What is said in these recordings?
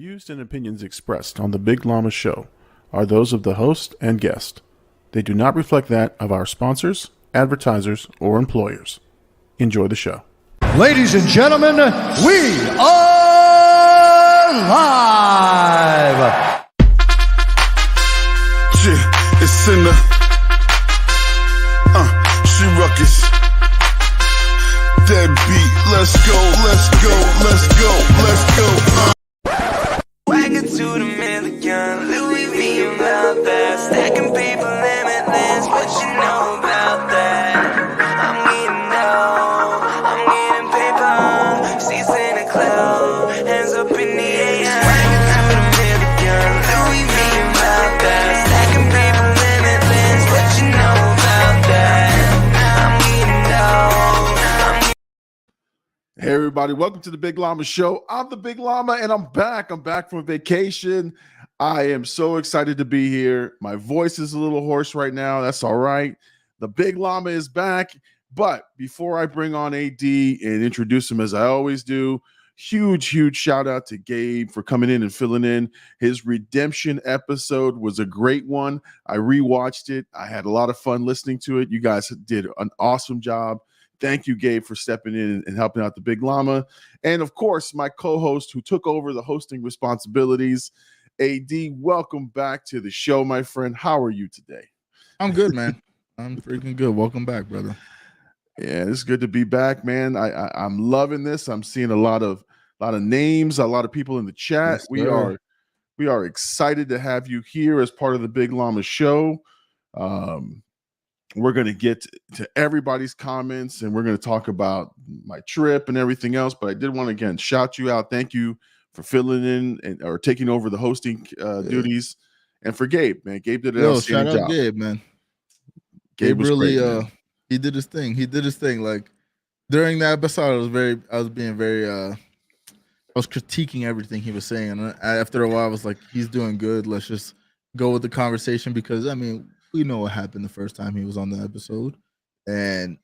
views and opinions expressed on the Big Llama Show are those of the host and guest. They do not reflect that of our sponsors, advertisers, or employers. Enjoy the show. Ladies and gentlemen, we are live. It's in the she ruckus. Deadbeat, let's go, let's go, let's go, let's go. Wagon to the million, Louis V about that. Stacking paper limitless, what you know about that? I'm getting paper, seats in the club, hands up in the air. Wagon to the million, Louis V about that. Stacking paper limitless, what you know about that? Hey everybody, welcome to the Big Llama Show. I'm the Big Llama and I'm back. I'm back from vacation. I am so excited to be here. My voice is a little hoarse right now. That's all right. The Big Llama is back. But before I bring on AD and introduce him as I always do, huge shout out to Gabe for coming in and filling in. His redemption episode was a great one. I rewatched it. I had a lot of fun listening to it. You guys did an awesome job. Thank you, Gabe, for stepping in and helping out the Big Llama. And, of course, my co-host who took over the hosting responsibilities, AD, welcome back to the show, my friend. How are you today? I'm good, man. I'm freaking good. Welcome back, brother. Yeah, it's good to be back, man. I'm loving this. I'm seeing a lot of names, a lot of people in the chat. Yes, we are excited to have you here as part of the Big Llama Show. We're going to get to everybody's comments and we're going to talk about my trip and everything else. But I did want to, again, shout you out. Thank you for filling in or taking over the hosting duties. And for Gabe, man. Gabe did an outstanding job. Gabe, man. Gabe was really, great, he did his thing. Like during that episode, I was critiquing everything he was saying. And after a while, I was like, he's doing good. Let's just go with the conversation because, I mean, we know what happened the first time he was on the episode. And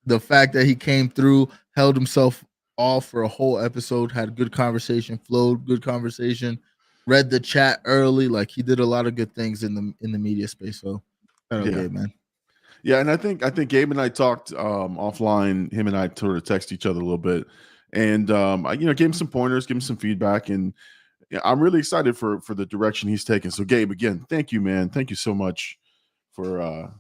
the fact that he came through, held himself off for a whole episode, had good conversation, flowed, good conversation, read the chat early. Like he did a lot of good things in the media space. So Gabe, man. Yeah, and I think Gabe and I talked offline. Him and I sort of text each other a little bit. And I gave him some pointers, give him some feedback, and I'm really excited for the direction he's taking. So, Gabe, again, thank you, man. Thank you so much for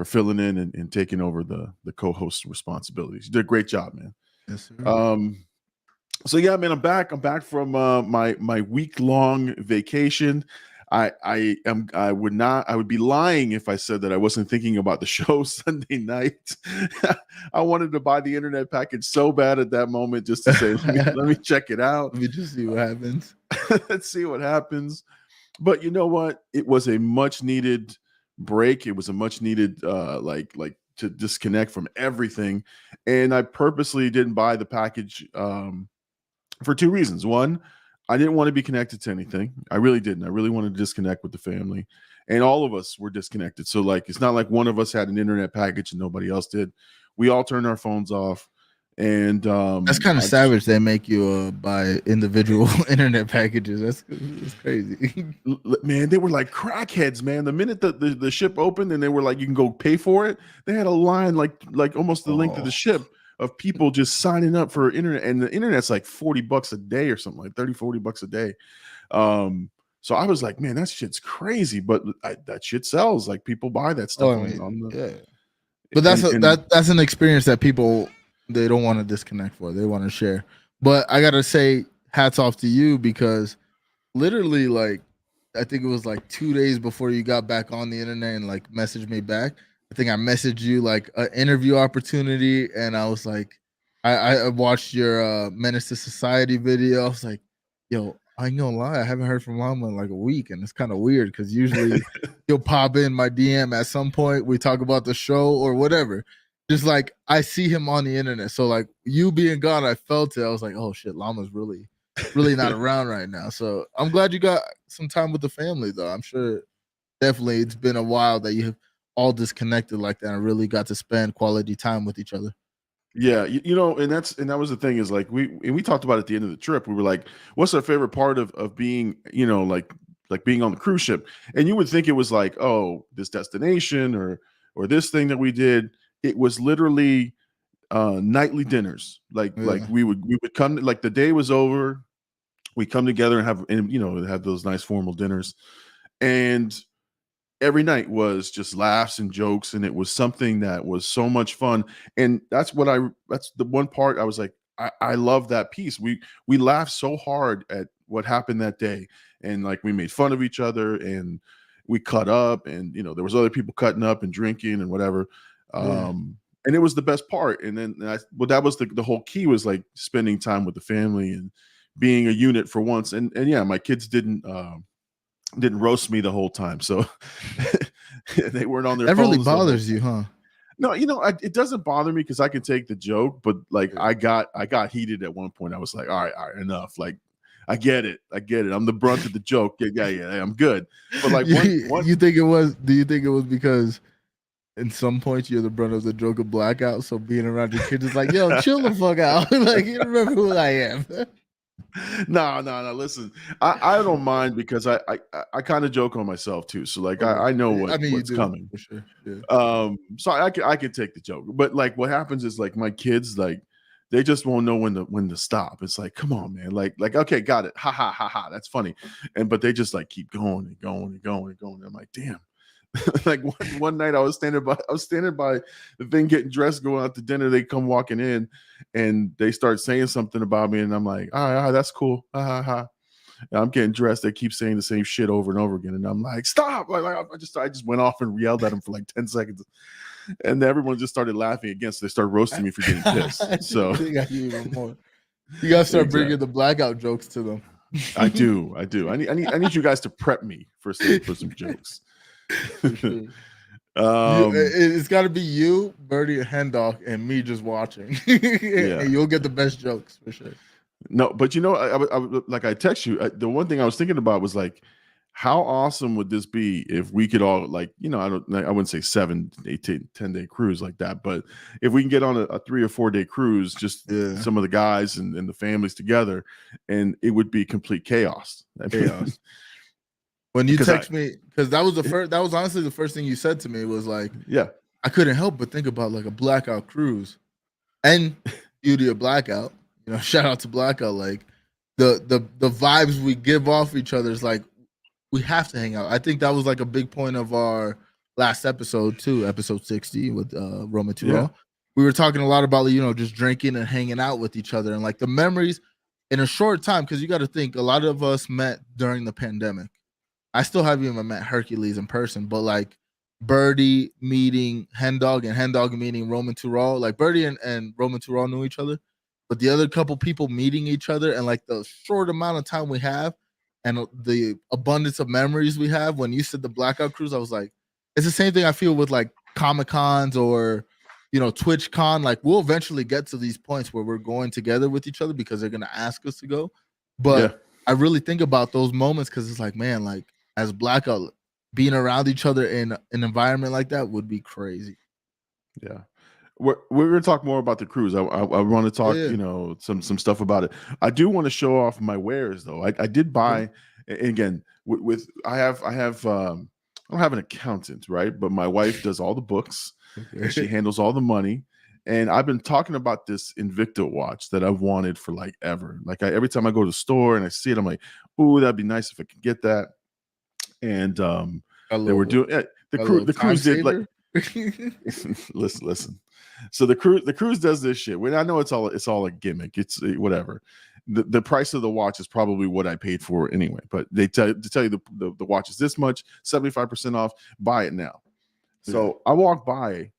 filling in and taking over the co-host responsibilities. You did a great job, man. Yes, sir. So yeah, man, I'm back. I'm back from my week-long vacation. I would be lying if I said that I wasn't thinking about the show Sunday night. I wanted to buy the internet package so bad at that moment just to say, let me check it out. Let me just see what happens. Let's see what happens. But you know what? It was a much needed break. It was a much needed like to disconnect from everything. And I purposely didn't buy the package for two reasons. One, I didn't want to be connected to anything. I really didn't. I really wanted to disconnect with the family. And all of us were disconnected. So like it's not like one of us had an internet package and nobody else did. We all turned our phones off. And that's kind of savage. They make you buy individual internet packages. That's crazy. Man, they were like crackheads, man. The minute the ship opened and they were like, you can go pay for it, they had a line like almost the length of the ship of people just signing up for internet. And the internet's like $40 a day or something, like $30-40 a day. So I was like, man, that shit's crazy. But that shit sells. Like people buy that stuff. But that's an experience that people, they don't want to disconnect for. They want to share. But I gotta say, hats off to you because literally, like, I think it was like 2 days before you got back on the internet and like messaged me back. I think I messaged you like an interview opportunity, and I was like, I watched your Menace to Society video. I was like, yo, I ain't gonna lie, I haven't heard from Llama in like a week, and it's kind of weird because usually he'll pop in my DM at some point. We talk about the show or whatever. Just like I see him on the internet. So like you being gone, I felt it. I was like, oh shit, Llama's really not around right now. So I'm glad you got some time with the family though. I'm sure definitely it's been a while that you have all disconnected like that and really got to spend quality time with each other. Yeah, and that was the thing is like we talked about at the end of the trip. We were like, what's our favorite part of being, like being on the cruise ship? And you would think it was like, oh, this destination or this thing that we did. It was literally nightly dinners. Like Yeah. we would come, like the day was over, we come together and have those nice formal dinners, and every night was just laughs and jokes, and it was something that was so much fun. And that's the one part I was like, I love that piece. We laughed so hard at what happened that day, and like we made fun of each other, and we cut up, and there was other people cutting up and drinking and whatever. Yeah. And it was the best part. And then that was the whole key, was like spending time with the family and being a unit for once. And yeah, my kids didn't roast me the whole time, so they weren't on their That phones. really bothers you, huh? No, it doesn't bother me because I can take the joke, but like I got heated at one point. I was like, all right, enough. Like, I get it. I'm the brunt of the joke. Yeah, I'm good. But like, you think it was? Do you think it was because in some points you're the brunt of the joke of blackout? So being around your kids is like, yo, chill the fuck out. Like, you remember who I am. No. Listen, I don't mind because I kind of joke on myself too. So like I know what's coming. For sure. Yeah. So I can take the joke, but like what happens is like my kids, like they just won't know when to stop. It's like, come on, man, like okay, got it, ha, that's funny, but they just like keep going and going and going and going. I'm like, damn. Like one night I was standing by the thing, getting dressed, going out to dinner. They come walking in and they start saying something about me, and I'm like, all right, that's cool. And I'm getting dressed. They keep saying the same shit over and over again, and I'm like, stop! Like I just went off and yelled at them for like 10 seconds, and everyone just started laughing again. So they started roasting me for getting pissed. So they got you even more. You gotta start bringing the blackout jokes to them. I do. I need you guys to prep me for some jokes. It's got to be you, Birdie, and Hendog, and me just watching. And you'll get the best jokes for sure. No, but I text you. The one thing I was thinking about was like, how awesome would this be if we could all I wouldn't say 7, 8, 10 day cruise like that, but if we can get on a 3 or 4 day cruise, just some of the guys and the families together, and it would be complete chaos. Chaos. When you text me, because that was honestly the first thing you said to me was like, yeah, I couldn't help but think about like a blackout cruise and beauty of blackout. Shout out to blackout. Like the vibes we give off each other is like, we have to hang out. I think that was like a big point of our last episode too, episode 60 with Roman Turo. We were talking a lot about just drinking and hanging out with each other and like the memories in a short time, because you got to think a lot of us met during the pandemic. I still haven't even met Hercules in person, but like Birdie meeting Hendog and Hendog meeting Roman Turo, like Birdie and Roman Turo knew each other, but the other couple people meeting each other and like the short amount of time we have and the abundance of memories we have. When you said the blackout cruise, I was like, it's the same thing I feel with like Comic Cons or Twitch Con. Like we'll eventually get to these points where we're going together with each other because they're gonna ask us to go. But I really think about those moments because it's like, man, like as blackout, being around each other in an environment like that would be crazy. Yeah. We're going to talk more about the cruise. I want to talk, some stuff about it. I do want to show off my wares though. I did buy, again, I don't have an accountant, right? But my wife does all the books and she handles all the money. And I've been talking about this Invicta watch that I've wanted for like ever. Like every time I go to the store and I see it, I'm like, ooh, that'd be nice if I could get that. And they were doing the cruise did like listen. So the cruise does this shit. When I know it's all a gimmick. It's whatever. The price of the watch is probably what I paid for anyway. But they tell you the watch is this much, 75% off. Buy it now. So I walked by,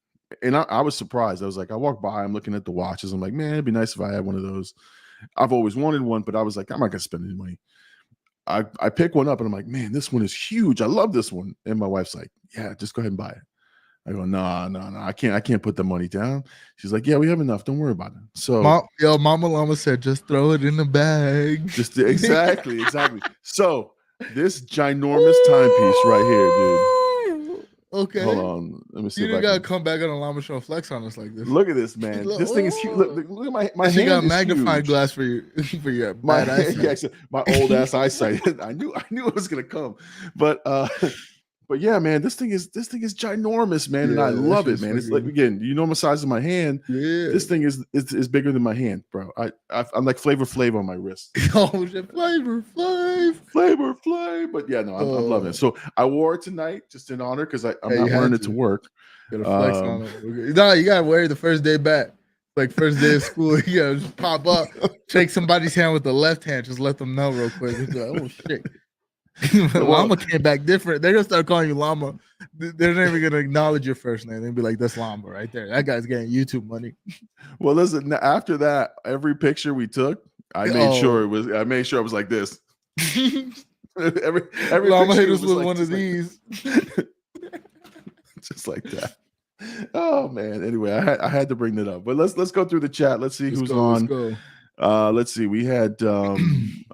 and I was surprised. I was like, I walked by, I'm looking at the watches. I'm like, man, it'd be nice if I had one of those. I've always wanted one, but I was like, I'm not gonna spend any money. I pick one up and I'm like, man, this one is huge. I love this one. And my wife's like, yeah, just go ahead and buy it. I go, no, I can't put the money down. She's like, yeah, we have enough. Don't worry about it. So Mama Llama said, just throw it in the bag. Just exactly. So this ginormous timepiece right here, dude. Okay. Hold on. Let me see. You If didn't I gotta can... come back on a llama show and flex on us like this. Look at this, man. This thing is huge. Look at my hand. You got a is magnifying huge. glass for your My bad eyesight. yeah, my old ass eyesight. I knew it was gonna come, but yeah, man, this thing is ginormous, man, and I love it, man. It's like, again, you know, my size of my hand. Yeah, this thing is bigger than my hand, bro. I'm like Flavor Flav on my wrist. Oh shit, Flavor Flav. But yeah, no, I'm loving it. So I wore it tonight just in honor because I'm not wearing it to work. Gotta flex on it. No, you gotta wear it the first day back. Like first day of school, you gotta just pop up, shake somebody's hand with the left hand, just let them know real quick. It's like, oh shit. Llama came back different. They're gonna start calling you Llama. They're never gonna acknowledge your first name. They'll be like, "That's Llama right there. That guy's getting YouTube money." Well, listen. After that, every picture we took, I made sure it was. I made sure it was like this. every Llama hit us with like, one of these, just like that. Oh man. Anyway, I had to bring that up. But let's go through the chat. Let's see who's on. Let's see. We had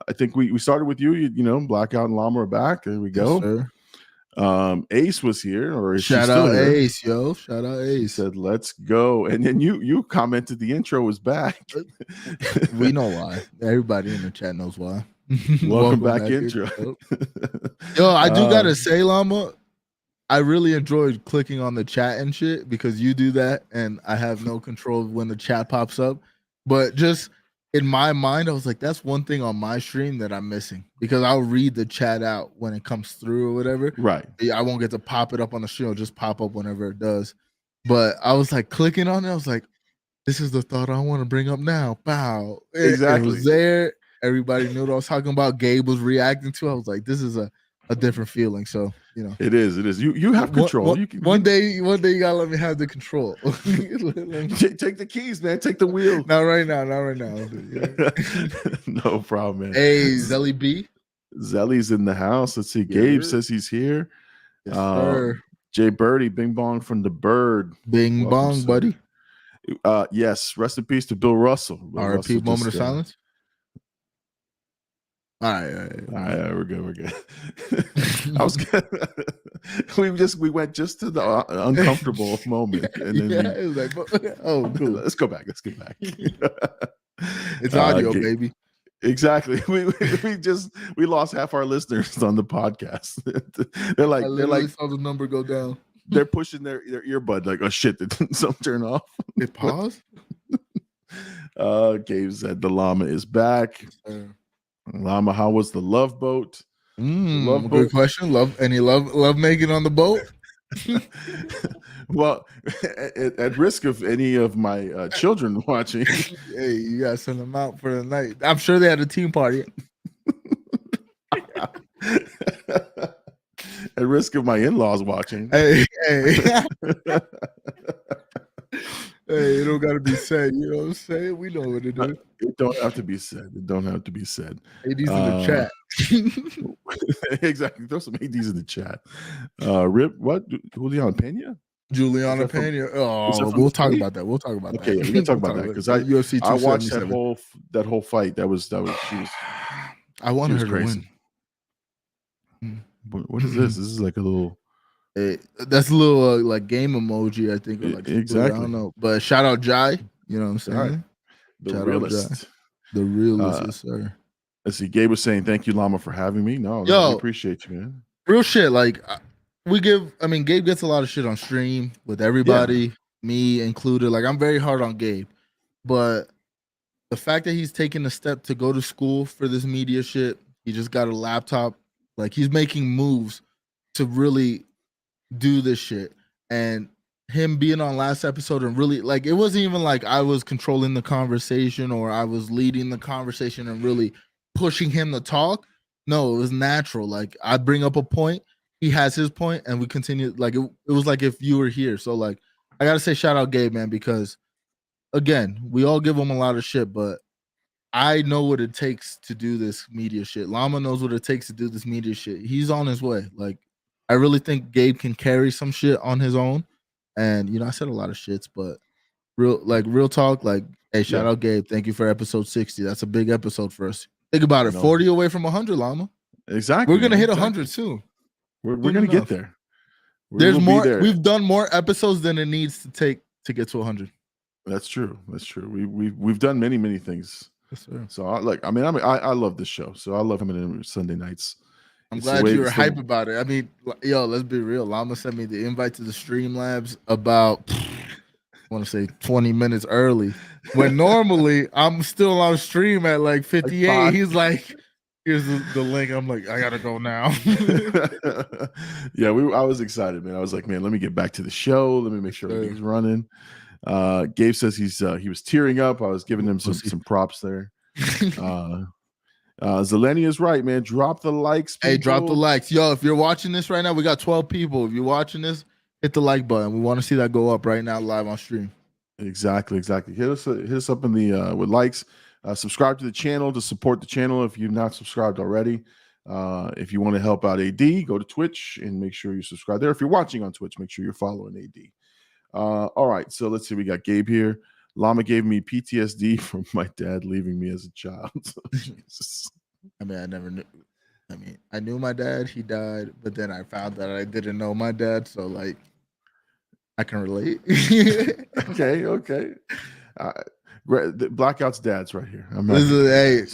I think we started with you know, Blackout and Llama are back. There we go. Yes, Ace was here, or is shout out Ace, yo. Shout out Ace. He said, let's go. And then you commented the intro was back. We know why. Everybody in the chat knows why. Welcome back intro. Yo, I do gotta say, Llama, I really enjoyed clicking on the chat and shit because you do that and I have no control when the chat pops up. But just in my mind, I was like, that's one thing on my stream that I'm missing because I'll read the chat out when it comes through or whatever. Right. I won't get to pop it up on the stream. It'll just pop up whenever it does. But I was like clicking on it. I was like, this is the thought I want to bring up now. Bow. Exactly. It was there. Everybody knew what I was talking about. Gabe was reacting to it. I was like, this is a different feeling. So, you know. It is. You have control. One day you gotta let me have the control. Take the keys, man. Take the wheel. Not right now. No problem, man. Hey, Zelly B. Zelly's in the house. Let's see. Gabe says he's here. Yes, Jay Birdie, Bing Bong from the Bird. Bing Bong, buddy. Yes. Rest in peace to Bill Russell. R.I.P. Moment of silence. All right. We're good. I was good. we went just to the uncomfortable moment, and then it was like, oh, cool. Let's go back. It's audio, baby. Exactly. We lost half our listeners on the podcast. they're like saw the number go down. They're pushing their earbud like, oh shit, did something turn off? It paused. Gabe said the llama is back. Llama, how was the love boat? Good question. Any love making on the boat? Well, at risk of any of my children watching, hey, you gotta send them out for the night. I'm sure they had a team party. At risk of my in-laws watching. Hey. Hey, it don't gotta be said. You know what I'm saying? We know what it is. It don't have to be said. AD's in the chat. Exactly. Throw some ADs in the chat. Rip, what? Juliana Pena? Juliana Pena. Oh, we'll talk about that. Okay, we can talk about that because I watched that whole fight. That was she was. I wanted her to win. What is this? This is like a little. That's a little like game emoji, I think. Or like exactly. I don't know, but shout out Jai. You know what I'm saying? Right. The realist. The realist, yes, sir. Let's see. Gabe was saying, "Thank you, Llama, for having me." No, I appreciate you, man. Real shit. Like Gabe gets a lot of shit on stream with everybody, me included. Like I'm very hard on Gabe, but the fact that he's taking a step to go to school for this media shit, he just got a laptop. Like he's making moves to really do this shit, and him being on last episode and really like it wasn't even like I was controlling the conversation or I was leading the conversation and really pushing him to talk. No, it was natural. Like I bring up a point, he has his point, and we continue. Like it was like if you were here. So like I gotta say shout out Gabe, man, because again, we all give him a lot of shit, but I know what it takes to do this media shit. Llama knows what it takes to do this media shit. He's on his way. Like I really think Gabe can carry some shit on his own. And you know, I said a lot of shits, but real talk, like, hey, shout out Gabe. Thank you for episode 60. That's a big episode for us. Think about it. 40 away from 100, Llama. Exactly. We're gonna hit 100 soon. We're gonna get there. There's more. We've done more episodes than it needs to take to get to 100. That's true. We've done many things. Yes, sir. So I love this show. So I love him on Sunday nights. I'm glad you were hype about it. I mean, yo, let's be real. Llama sent me the invite to the Streamlabs about, I want to say 20 minutes early. When normally I'm still on stream at like 58. He's like, here's the link. I'm like, I gotta go now. Yeah, I was excited, man. I was like, man, let me get back to the show. Let me make sure everything's running. Gabe says he was tearing up. I was giving him some props there. Zeleny is right, man. Drop the likes, people. Hey, drop the likes. Yo, if you're watching this right now, we got 12 people. If you're watching this, hit the like button. We want to see that go up right now live on stream. Exactly. Hit us up in the with likes. Subscribe to the channel to support the channel if you've not subscribed already. If you want to help out AD, go to Twitch and make sure you subscribe there. If you're watching on Twitch, make sure you're following AD. All right, so let's see. We got Gabe here. Llama gave me PTSD from my dad leaving me as a child. Jesus. I mean, I never knew. I mean, I knew my dad. He died, but then I found that I didn't know my dad. So, like, I can relate. Okay. Blackout's dad's right here. Hey,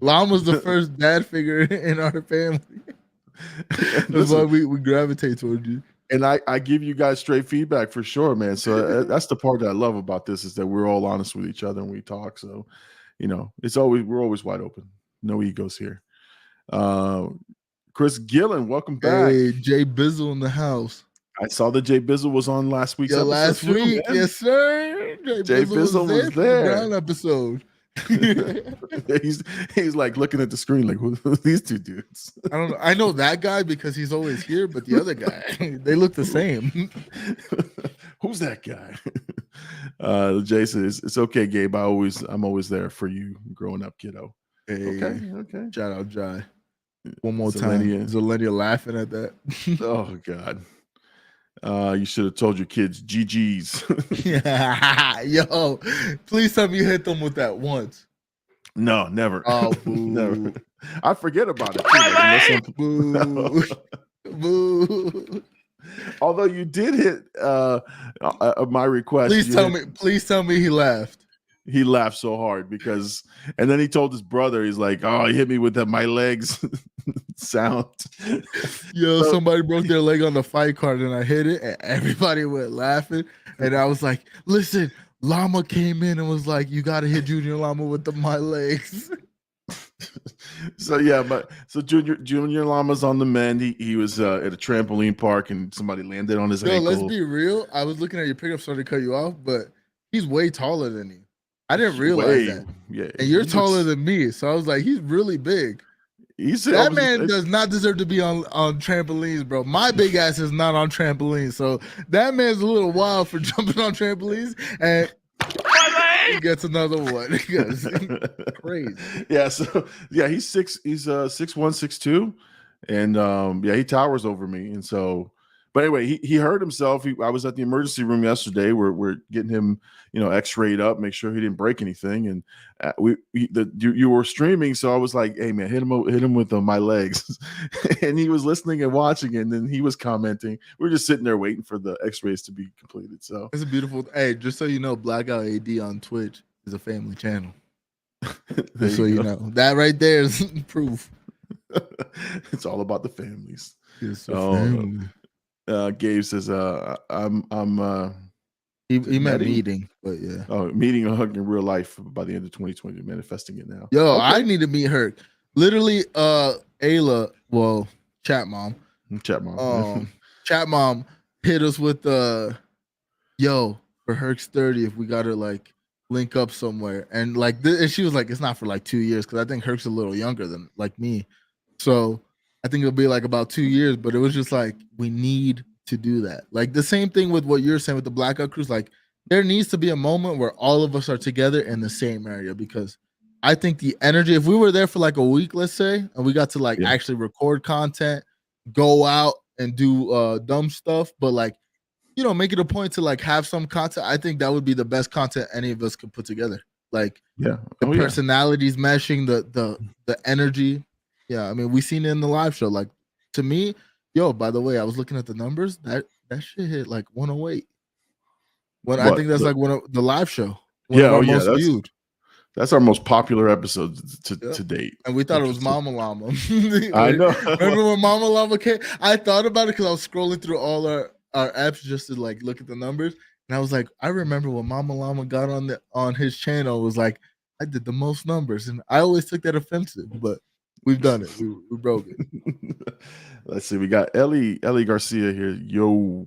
Llama's the first dad figure in our family. That's why we gravitate towards you. And I give you guys straight feedback for sure, man. So that's the part that I love about this is that we're all honest with each other and we talk. So, we're always wide open. No egos here. Chris Gillen, welcome back. Hey, Jay Bizzle in the house. I saw that Jay Bizzle was on last week's episode. Last week, man. Yes, sir. Jay Bizzle was there. The Brown episode. he's like looking at the screen like, who are these two dudes? I don't know. I know that guy because he's always here, but the other guy, they look the same. Who's that guy? Jay says, it's okay, Gabe. I'm always there for you growing up, kiddo. Hey, okay. Shout out Jai. One more time. Zelenia laughing at that. Oh God. You should have told your kids GG's. Yo, please tell me you hit them with that once. No, never. Oh, boo. Never. I forget about it. Boo. Boo. Although you did hit my request. Please tell me he laughed. He laughed so hard and then he told his brother, he's like, oh, he hit me with that my legs sound. Yo, somebody broke their leg on the fight card and I hit it and everybody went laughing. And I was like, listen, Llama came in and was like, you got to hit Junior Llama with my legs. So Junior Llama's on the mend. He was at a trampoline park and somebody landed on his ankle. Let's be real. I was looking at your pickup, started to cut you off, but he's way taller than you. I didn't realize that. Yeah, and you're taller than me, so I was like, he's really big. That man does not deserve to be on trampolines, bro. My big ass is not on trampolines, so that man's a little wild for jumping on trampolines, and he gets another one. Crazy. Yeah. So he's 6'1", 6'2", and he towers over me, and so. But anyway, he hurt himself. I was at the emergency room yesterday. We're getting him, X-rayed up, make sure he didn't break anything. And you were streaming, so I was like, "Hey man, hit him with my legs," and he was listening and watching, and then he was commenting. We were just sitting there waiting for the X-rays to be completed. So it's a beautiful. Hey, just so you know, Blackout AD on Twitch is a family channel. Just so you know, that right there is proof. It's all about the families. It's a family. Gabe says, he meant meeting, but yeah. Oh, meeting a hug in real life by the end of 2020, manifesting it now. Yo, okay. I need to meet her. Literally, Ayla, well, Chat Mom hit us with yo, for Herc's 30, if we gotta like link up somewhere. And like and she was like, it's not for like 2 years, because I think Herc's a little younger than like me. So I think it'll be like about 2 years, but it was just like, we need to do that. Like the same thing with what you're saying with the Blackout Cruise. Like there needs to be a moment where all of us are together in the same area, because I think the energy, if we were there for like a week, let's say, and we got to like actually record content, go out and do dumb stuff, but like, make it a point to like have some content. I think that would be the best content any of us could put together. Like the personalities meshing, the energy. Yeah, I mean, we seen it in the live show. Like, to me, Yo, by the way, I was looking at the numbers. That shit hit like 108. I What? think that's like one of the live show. One Yeah, of our most that's viewed. that's our most popular episode to date. And we thought it was Mama Llama. I know. Remember when Mama Llama came? I thought about it because I was scrolling through all our apps just to like look at the numbers. And I was like, I remember when Mama Llama got on his channel, it was like, I did the most numbers. And I always took that offensive, but we've done it. We broke it. Let's see. We got Ellie Garcia here. Yo.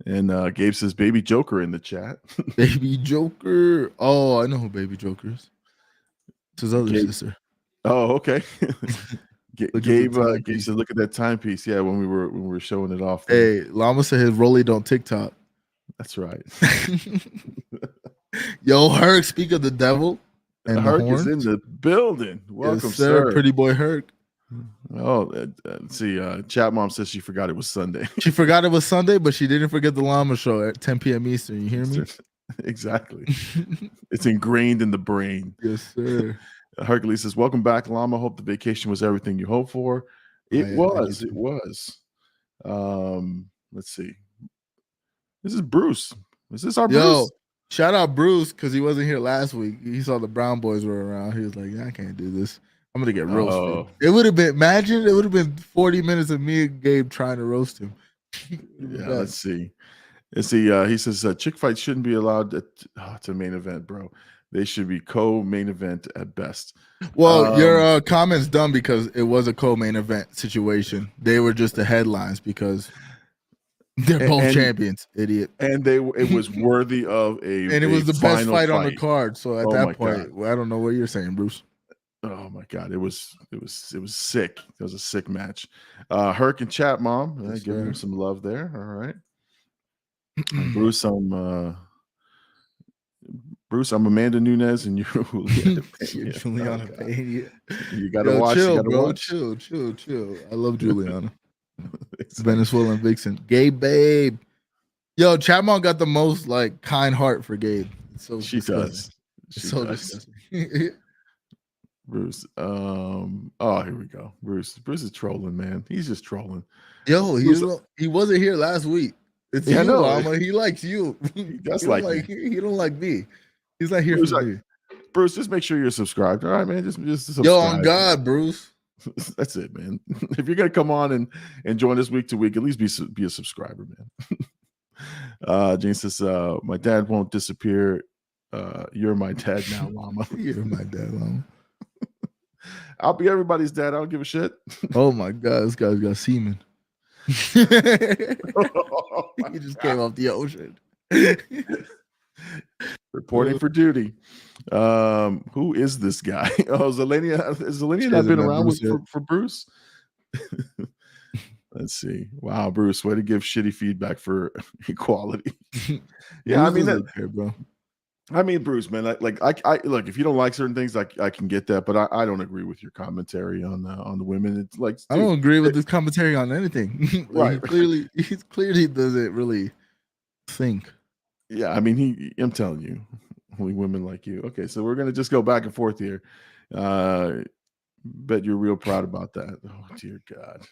And Gabe says Baby Joker in the chat. Baby Joker. Oh, I know who Baby Joker is. It's his other sister. Oh, okay. Gabe said, look at that timepiece. Yeah, when we were showing it off. Hey, Llama said his rolly don't TikTok. That's right. Yo, Herc, speak of the devil. And Herc is in the building. Welcome, yes, sir. Pretty boy Herc. Oh, let's see. Chat Mom says she forgot it was Sunday. She forgot it was Sunday, but she didn't forget the Llama show at 10 p.m. Eastern. You hear me? Exactly. It's ingrained in the brain. Yes, sir. Hercules says, welcome back, Llama. Hope the vacation was everything you hoped for. It was. Let's see. This is Bruce. Is this our Bruce? Shout out Bruce, because he wasn't here last week. He saw the Brown boys were around. He was like, yeah, I can't do this. I'm gonna get roasted. It would have been 40 minutes of me and Gabe trying to roast him. Yeah, let's see. He says chick fights shouldn't be allowed to main event, bro. They should be co-main event at best. Well, your comment's dumb because it was a co-main event situation. They were just the headlines because they're both champions, idiot. And it was worthy of and it was the best fight on the card. So at that point, I don't know what you're saying, Bruce. Oh my God, it was sick. It was a sick match. Herc and Chat Mom, give him some love there. All right. Bruce, I'm Amanda Nunes, and you're Juliana Payne. You gotta watch. Chill, bro. Chill. I love Juliana. Venezuelan vixen. Gabe, babe. Yo, Chat Mom got the most like kind heart for Gabe. So she does. Disgusting. Bruce. Here we go. Bruce is trolling, man. He's just trolling. Yo, he wasn't here last week. It's you, Llama. He likes you. He does like me. He don't like me. He's not here for me. Bruce, just make sure you're subscribed. All right, man. Just subscribe. Yo, on God, Bruce. That's it, man. If you're gonna come on and join us week to week, at least be a subscriber, man. Jane says, my dad won't disappear. You're my dad now, Llama. You're my dad, Llama. I'll be everybody's dad. I don't give a shit. Oh my God, this guy's got semen. He just came off the ocean. Reporting for duty. Who is this guy? Oh, Zelenia. Has Zelenia not been around for Bruce? Let's see. Wow, Bruce, way to give shitty feedback for equality. Yeah, bro. I mean, Bruce, man, I look, if you don't like certain things, I can get that, but I don't agree with your commentary on the women. It's like, I don't agree with this commentary on anything. Right. He clearly doesn't really think. Yeah, I mean, I'm telling you, only women like you. Okay, so we're gonna just go back and forth here. Bet you're real proud about that. Oh dear God.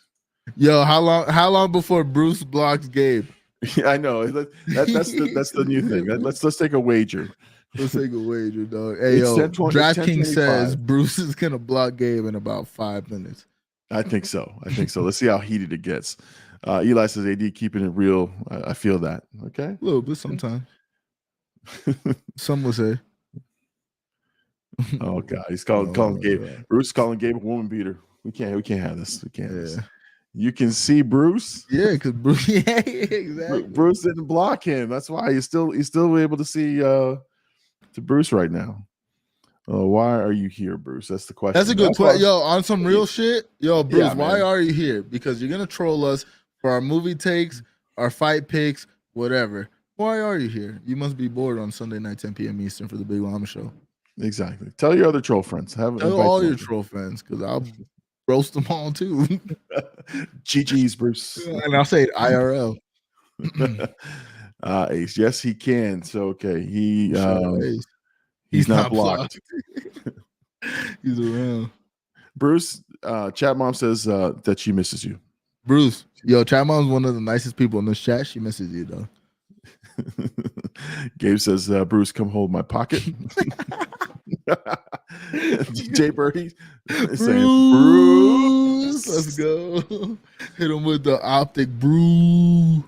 Yo, how long before Bruce blocks Gabe? Yeah, I know. That's the new thing. Let's take a wager. Let's take a wager, dog. Hey, yo, DraftKings says Bruce is gonna block Gabe in about 5 minutes. I think so. Let's see how heated it gets. Eli says, AD keeping it real. I feel that. Okay, a little bit sometimes. Some will say. Oh God, he's calling Gabe. God. Bruce is calling Gabe a woman beater. We can't have this. We can't. Have this. You can see Bruce. Yeah, because Bruce. Yeah, exactly. Bruce didn't block him. That's why he's still able to see to Bruce right now. Why are you here, Bruce? That's the question. That's a good question. Yo, on some real shit. Yo, Bruce, yeah, why are you here? Because you're gonna troll us for our movie takes, our fight picks, whatever. Why are you here? You must be bored on Sunday night, 10 p.m. Eastern for the Big Llama show. Exactly. Tell your other troll friends. Tell all your troll friends, because I'll roast them all too. GG's, Bruce. And I'll say it IRL. Ace, yes, he can. So okay, he's not blocked. He's around. Bruce, Chat Mom says that she misses you. Bruce, yo, Chat Mom's one of the nicest people in this chat. She misses you though. Gabe says, Bruce, come hold my pocket. Jay Birdie saying, Bruce, let's go. Hit him with the optic brew.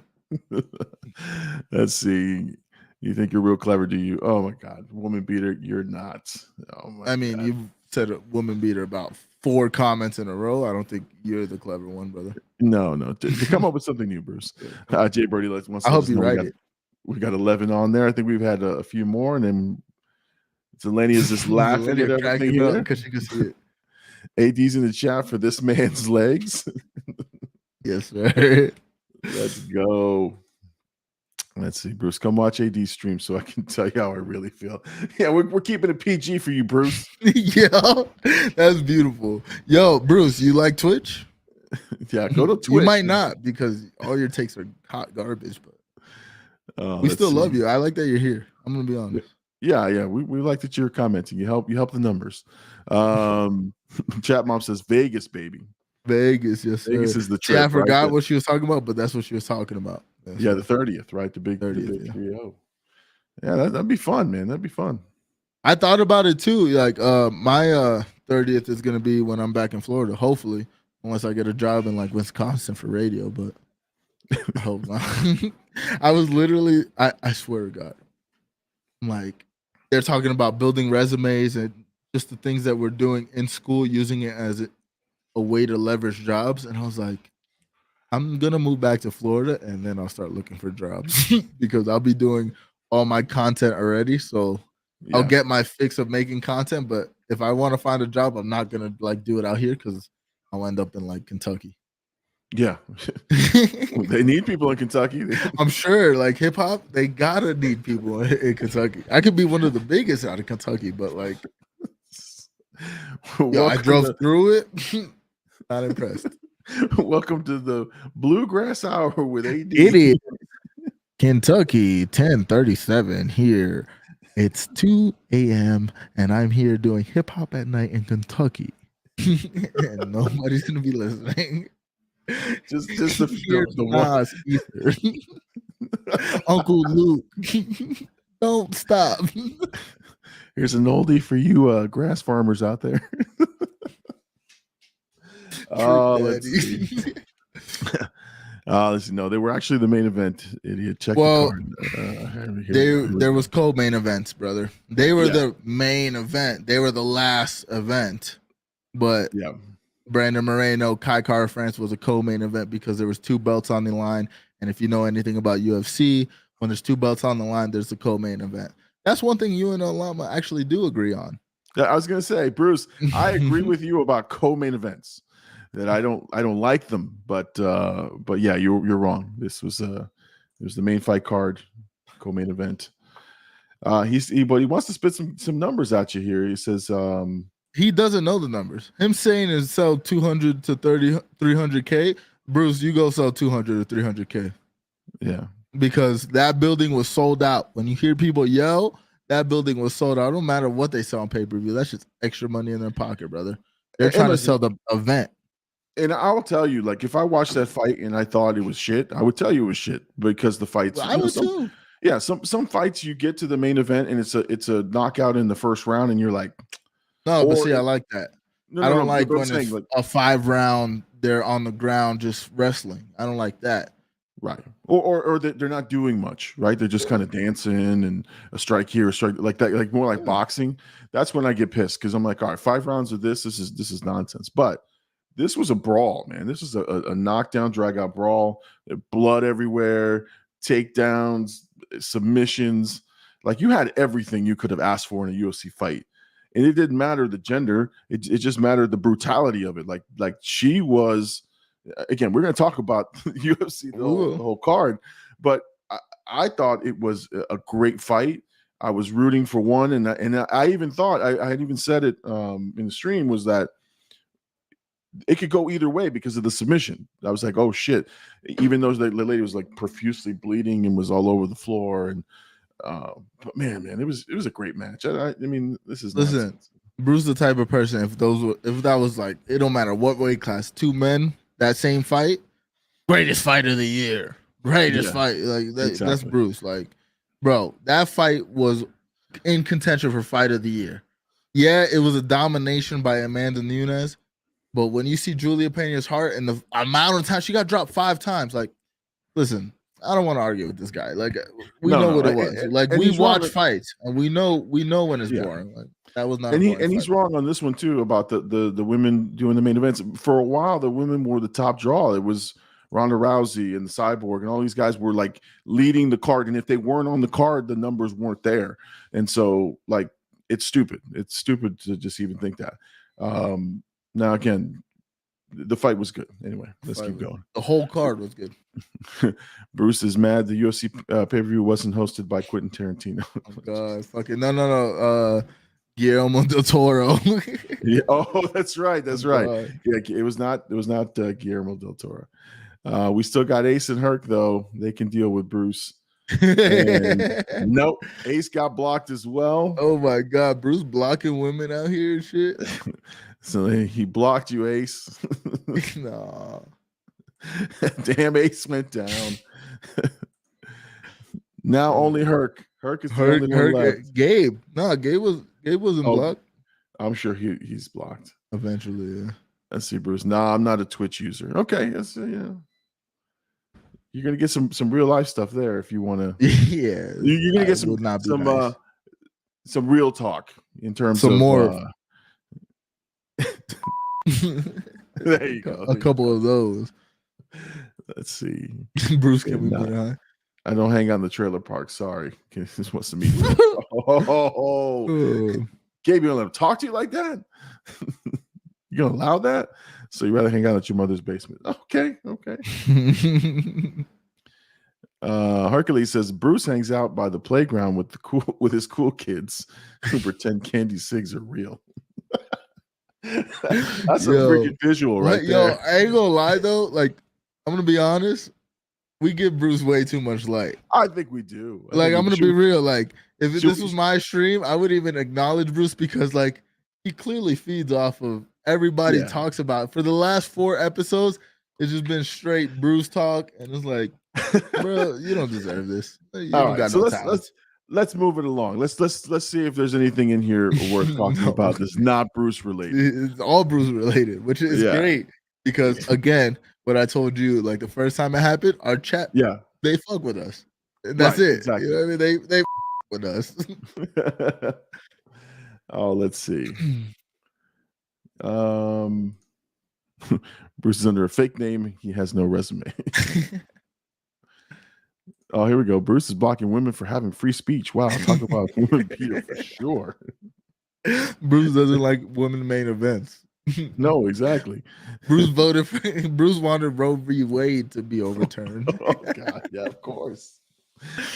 Let's see. You think you're real clever, do you? Oh my God, woman beater, you're not. Oh my I mean, God. you've said a woman beater about 4 comments in a row. I don't think you're the clever one, brother. No. To come up with something new, Bruce. Jay Birdie wants. I hope you write it. We got 11 on there. I think we've had a few more, and then Zeleny is just laughing at everything here because you can see it. AD's in the chat for this man's legs. Yes, sir. Let's go. Let's see, Bruce. Come watch AD stream so I can tell you how I really feel. Yeah, we're keeping it PG for you, Bruce. Yo, that's beautiful. Yo, Bruce, you like Twitch? Yeah, go to Twitch. You might not because all your takes are hot garbage, but we still love you. I like that you're here. I'm gonna be honest. Yeah. We like that you're commenting. You help the numbers. Chat Mom says Vegas, baby. Vegas, yes, sir. Vegas is the trip. Yeah, I forgot right? what she was talking about, but that's what she was talking about. Yeah, the 30th, right? The big 30th. 3-0. Yeah, that'd be fun, man. That'd be fun. I thought about it too. Like my 30th is gonna be when I'm back in Florida, hopefully, unless I get a job in like Wisconsin for radio, but I hope not. I was literally, I swear to God, like they're talking about building resumes and just the things that we're doing in school, using it as a way to leverage jobs. And I was like, I'm gonna move back to Florida and then I'll start looking for jobs because I'll be doing all my content already. So I'll get my fix of making content. But if I want to find a job, I'm not gonna like do it out here because I'll end up in like Kentucky. Yeah. They need people in Kentucky. I'm sure like hip hop, they gotta need people in Kentucky. I could be one of the biggest out of Kentucky, but like yo, I drove through it. Not impressed. Welcome to the Bluegrass Hour with AD. It is Kentucky 1037 here. It's 2 a.m. and I'm here doing hip hop at night in Kentucky. And nobody's gonna be listening. Just the Uncle Luke. Don't stop. Here's an oldie for you grass farmers out there. Let's see. No, they were actually the main event. Idiot. Check the card. There was co-main events, brother. They were the main event. They were the last event. But Brandon Moreno, Kai Kara France was a co-main event because there was 2 belts on the line. And if you know anything about UFC, when there's 2 belts on the line, there's a co-main event. That's one thing you and Llama actually do agree on. Yeah, I was gonna say, Bruce, I agree with you about co-main events. That I don't like them, but yeah, you're wrong. This was it was the main fight card, co-main event. But he wants to spit some numbers at you here. He says he doesn't know the numbers. Him saying is sell 200 to 300K. Bruce, you go sell 200 to 300K. Yeah, because that building was sold out. When you hear people yell, that building was sold out. It don't matter what they sell on pay-per-view. That's just extra money in their pocket, brother. They're trying to sell the event. And I'll tell you, like, if I watched that fight and I thought it was shit, I would tell you it was shit because the fights. Well, I would too. Yeah, some fights you get to the main event and it's a knockout in the first round, and you're like, no, but see, I like that. I don't like when it's like a 5-round. They're on the ground just wrestling. I don't like that. Right, or they're not doing much, right? They're just kind of dancing and a strike here, a strike like that, like more like boxing. That's when I get pissed because I'm like, all right, 5 rounds of this is nonsense, but. This was a brawl, man. This was a knockdown, drag-out brawl. Blood everywhere, takedowns, submissions. Like, you had everything you could have asked for in a UFC fight. And it didn't matter the gender. It just mattered the brutality of it. Like she was, again, we're going to talk about UFC, the whole card. But I thought it was a great fight. I was rooting for one. And I even thought, I had even said it in the stream, was that it could go either way because of the submission. I was like, oh shit. Even though the lady was like profusely bleeding and was all over the floor. And but man, it was a great match. I mean, this is listen. nonsense. Bruce the type of person, if that was like, it don't matter what weight class, two men, that same fight, greatest fight of the year. Greatest fight. Like that's Bruce. Like, bro, that fight was in contention for fight of the year. Yeah, it was a domination by Amanda Nunes. But when you see Julia Pena's heart and the amount of time she got dropped 5 times, like, listen, I don't want to argue with this guy. Like, we know what it was. Like, we watch fights and we know when it's boring. Like, that was not. And he's wrong on this one too about the women doing the main events. For a while, the women were the top draw. It was Ronda Rousey and the Cyborg, and all these guys were like leading the card. And if they weren't on the card, the numbers weren't there. And so, like, it's stupid. It's stupid to just even think that. Now, again, the fight was good. Anyway, let's keep going. The whole card was good. Bruce is mad the UFC pay-per-view wasn't hosted by Quentin Tarantino. Oh, God, fucking no. Guillermo del Toro. Yeah. Oh, that's right. That's right. Yeah, it was not Guillermo del Toro. We still got Ace and Herc though. They can deal with Bruce. And nope, Ace got blocked as well. Oh my God, Bruce blocking women out here and shit. So he blocked you, Ace. Nah. Damn, Ace went down. Now only Herc. Herc is the only one left. Gabe. No, Gabe wasn't blocked. I'm sure he's blocked. Eventually, yeah. Let's see, Bruce. Nah, I'm not a Twitch user. Okay, that's yeah. You're gonna get some real life stuff there if you want to. Yeah, you're gonna get some real talk in terms of more. There you go. A couple of those. Let's see. Bruce can be behind. I don't hang on the trailer park. Sorry. Just wants to meet you. Gabe, you don't let him talk to you like that? You gonna allow that? So you rather hang out at your mother's basement? Okay. Hercules says Bruce hangs out by the playground with his cool kids who pretend candy cigs are real. That's a freaking visual right there. Yo, I ain't gonna lie though. Like, I'm gonna be honest. We give Bruce way too much light. I think we do. I'm gonna be real. Like, if this was my stream, I would even acknowledge Bruce because, like, he clearly feeds off of everybody talks about. For the last 4 episodes, it's just been straight Bruce talk, and it's like, bro, you don't deserve this. You don't got no talent. Let's move it along. Let's see if there's anything in here worth talking about that's not Bruce related. It's all Bruce related, which is great because, again, what I told you, like, the first time it happened, our chat, they fuck with us. That's it. Exactly. You know what I mean? They with us. Oh, let's see. Bruce is under a fake name. He has no resume. Oh, here we go. Bruce is blocking women for having free speech. Wow, talk about women Peter for sure. Bruce doesn't like women main events. No, exactly. Bruce wanted Roe v. Wade to be overturned. Oh God, yeah, of course.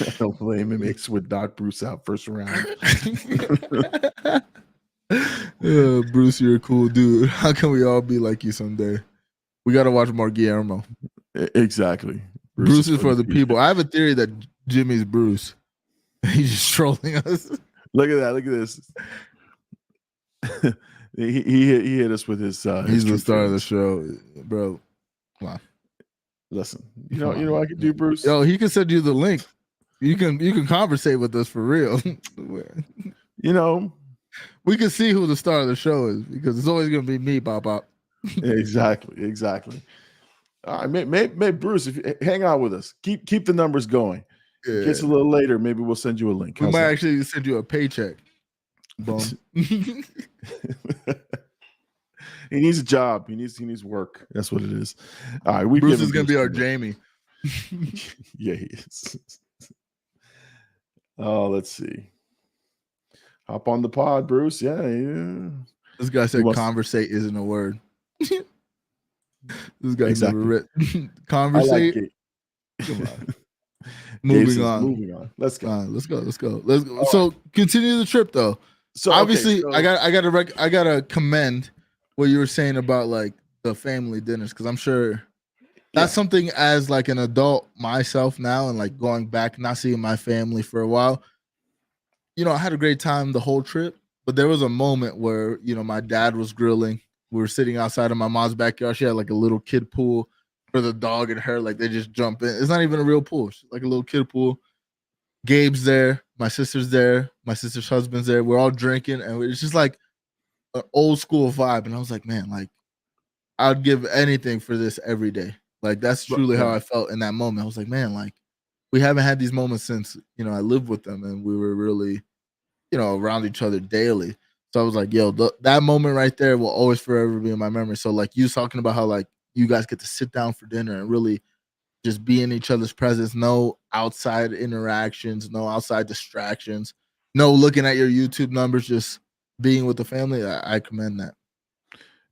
I don't blame him. Makes would knock Bruce out first round. Bruce, you're a cool dude. How can we all be like you someday? We got to watch more Guillermo. Exactly. Bruce is for the people. I have a theory that Jimmy's Bruce. He's just trolling us. Look at that. Look at this. he hit us with his. He's the star of the show, bro. Come on. Listen, you know what I can do, Bruce. Yo, he can send you the link. You can conversate with us for real. You know, we can see who the star of the show is because it's always gonna be me, Pop. Exactly. All right, maybe Bruce, if you hang out with us, keep the numbers going. Yeah. Gets a little later, maybe we'll send you a link. We might actually send you a paycheck. Boom. He needs a job. He needs work. That's what it is. All right, Bruce is gonna be our Jamie. Yeah, he is. Oh, let's see. Hop on the pod, Bruce. Yeah. This guy said conversate isn't a word. This guy's never written. Conversate. Like come on. Moving on. Let's go. So continue the trip though. So obviously, I gotta commend what you were saying about like the family dinners because I'm sure that's something as like an adult myself now and like going back not seeing my family for a while. You know, I had a great time the whole trip, But there was a moment where, you know, my dad was grilling. We were sitting outside of my mom's backyard. She had like a little kid pool for the dog and her. Like they just jump in. It's not even a real pool. It's like a little kid pool. Gabe's there. My sister's there. My sister's husband's there. We're all drinking. And it's just like an old school vibe. And I was like, man, like I'd give anything for this every day. Like that's truly how I felt in that moment. I was like, man, like we haven't had these moments since, you know, I lived with them and we were really, you know, around each other daily. So I was like, yo, that moment right there will always forever be in my memory. So like you talking about how like you guys get to sit down for dinner and really just be in each other's presence, no outside interactions, no outside distractions, no looking at your YouTube numbers, just being with the family. I commend that.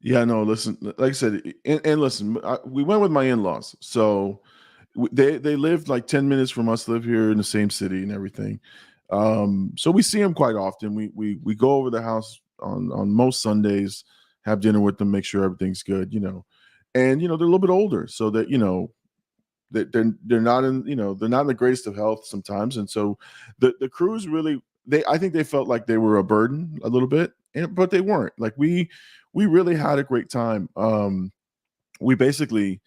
Yeah, no, listen, like I said, and listen, we went with my in-laws. So they lived like 10 minutes from us, live here in the same city and everything. So we see them quite often. We go over the house on most Sundays, have dinner with them, make sure everything's good, you know. And you know, they're a little bit older, so that you know that they're not in, you know, they're not in the greatest of health sometimes. And so the crews really, I think they felt like they were a burden a little bit, but they weren't. Like we really had a great time. We basically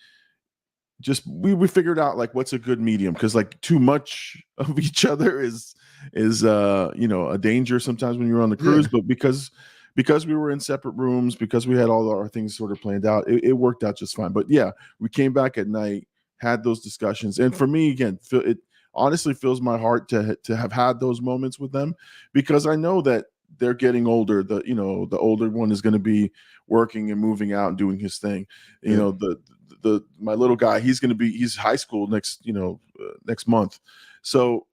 just we figured out like what's a good medium, because like too much of each other is you know, a danger sometimes when you're on the cruise. But because we were in separate rooms, because we had all our things sort of planned out, it worked out just fine. But yeah, we came back at night, had those discussions, and for me, again, it honestly fills my heart to have had those moments with them, because I know that they're getting older. The older one is going to be working and moving out and doing his thing. You know, my little guy, he's high school next month. So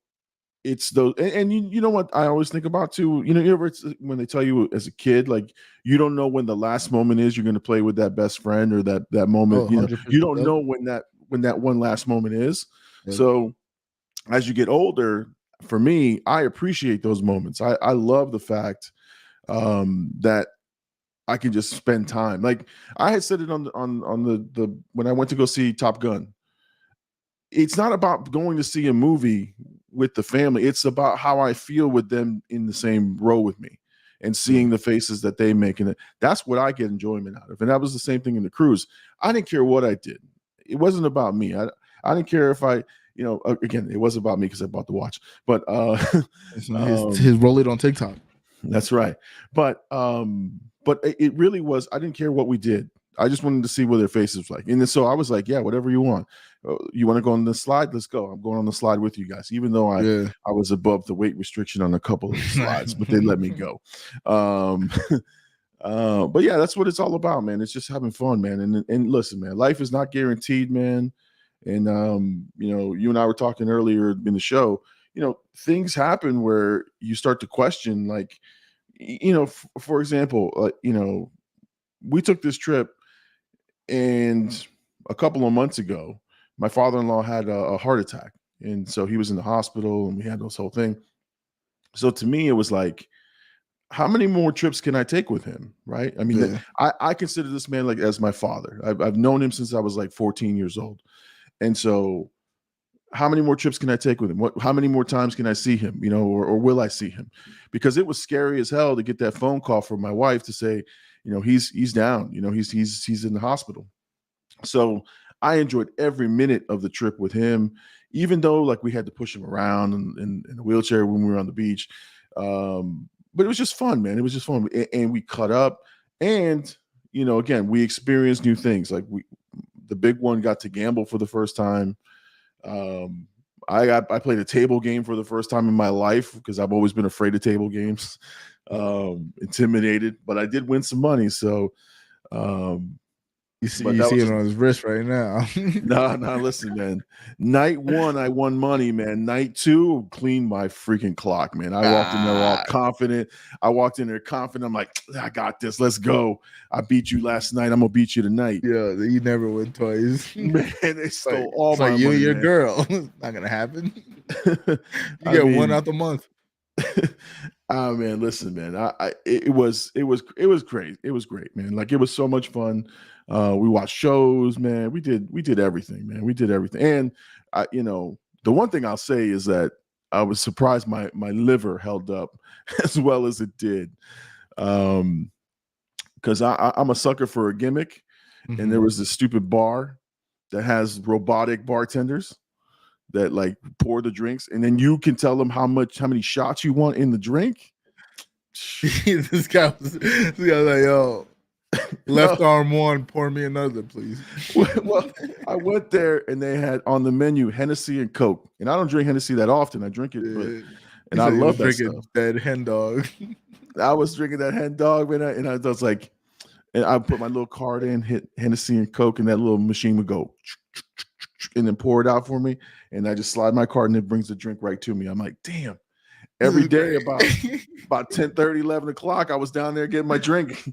it's those, and you know what I always think about too, you know, you ever, when they tell you as a kid, like you don't know when the last moment is you're going to play with that best friend, or that moment, you know, you don't know when that one last moment is. So as you get older, for me, I appreciate those moments. I love the fact that I can just spend time. Like I had said it on the when I went to go see Top Gun. It's not about going to see a movie with the family. It's about how I feel with them in the same row with me, and seeing the faces that they make. And that's what I get enjoyment out of. And that was the same thing in the cruise. I didn't care what I did. It wasn't about me. I didn't care if I, you know, again, it was about me because I bought the watch, but his roll it on TikTok. That's right. But it really was, I didn't care what we did. I just wanted to see what their faces were like. And then, so I was like, yeah, whatever you want. You want to go on the slide? Let's go. I'm going on the slide with you guys, even though I was above the weight restriction on a couple of slides, but they let me go. But yeah, that's what it's all about, man. It's just having fun, man. And listen, man, life is not guaranteed, man. And you know, you and I were talking earlier in the show, you know, things happen where you start to question, like, you know, for example, you know, we took this trip, and a couple of months ago, my father-in-law had a heart attack. And so he was in the hospital, and we had this whole thing. So to me, it was like, how many more trips can I take with him? Right. I mean, I consider this man like as my father. I've known him since I was like 14 years old. And so how many more trips can I take with him? How many more times can I see him, you know, or will I see him? Because it was scary as hell to get that phone call from my wife to say, you know, he's down, you know, he's in the hospital. So I enjoyed every minute of the trip with him, even though like we had to push him around in a wheelchair when we were on the beach. But it was just fun, man. It was just fun. And we cut up, and, you know, again, we experienced new things. Like the big one got to gamble for the first time. I played a table game for the first time in my life, because I've always been afraid of table games, intimidated, but I did win some money. So, you see it on his wrist right now. No, listen, man. Night one, I won money, man. Night two, cleaned my freaking clock, man. I walked in there all confident. I'm like, I got this. Let's go. I beat you last night. I'm gonna beat you tonight. Yeah, you never win twice. Man, they stole all my money. You and your man. girl. Not gonna happen. You get one out the month. Oh man, listen, man. It was great. It was great, man. Like, it was so much fun. We watched shows, man. We did everything, man. We did everything. And you know, the one thing I'll say is that I was surprised my liver held up as well as it did. Because I'm a sucker for a gimmick, and there was this stupid bar that has robotic bartenders that like pour the drinks, and then you can tell them how many shots you want in the drink. this guy was like, yo, left arm one, pour me another, please. Well, I went there and they had on the menu Hennessy and Coke, and I don't drink Hennessy that often. I drink it, and I love that stuff. That hen dog. I was drinking that hen dog, and I was like, and I put my little card in, hit Hennessy and Coke, and that little machine would go and then pour it out for me, and I just slide my card and it brings the drink right to me. I'm like, damn. Every day about 10:30, 11 o'clock, I was down there getting my drink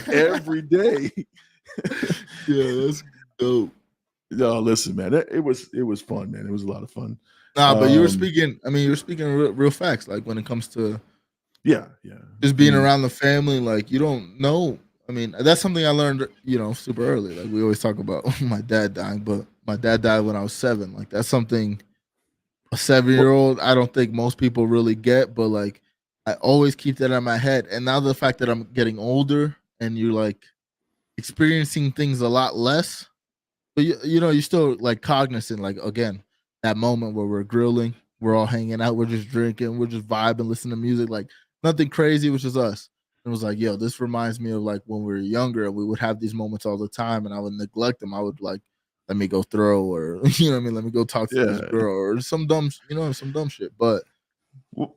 every day. Yeah, that's dope. No, listen, man, it was fun, man. It was a lot of fun. Nah, but you were speaking. I mean, you were speaking real facts. Like when it comes to just being around the family. Like you don't know. I mean, that's something I learned, super early. Like we always talk about my dad dying, but my dad died when I was 7. Like that's something a 7-year-old, I don't think most people really get, but like I always keep that in my head. And now the fact that I'm getting older and you're like experiencing things a lot less, but you're still like cognizant, like again, that moment where we're grilling, we're all hanging out, we're just drinking, we're just vibing, listening to music, like nothing crazy, which is us. It was like, yo, this reminds me of like when we were younger and we would have these moments all the time and I would neglect them. I would like, let me go throw, or let me go talk to this girl, or some dumb shit. But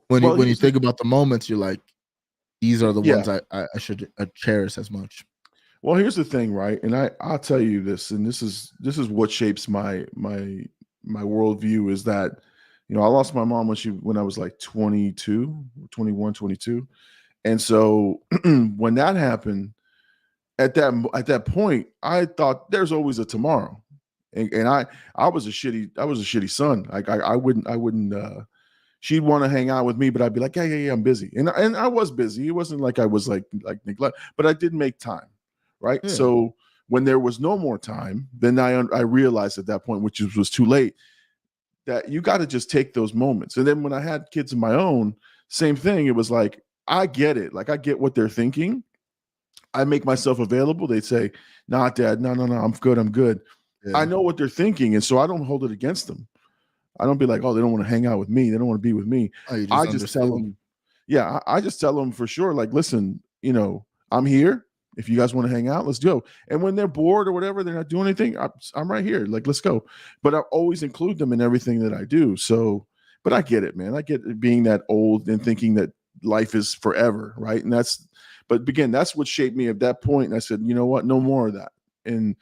when you think about the moments, you're like, these are the ones I should cherish as much. Well, here's the thing, right? And I'll tell you this, and this is what shapes my worldview is that, I lost my mom when I was like 22, 21, 22. And so when that happened, at that point, I thought there's always a tomorrow. And I was a shitty son. Like I wouldn't she'd want to hang out with me, but I'd be like, yeah, I'm busy. And I was busy. It wasn't like I was like neglect, but I did make time. Right. Yeah. So when there was no more time, then I realized at that point, which was too late, that you got to just take those moments. And then when I had kids of my own, same thing. It was like, I get it. Like I get what they're thinking. I make myself available. They'd say, nah, Dad, no, I'm good. Yeah. I know what they're thinking, and so I don't hold it against them. I don't be like, oh, they don't want to hang out with me. They don't want to be with me. I just tell them, I just tell them for sure, like, listen, I'm here. If you guys want to hang out, let's go. And when they're bored or whatever, they're not doing anything, I'm right here. Like, let's go. But I always include them in everything that I do. So, but I get it, man. I get it being that old and thinking that life is forever, right? And but again, that's what shaped me at that point. And I said, you know what? No more of that. And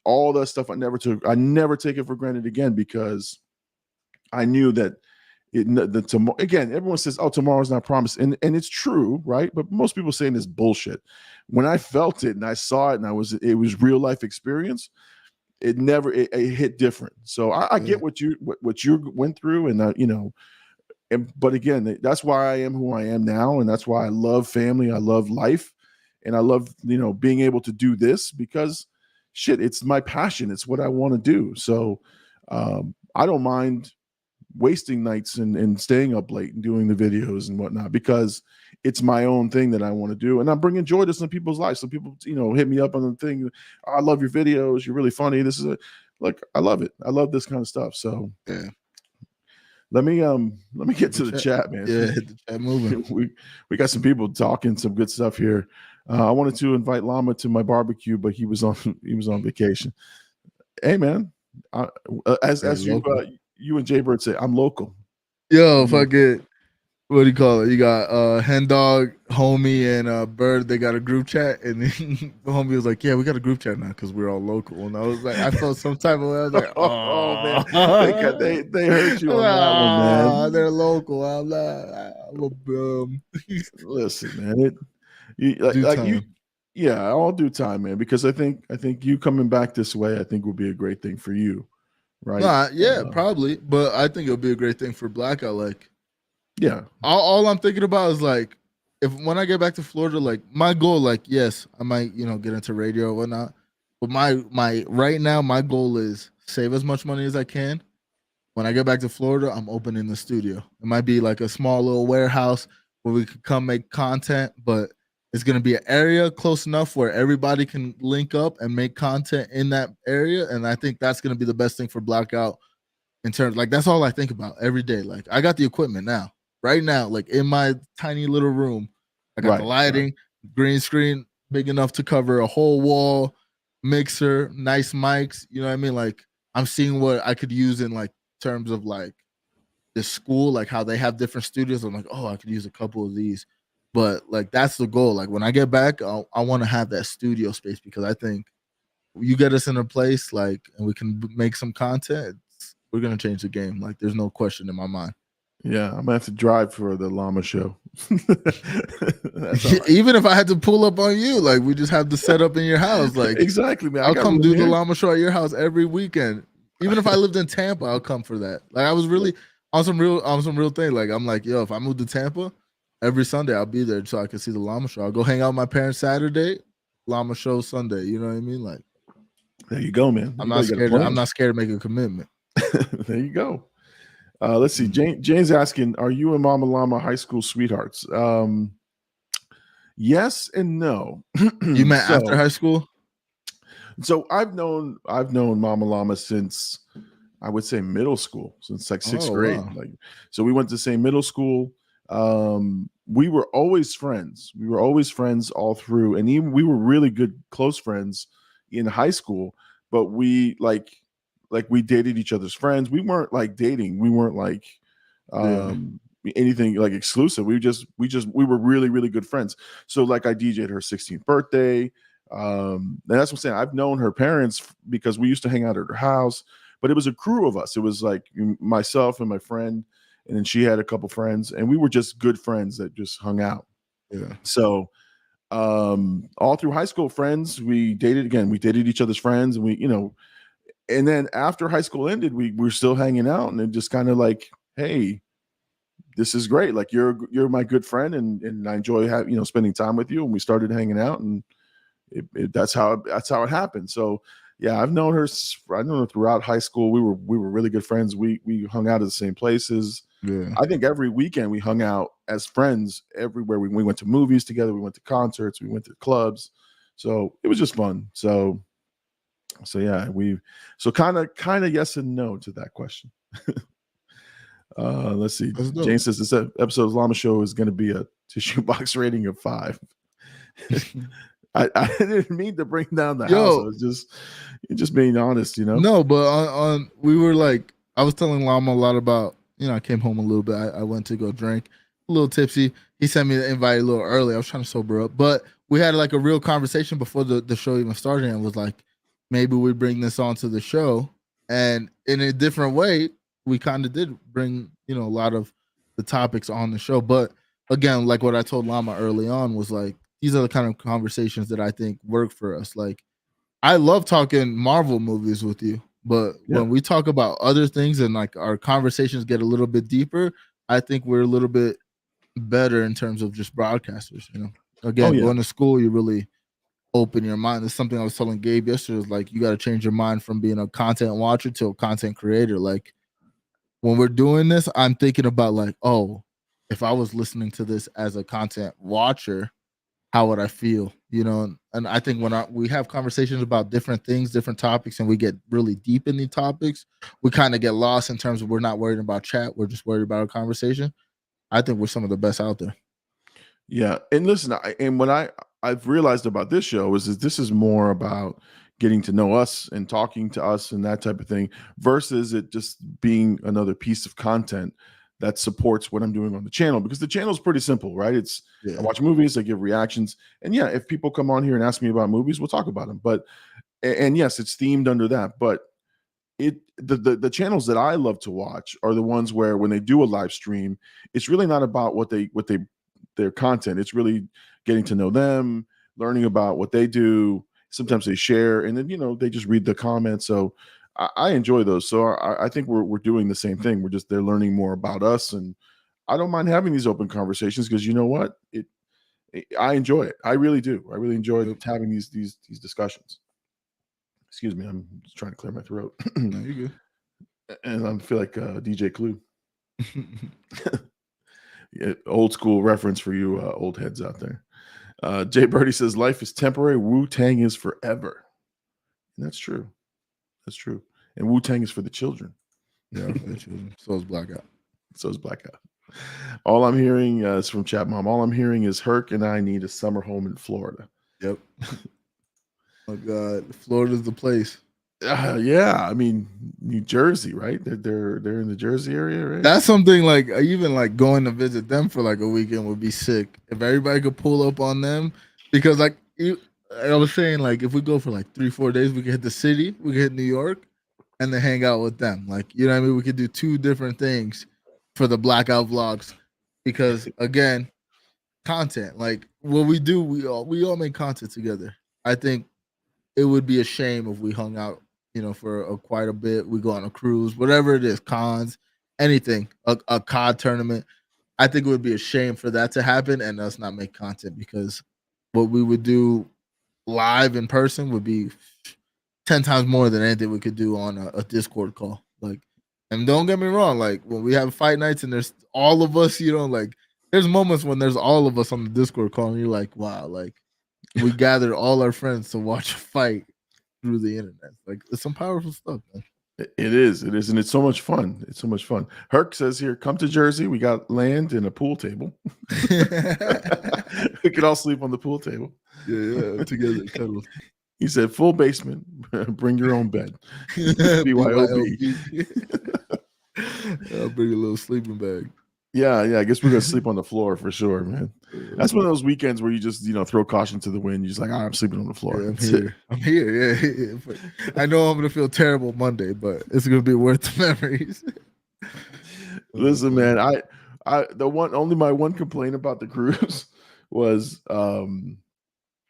all that stuff I never take it for granted again, because I knew that again, everyone says, oh, tomorrow's not promised. And it's true, right? But most people saying this bullshit. When I felt it and I saw it and it was real life experience, it hit different. So I get what you went through, and but again, that's why I am who I am now, and that's why I love family, I love life, and I love being able to do this, because shit, it's my passion, it's what I want to do. So I don't mind wasting nights and staying up late and doing the videos and whatnot, because it's my own thing that I want to do, and I'm bringing joy to some people's lives. Some people hit me up on the thing, I love your videos, you're really funny, this is I love it, I love this kind of stuff. So yeah, let me get to the chat, man. Yeah, hit the chat moving. we got some people talking some good stuff here. I wanted to invite Llama to my barbecue, but he was on vacation. Hey, man, as you and Jay Bird say, I'm local. Yo, fuck it. What do you call it? You got Hen Dog, Homie, and Bird. They got a group chat, and then the homie was like, "Yeah, we got a group chat now because we're all local." And I was like, I felt some type of way. I was like, "Oh man, they heard you on that one, man. They're local. I'm not. Listen, man, I'll do time, man, because I think you coming back this way, I think will be a great thing for you, right? Probably, but I think it'll be a great thing for Blackout. Like, yeah, all I'm thinking about is like, when I get back to Florida, like my goal, like, yes, I might get into radio or whatnot, but my right now my goal is save as much money as I can, when I get back to Florida, I'm opening the studio. It might be like a small little warehouse where we could come make content, but it's going to be an area close enough where everybody can link up and make content in that area. And I think that's going to be the best thing for Blackout in terms, like, that's all I think about every day. Like, I got the equipment now, right now, like in my tiny little room. I got the lighting, green screen, big enough to cover a whole wall, mixer, nice mics. You know what I mean? Like, I'm seeing what I could use in like terms of like the school, like how they have different studios. I'm like, oh, I could use a couple of these. But like, that's the goal. Like, when I get back, I want to have that studio space, because I think you get us in a place like, and we can make some content, we're gonna change the game. Like, there's no question in my mind. Yeah, I'm gonna have to drive for the Llama show. Even if I had to pull up on you, like, we just have to set up in your house. Like, exactly, man. I'll come do the Llama show at your house every weekend. Even if I lived in Tampa, I'll come for that. Like, I was really on some real thing. Like, I'm like, yo, if I move to Tampa, every Sunday I'll be there so I can see the Llama show. I'll go hang out with my parents Saturday, Llama show Sunday. You know what I mean? Like, there you go, man. I'm not scared. I'm not scared to make a commitment. There you go. Let's see. Jane's asking, are you and Mama Llama high school sweethearts? Yes and no. You met after high school? So I've known Mama Llama since, I would say, middle school, since like sixth grade. Wow. Like, so we went to the same middle school. We were always friends. We were always friends all through, and even we were really good, close friends in high school. But we we dated each other's friends. We weren't like dating. We weren't like anything like exclusive. We were really, really good friends. So like, I DJ'd her 16th birthday. And that's what I'm saying. I've known her parents because we used to hang out at her house, but it was a crew of us. It was like myself and my friend, and then she had a couple friends, and we were just good friends that just hung out. Yeah. So all through high school, friends, we dated each other's friends, and we, and then after high school ended, we were still hanging out, and it just kind of like, hey, this is great. Like, you're my good friend, and I enjoy spending time with you. And we started hanging out, and that's how it happened. So yeah, I've known her throughout high school. We were really good friends. We hung out at the same places. Yeah. I think every weekend we hung out as friends everywhere. We went to movies together. We went to concerts. We went to clubs. So it was just fun. So yeah, kind of yes and no to that question. Let's see. Jane says this episode of Llama Show is going to be a tissue box rating of 5. I didn't mean to bring down the house. I was just being honest, No, but on we were like, I was telling Llama a lot about, I came home a little bit. I went to go drink, a little tipsy. He sent me the invite a little early. I was trying to sober up, but we had like a real conversation before the show even started, and was like, maybe we bring this onto the show. And in a different way, we kind of did bring, a lot of the topics on the show. But again, like what I told Llama early on was like, these are the kind of conversations that I think work for us. Like, I love talking Marvel movies with you, but when we talk about other things and like our conversations get a little bit deeper, I think we're a little bit better in terms of just broadcasters. Again, going to school, you really open your mind. That's something I was telling Gabe yesterday. Is like, you got to change your mind from being a content watcher to a content creator. Like, when we're doing this, I'm thinking about like, oh, if I was listening to this as a content watcher, how would I feel? And I think when we have conversations about different things, different topics, and we get really deep in the topics, we kind of get lost in terms of, we're not worried about chat. We're just worried about our conversation. I think we're some of the best out there. Yeah. And listen, what I've realized about this show is that this is more about getting to know us and talking to us and that type of thing, versus it just being another piece of content that supports what I'm doing on the channel, because the channel is pretty simple, right? I watch movies, I give reactions, and yeah, if people come on here and ask me about movies, we'll talk about them. But and yes, it's themed under that. But the channels that I love to watch are the ones where, when they do a live stream, it's really not about their content. It's really getting to know them, learning about what they do. Sometimes they share, and then they just read the comments. So I enjoy those. So I think we're doing the same thing. They're learning more about us, and I don't mind having these open conversations, because you know what? I enjoy it. I really do. I really enjoy having these discussions. Excuse me, I'm just trying to clear my throat. No, you're good. And I feel like DJ Clue. Yeah, old school reference for you old heads out there. Jay Birdie says life is temporary. Wu-Tang is forever. And that's true. That's true. And Wu-Tang is for the children. Yeah, for the children. So is Blackout. So is Blackout. All I'm hearing is from Chat Mom. All I'm hearing is Herc and I need a summer home in Florida. Yep. Oh God, Florida's the place. Yeah, I mean New Jersey, right? They're in the Jersey area, right? That's something like even like going to visit them for like a weekend would be sick if everybody could pull up on them, because like I was saying, like if we go for like 3-4 days, we could hit the city, we could hit New York, and then hang out with them. Like, you know what I mean? We could do 2 different things for the Blackout vlogs, because again, content. Like what we do, we all make content together. I think it would be a shame if we hung out, you know, for quite a bit. We go on a cruise, whatever it is, cons, anything, a COD tournament. I think it would be a shame for that to happen and us not make content, because what we would do live in person would be 10 times more than anything we could do on a Discord call. Like, and don't get me wrong, like when we have fight nights and there's all of us, you know, like there's moments when there's all of us on the Discord call and you're like, wow, like we gathered all our friends to watch a fight through the internet. Like it's some powerful stuff, man. It is, and it's so much fun. It's so much fun. Herc says here, come to Jersey. We got land and a pool table. We could all sleep on the pool table. Yeah, together. He said, full basement. Bring your own bed. BYOB. I'll bring a little sleeping bag. Yeah. I guess we're gonna sleep on the floor for sure, man. That's one of those weekends where you just, you know, throw caution to the wind. You're just like, I'm sleeping on the floor. Yeah, I'm here. Yeah. But I know I'm gonna feel terrible Monday, but it's gonna be worth the memories. Listen, man, my one complaint about the cruise was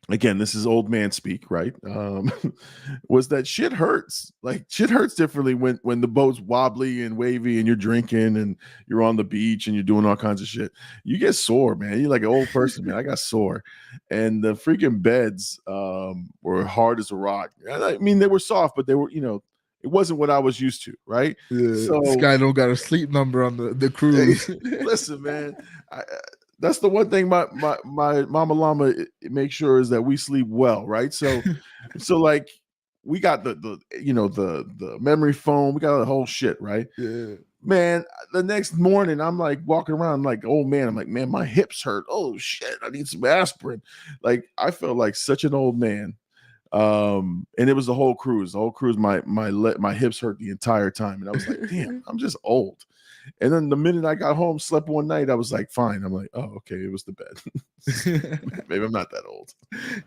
again, this is old man speak, right? Was that shit hurts. Like shit hurts differently when the boat's wobbly and wavy and you're drinking and you're on the beach and you're doing all kinds of shit. You get sore, man. You're like an old person, man. I got sore. And the freaking beds were hard as a rock. I mean, they were soft, but they were, you know, it wasn't what I was used to, right? Yeah, so this guy don't got a sleep number on the cruise. Listen, man. That's the one thing my Mama Llama makes sure is that we sleep well, right? So like we got the you know the memory foam, we got the whole shit, right? Yeah. Man, the next morning I'm like walking around, I'm like, oh man, I'm like, man, my hips hurt. Oh shit, I need some aspirin. Like I felt like such an old man. And it was the whole cruise. My hips hurt the entire time, and I was like, damn, I'm just old. And then the minute I got home, slept one night, I was like, fine. I'm like, oh, okay, it was the bed. Maybe I'm not that old.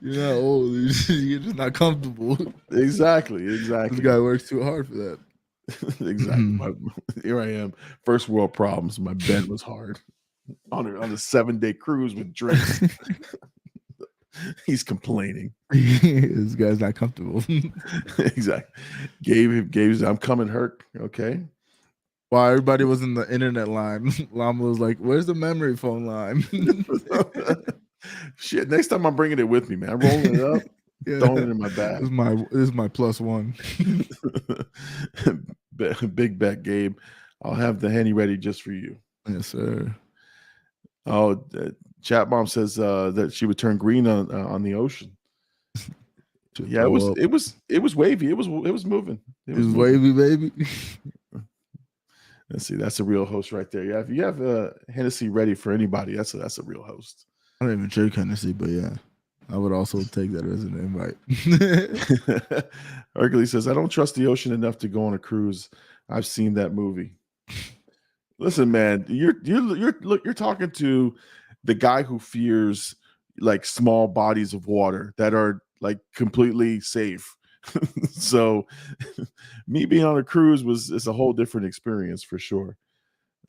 You're not old. You're just not comfortable. Exactly. This guy works too hard for that. Exactly. Here I am. First world problems. My bed was hard on a 7-day cruise with drinks. He's complaining. This guy's not comfortable. Exactly. Gabe, I'm coming, Herc. Okay. While everybody was in the internet line, Llama was like, where's the memory foam line? Shit, next time I'm bringing it with me, man. I'm rolling it up, throwing it in my bag. This is my +1. Big bet, Gabe. I'll have the Henny ready just for you. Yes, sir. Oh, Chat Bomb says that she would turn green on the ocean. Yeah, it was wavy. It was moving. It was wavy, baby. Let's see. That's a real host right there. Yeah, if you have Hennessy ready for anybody, that's a real host. I don't even drink Hennessy, but yeah, I would also take that as an invite. Hercules says, I don't trust the ocean enough to go on a cruise. I've seen that movie. Listen, man, you're talking to the guy who fears like small bodies of water that are like completely safe. So me being on a cruise is a whole different experience for sure.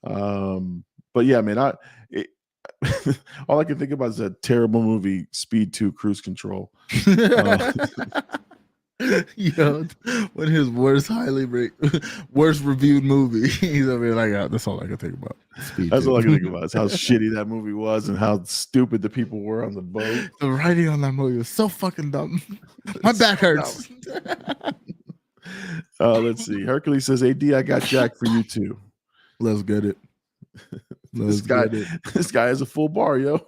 But yeah, man, all I can think about is a terrible movie, Speed 2 Cruise Control. Yo, one of his worst reviewed movie. He's over here like, that's all I can think about. That's all I can think about is how shitty that movie was and how stupid the people were on the boat. The writing on that movie was so fucking dumb. My back hurts. Let's see. Hercules says, "AD, I got Jack for you too." Let's get it. This guy has a full bar, yo.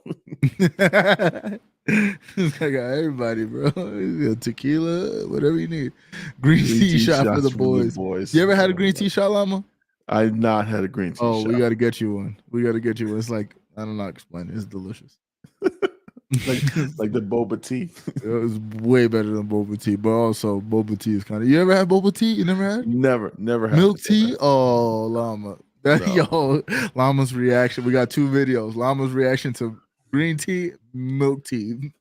This guy got everybody, bro. He's got tequila, whatever you need. Green tea shot for the boys. You ever had a green tea shot, Llama? I've not had a green tea shot. Oh, we got to get you one. It's like, I don't know how to explain it. It's delicious. like the boba tea. It was way better than boba tea, but also boba tea is kind of. You ever had boba tea? You never had? Never had milk tea. Oh, Llama. Yo, Llama's reaction. We got 2 videos. Llama's reaction to green tea, milk tea.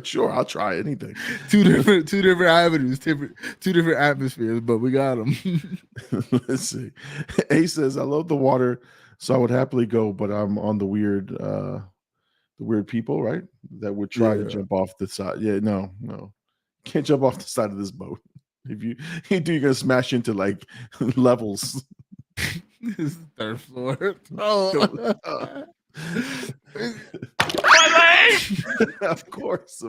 Sure, I'll try anything. two different avenues, two different atmospheres, but we got them. Let's see. A says, "I love the water, so I would happily go, but I'm on the weird people, right? That would try to jump off the side. Yeah, no, can't jump off the side of this boat. If you do, you're gonna smash into like levels." This third floor. Oh. Of course.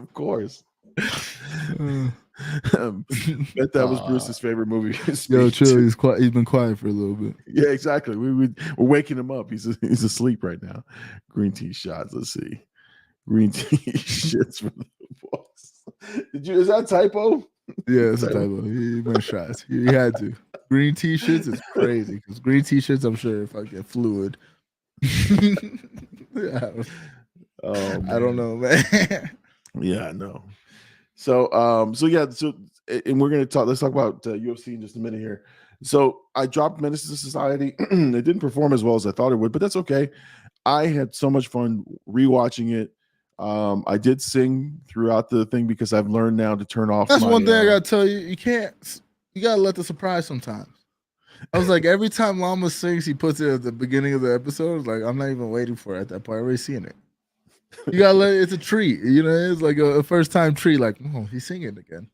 Bet that was Bruce's favorite movie. Yo, chill. He's quiet. He's been quiet for a little bit. Yeah, exactly. We're waking him up. He's asleep right now. Green tea shots. Let's see. Green tea shits for the boys. Is that a typo? Yeah, it's a typo. He went shots. He had to. Green tea shits is crazy because green tea shits, I'm sure, if I get fluid. Yeah. I don't know, man. Yeah, I know. So and we're gonna talk. Let's talk about UFC in just a minute here. So I dropped Menace to Society. It didn't perform as well as I thought it would, but that's okay. I had so much fun rewatching it. I did sing throughout the thing because I've learned now to turn off. That's one thing I gotta tell you. You gotta let the surprise sometimes. I was like, every time Llama sings, he puts it at the beginning of the episode. Like, I'm not even waiting for it at that point. I already seen it. You gotta let it's a treat, it's like a first time treat. Like, oh, he's singing again.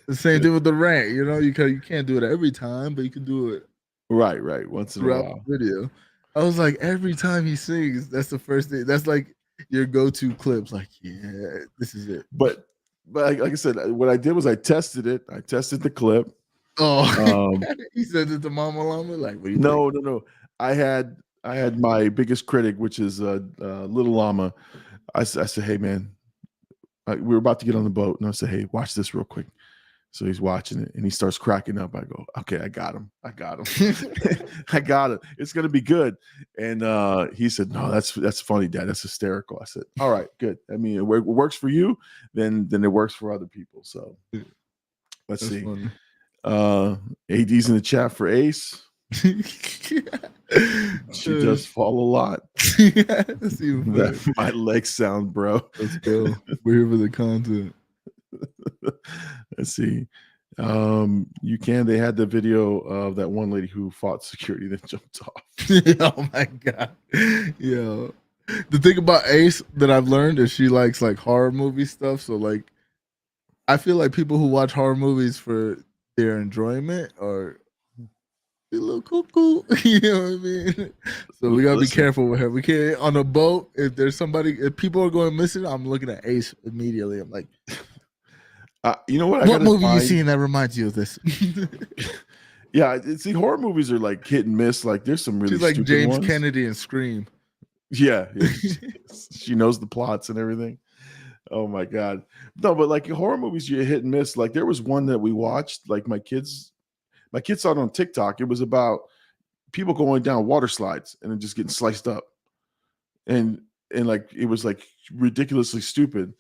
The same thing with the rant, you can't do it every time, but you can do it right once in a while. The video. I was like, every time he sings, that's the first thing. That's like your go-to clips. Like, yeah, this is it. But like I said, what I did was I tested it. I tested the clip. Oh, he said it to Mama Llama. Like, what do you think? No. I had my biggest critic, which is Little Llama. I said, "Hey, man, we were about to get on the boat," and I said, "Hey, watch this real quick." So he's watching it, and he starts cracking up. I go, "Okay, I got him. I got it. It's gonna be good." And he said, "No, that's funny, Dad. That's hysterical." I said, "All right, good. I mean, it works for you, then it works for other people." So let's see. Funny. AD's in the chat for Ace. She does fall a lot. My legs sound, bro. Let's go. We're here for the content. Let's see. They had the video of that one lady who fought security then jumped off. Oh my god. Yo. The thing about Ace that I've learned is she likes like horror movie stuff. So like I feel like people who watch horror movies for their enjoyment are a little cuckoo. You know what I mean? So we gotta be careful with her. We can't on a boat. If people are going missing, I'm looking at Ace immediately. I'm like, you know what? What movie you seen that reminds you of this? Yeah, see, horror movies are like hit and miss. Like there's some really. She's like stupid James ones. Kennedy and Scream. Yeah, she knows the plots and everything. Oh my god, no! But like horror movies, you hit and miss. Like there was one that we watched. Like my kids saw it on TikTok. It was about people going down water slides and then just getting sliced up, and like it was like ridiculously stupid.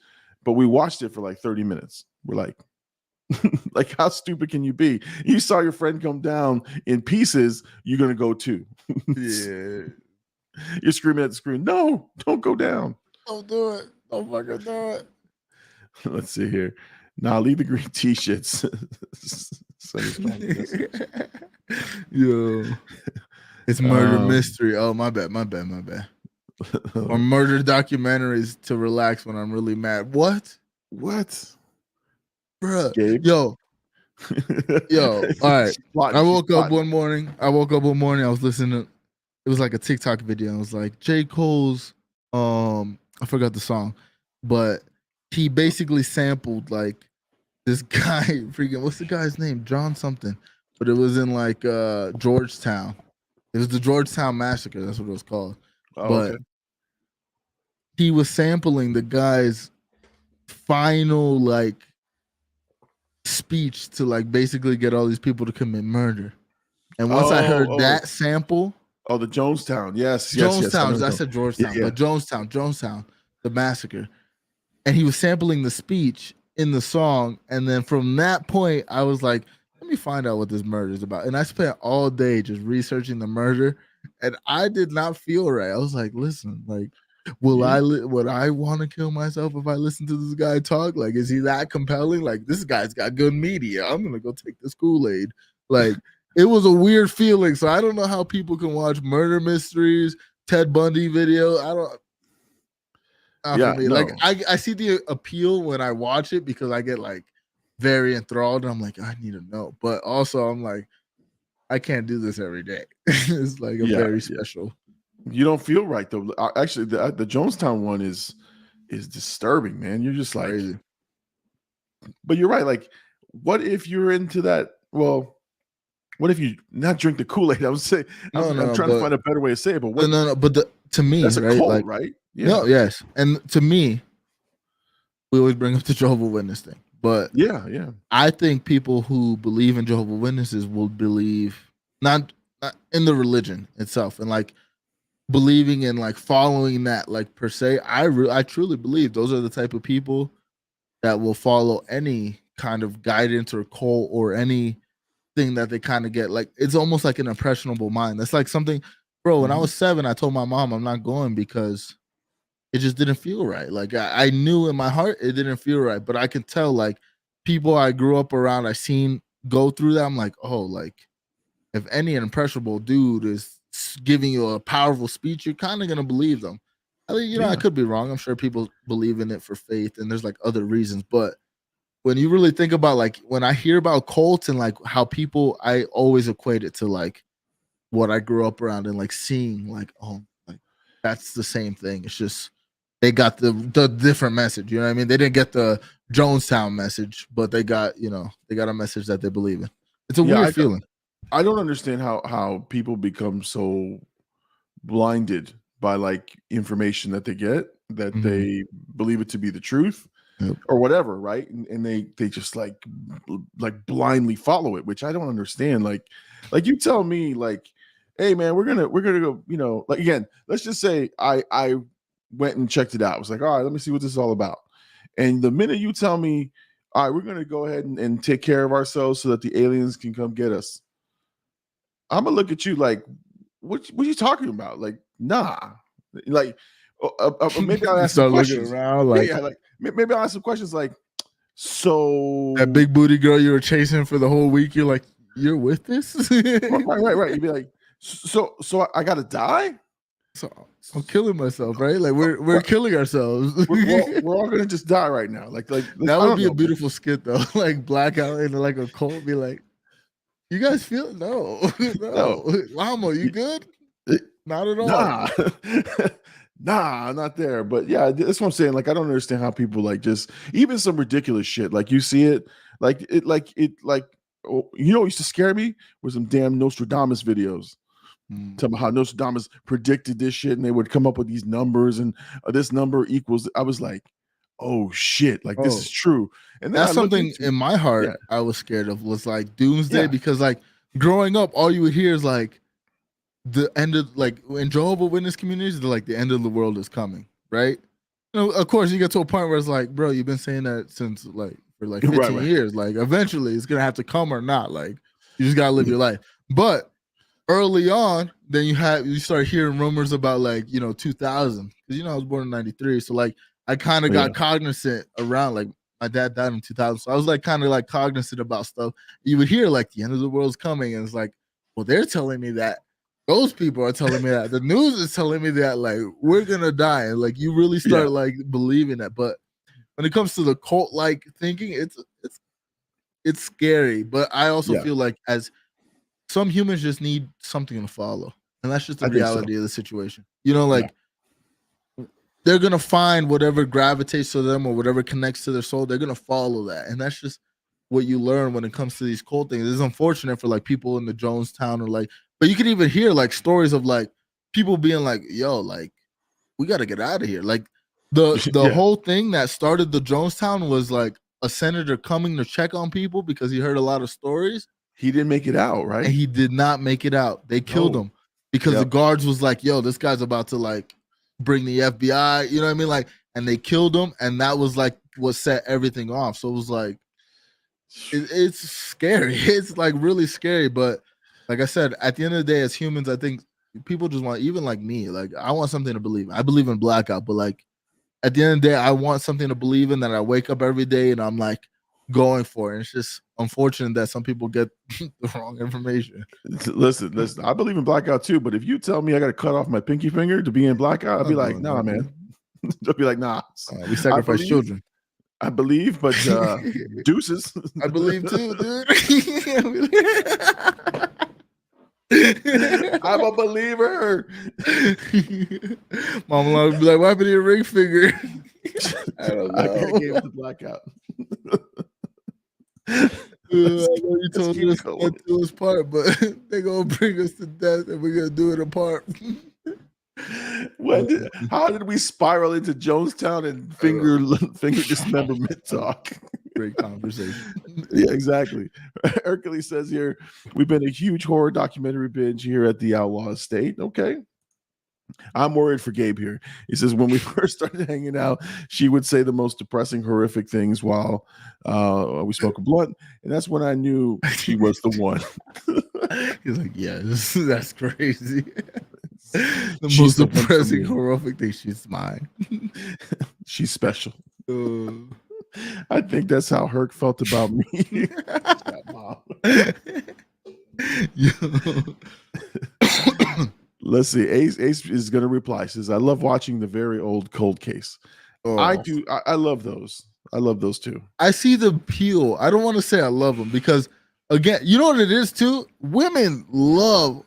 But we watched it for like 30 minutes. We're like, like how stupid can you be? You saw your friend come down in pieces. You're gonna go too. Yeah, you're screaming at the screen. No, don't go down. Don't do it. Don't fucking do it. Let's see here. Nah, leave the green t-shirts. Yo, it's murder mystery. Oh, my bad. Or murder documentaries to relax when I'm really mad. What? Bruh. Gabe? Yo. All right. I woke up one morning. I was listening to, it was like a TikTok video. It was like J. Cole's, I forgot the song, but he basically sampled like this guy freaking what's the guy's name? John something. But it was in like Georgetown. It was the Georgetown Massacre, that's what it was called. Oh, but okay. he was sampling the guy's final like speech to like basically get all these people to commit murder. And once I heard that sample, the Jonestown, yes, Jonestown, yes, I said Georgetown, but Jonestown, the massacre. And he was sampling the speech in the song, and then from that point, I was like, let me find out what this murder is about. And I spent all day just researching the murder, and I did not feel right. I was like, listen, like, would I want to kill myself if I listen to this guy talk? Like, is he that compelling? Like, this guy's got good media. I'm gonna go take this Kool-Aid. Like, it was a weird feeling. So I don't know how people can watch murder mysteries, Ted Bundy video. I don't. For me. Like, I see the appeal when I watch it because I get like very enthralled. And I'm like, I need to know. But also, I'm like, I can't do this every day. It's like a very special. You don't feel right though. Actually, the Jonestown one is disturbing, man. You're just like, crazy. But you're right. Like, what if you're into that? Well, what if you not drink the Kool-Aid? I'm trying to find a better way to say it. But to me, that's right? A cult, like, right? Yeah. No, yes. And to me, we always bring up the Jehovah's Witness thing. But yeah. I think people who believe in Jehovah's Witnesses will believe not in the religion itself and like believing in like following that like per se. I truly believe those are the type of people that will follow any kind of guidance or cult or anything that they kind of get. Like, it's almost like an impressionable mind. That's like something, bro, when I was 7, I told my mom I'm not going because it just didn't feel right. Like, I knew in my heart it didn't feel right, but I could tell like people I grew up around, I seen go through that. I'm like, oh, like if any impressionable dude is giving you a powerful speech, you're kind of gonna believe them. I mean, I could be wrong. I'm sure people believe in it for faith, and there's like other reasons. But when you really think about like when I hear about cults and like how people, I always equate it to like what I grew up around and like seeing like, oh, like that's the same thing. It's just they got the different message. You know what I mean? They didn't get the Jonestown message, but they got a message that they believe in. It's a weird feeling. I don't understand how people become so blinded by like information that they get that they believe it to be the truth or whatever, right? And they just like blindly follow it, which I don't understand. Like you tell me like, hey man, we're gonna go, like again, let's just say I went and checked it out. I was like, all right, let me see what this is all about. And the minute you tell me, all right, we're gonna go ahead and take care of ourselves so that the aliens can come get us, I'm gonna look at you like, what are you talking about? Like, nah. Like, maybe I'll ask some questions. Around, like, like maybe I'll ask some questions like, so that big booty girl you were chasing for the whole week, you're like, you're with this? right. You'd be like, so I gotta die? So I'm killing myself, right? Like we're killing ourselves. we're all gonna just die right now. Like that would be a beautiful skit though. Like blackout in like a cult, be like, you guys feel no. Llama, you good? Not at all. Nah, not there. But yeah, that's what I'm saying. Like, I don't understand how people like just even some ridiculous shit. Like you see it, you know what used to scare me was some damn Nostradamus videos. Talking about how Nostradamus predicted this shit, and they would come up with these numbers, and this number equals. I was like, oh shit, like this is true. And that's something in my heart I was scared of was like doomsday because like growing up, all you would hear is like the end of like in Jehovah's Witness communities, like the end of the world is coming, right? Of course, you get to a point where it's like, bro, you've been saying that since like for like 15 years. Like eventually, it's gonna have to come or not. Like you just gotta live your life. But early on, then you start hearing rumors about like 2000 because I was born in '93, so like I kind of got cognizant around like my dad died in 2000, so I was like kind of like cognizant about stuff. You would hear like the end of the world's coming, and it's like, well, they're telling me that. Those people are telling me that. The news is telling me that like we're gonna die, and like you really start like believing that. But when it comes to the cult like thinking, it's scary. But I also feel like as some humans just need something to follow, and that's just the reality of the situation. They're gonna find whatever gravitates to them or whatever connects to their soul. They're gonna follow that, and that's just what you learn when it comes to these cold things. It's unfortunate for like people in the Jonestown or like, but you can even hear like stories of like people being like, yo, like we got to get out of here. Like the whole thing that started the Jonestown was like a senator coming to check on people because he heard a lot of stories. He didn't make it out, right? And he did not make it out. They killed him because the guards was like, yo, this guy's about to like bring the FBI, you know what I mean? Like, and they killed him, and that was like what set everything off. So it was like, it's scary. It's like really scary. But like I said, at the end of the day, as humans, I think people just want, even like me, like I want something to believe in. I believe in blackout, but like at the end of the day, I want something to believe in, that I wake up every day and I'm like going for it. And it's just unfortunate that some people get the wrong information. Listen, I believe in blackout too, but if you tell me I got to cut off my pinky finger to be in blackout, I'll be like, nah, man. I'll be like, nah. We sacrifice children. I believe, but deuces. I believe too, dude. I'm a believer. Mama would be like, what happened to your ring finger? I don't know. I could have gave it the blackout. I know you told us to do us part, but they're gonna bring us to death and we're gonna do it apart. How did we spiral into Jonestown and finger dismemberment talk? Great conversation. Yeah, exactly. Hercules says here, we've been a huge horror documentary binge here at the Outlaw Estate. Okay. I'm worried for Gabe here. He says, when we first started hanging out, she would say the most depressing, horrific things while we spoke a blunt. And that's when I knew she was the one. He's like, yeah, that's crazy. The most depressing, horrific thing. She's mine. She's special. I think that's how Herc felt about me. Let's see. Ace is going to reply. Says, I love watching the very old cold case. I do. I love those. I love those too. I see the appeal. I don't want to say I love them because, again, you know what it is too? Women love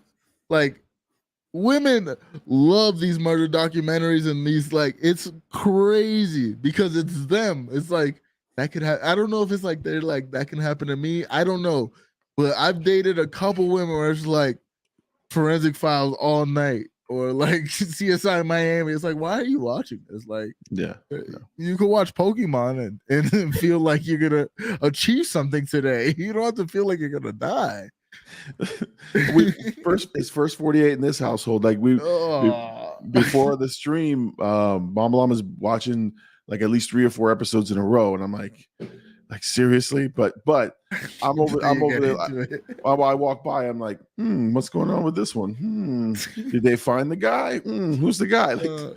these murder documentaries and these, like, it's crazy because it's them. It's like, that could happen. I don't know if it's like they're like, that can happen to me. I don't know. But I've dated a couple women where it's like Forensic Files all night or like CSI Miami. It's like, why are you watching this? Like, you can watch Pokemon and feel like you're going to achieve something today. You don't have to feel like you're going to die. It's first 48 in this household. Like before the stream, Mama Llama's watching like at least 3 or 4 episodes in a row, and I'm like seriously, but I'm over there. While I walk by, I'm like, what's going on with this one? Did they find the guy? Who's the guy? Like,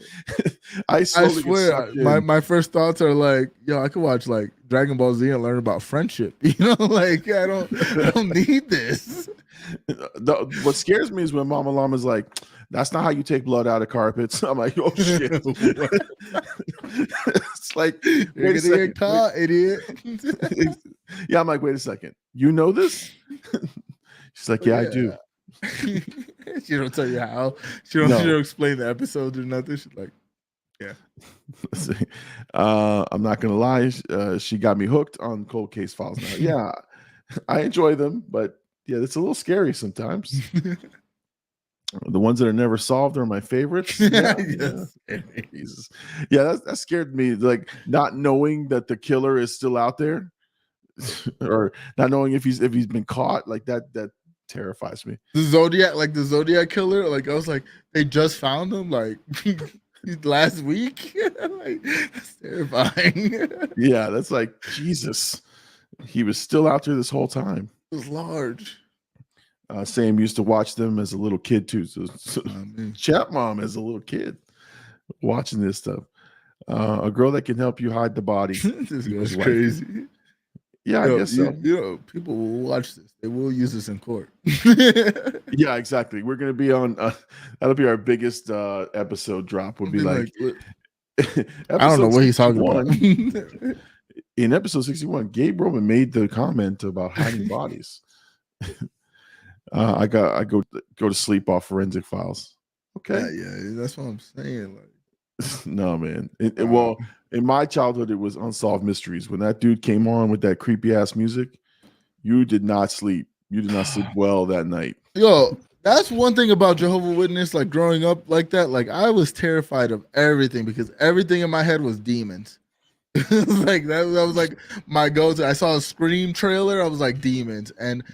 I swear, my first thoughts are like, yo, I could watch like Dragon Ball Z and learn about friendship. You know, like I don't need this. What scares me is when Mama Llama's like, that's not how you take blood out of carpets. I'm like, oh shit. It's like, you're gonna get caught, idiot. Yeah, I'm like, wait a second. You know this? She's like, yeah, I do. She don't tell you how. She don't explain the episodes or nothing. She's like, yeah. I'm not gonna lie. She got me hooked on cold case files now. Yeah, I enjoy them, but yeah, it's a little scary sometimes. The ones that are never solved are my favorites. Yeah, Jesus. Yeah, that scared me. Like not knowing that the killer is still out there, or not knowing if he's been caught. Like that terrifies me. The Zodiac killer. Like I was like, they just found him. Like last week. Like, that's terrifying. Yeah, that's like Jesus. He was still out there this whole time. It was large. Sam used to watch them as a little kid too. So Chat Mom as a little kid watching this stuff. A girl that can help you hide the body. This is crazy. Yeah, I guess so. You know, people will watch this. They will use this in court. Yeah, exactly. We're gonna be on. That'll be our biggest episode drop. Would be like I don't know what he's talking about. In episode 61, Gabe Roman made the comment about hiding bodies. I go to sleep off Forensic Files. Okay, yeah, that's what I'm saying. Like, No, man. Well, in my childhood, it was Unsolved Mysteries. When that dude came on with that creepy ass music, you did not sleep. You did not sleep well that night. Yo, that's one thing about Jehovah's Witness. Like growing up like that, like I was terrified of everything because everything in my head was demons. Like that was like my go-to. I saw a Scream trailer. I was like demons, and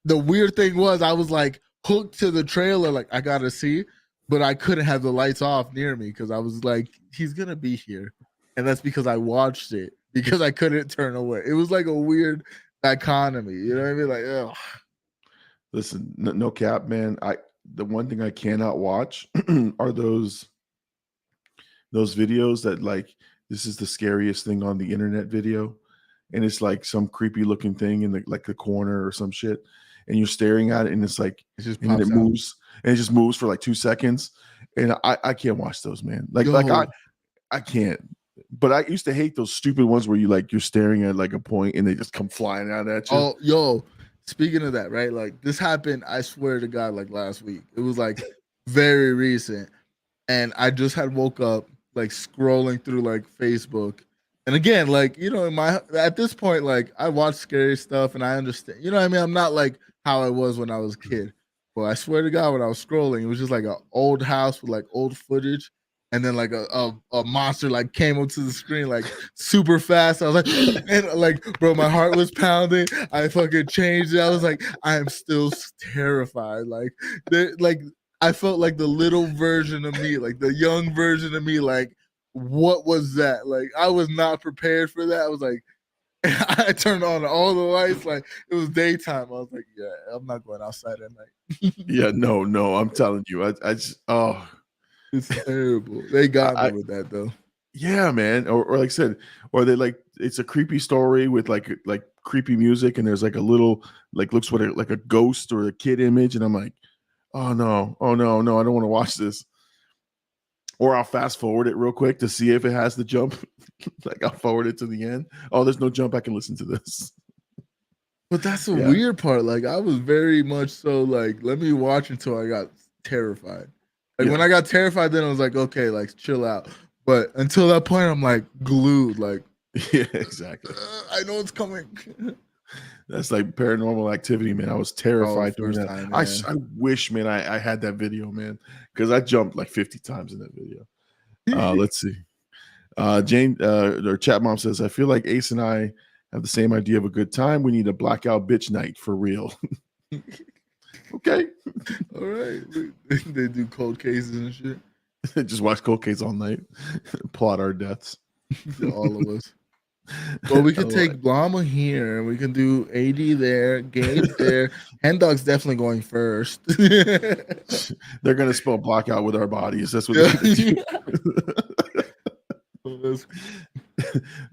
the weird thing was I was like hooked to the trailer. Like I gotta see, but I couldn't have the lights off near me because I was like, he's gonna be here, and that's because I watched it because I couldn't turn away. It was like a weird dichotomy. You know what I mean? Like, ugh. Listen, no cap, man. The one thing I cannot watch are those videos that like this is the scariest thing on the internet video, and it's like some creepy looking thing in the corner or some shit, and you're staring at it, and it's like and then it moves, and it just moves for like 2 seconds, and I can't watch those, man. I can't. But I used to hate those stupid ones where you're staring at like a point and they just come flying out at you. Oh, yo. Speaking of that, right? Like this happened, I swear to God, like last week. It was like very recent. And I just had woke up like scrolling through like Facebook. And again, like, you know, at this point, like I watch scary stuff and I understand, you know what I mean? I'm not like how I was when I was a kid. But I swear to God, when I was scrolling, it was just like an old house with like old footage. And then like a monster like came up to the screen like super fast. I was like, and like, bro, my heart was pounding. I fucking changed it. I was like, I am still terrified. Like I felt like the little version of me, like the young version of me. Like, what was that? Like, I was not prepared for that. I was like, I turned on all the lights. Like it was daytime. I was like, yeah, I'm not going outside at night. Yeah, no, I'm telling you, I just it's terrible. They got me with that though. Yeah, man. Or like I said, or they like it's a creepy story with like creepy music, and there's like a little like looks like a ghost or a kid image, and I'm like, oh no, I don't want to watch this. Or I'll fast forward it real quick to see if it has the jump. Like I'll forward it to the end. Oh, there's no jump. I can listen to this. But that's the weird part. Like I was very much so like, let me watch until I got terrified. Like when I got terrified, then I was like, okay, like chill out. But until that point, I'm like glued. Like, yeah, exactly. I know it's coming. That's like Paranormal Activity, man. I was terrified doing that. Time, I wish, man, I had that video, man, because I jumped like 50 times in that video. Let's see. Jane, or Chat Mom says, I feel like Ace and I have the same idea of a good time. We need a blackout bitch night for real. Okay. All right. They do cold cases and shit. Just watch cold case all night. Plot our deaths. All of us. Well, we could take Llama here. We can do AD there, Gabe there. Hen Dog's definitely going first. They're gonna spell blackout with our bodies. That's what they're do.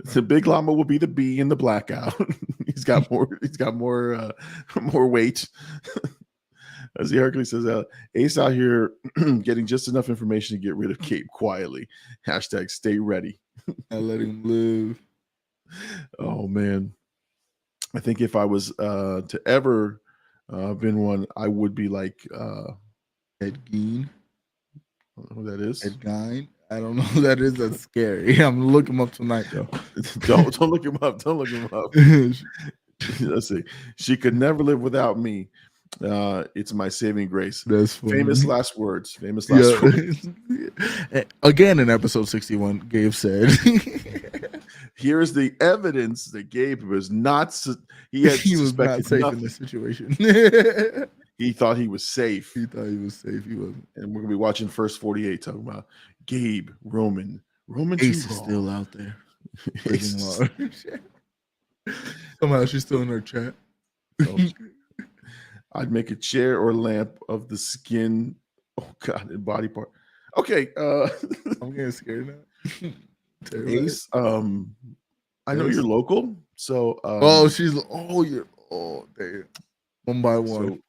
The Big Llama will be the B in the blackout. He's got more weight. As the Hercules says, Ace out here getting just enough information to get rid of Gabe quietly. Hashtag stay ready. I let him live. Oh man, I think if I was to ever been one, I would be like Ed Gein. I don't know who that is. Ed Gein. I don't know who that is. That's scary. I'm gonna look him up tonight, though. Don't look him up. Don't look him up. Let's see. She could never live without me. It's my saving grace. That's funny. Famous last words. Famous last words. Again, in episode 61, Gabe said, "Here is the evidence that Gabe was not. He was not safe nothing. In this situation. He thought he was safe. He thought he was safe. He wasn't. And we're gonna be watching First 48, talking about Gabe, Roman Ace is still out there. Somehow she's still in her chat. I'd make a chair or lamp of the skin. Oh God, and body part. Okay, I'm getting scared now. Ace, I know you're local, so you're damn. One by one.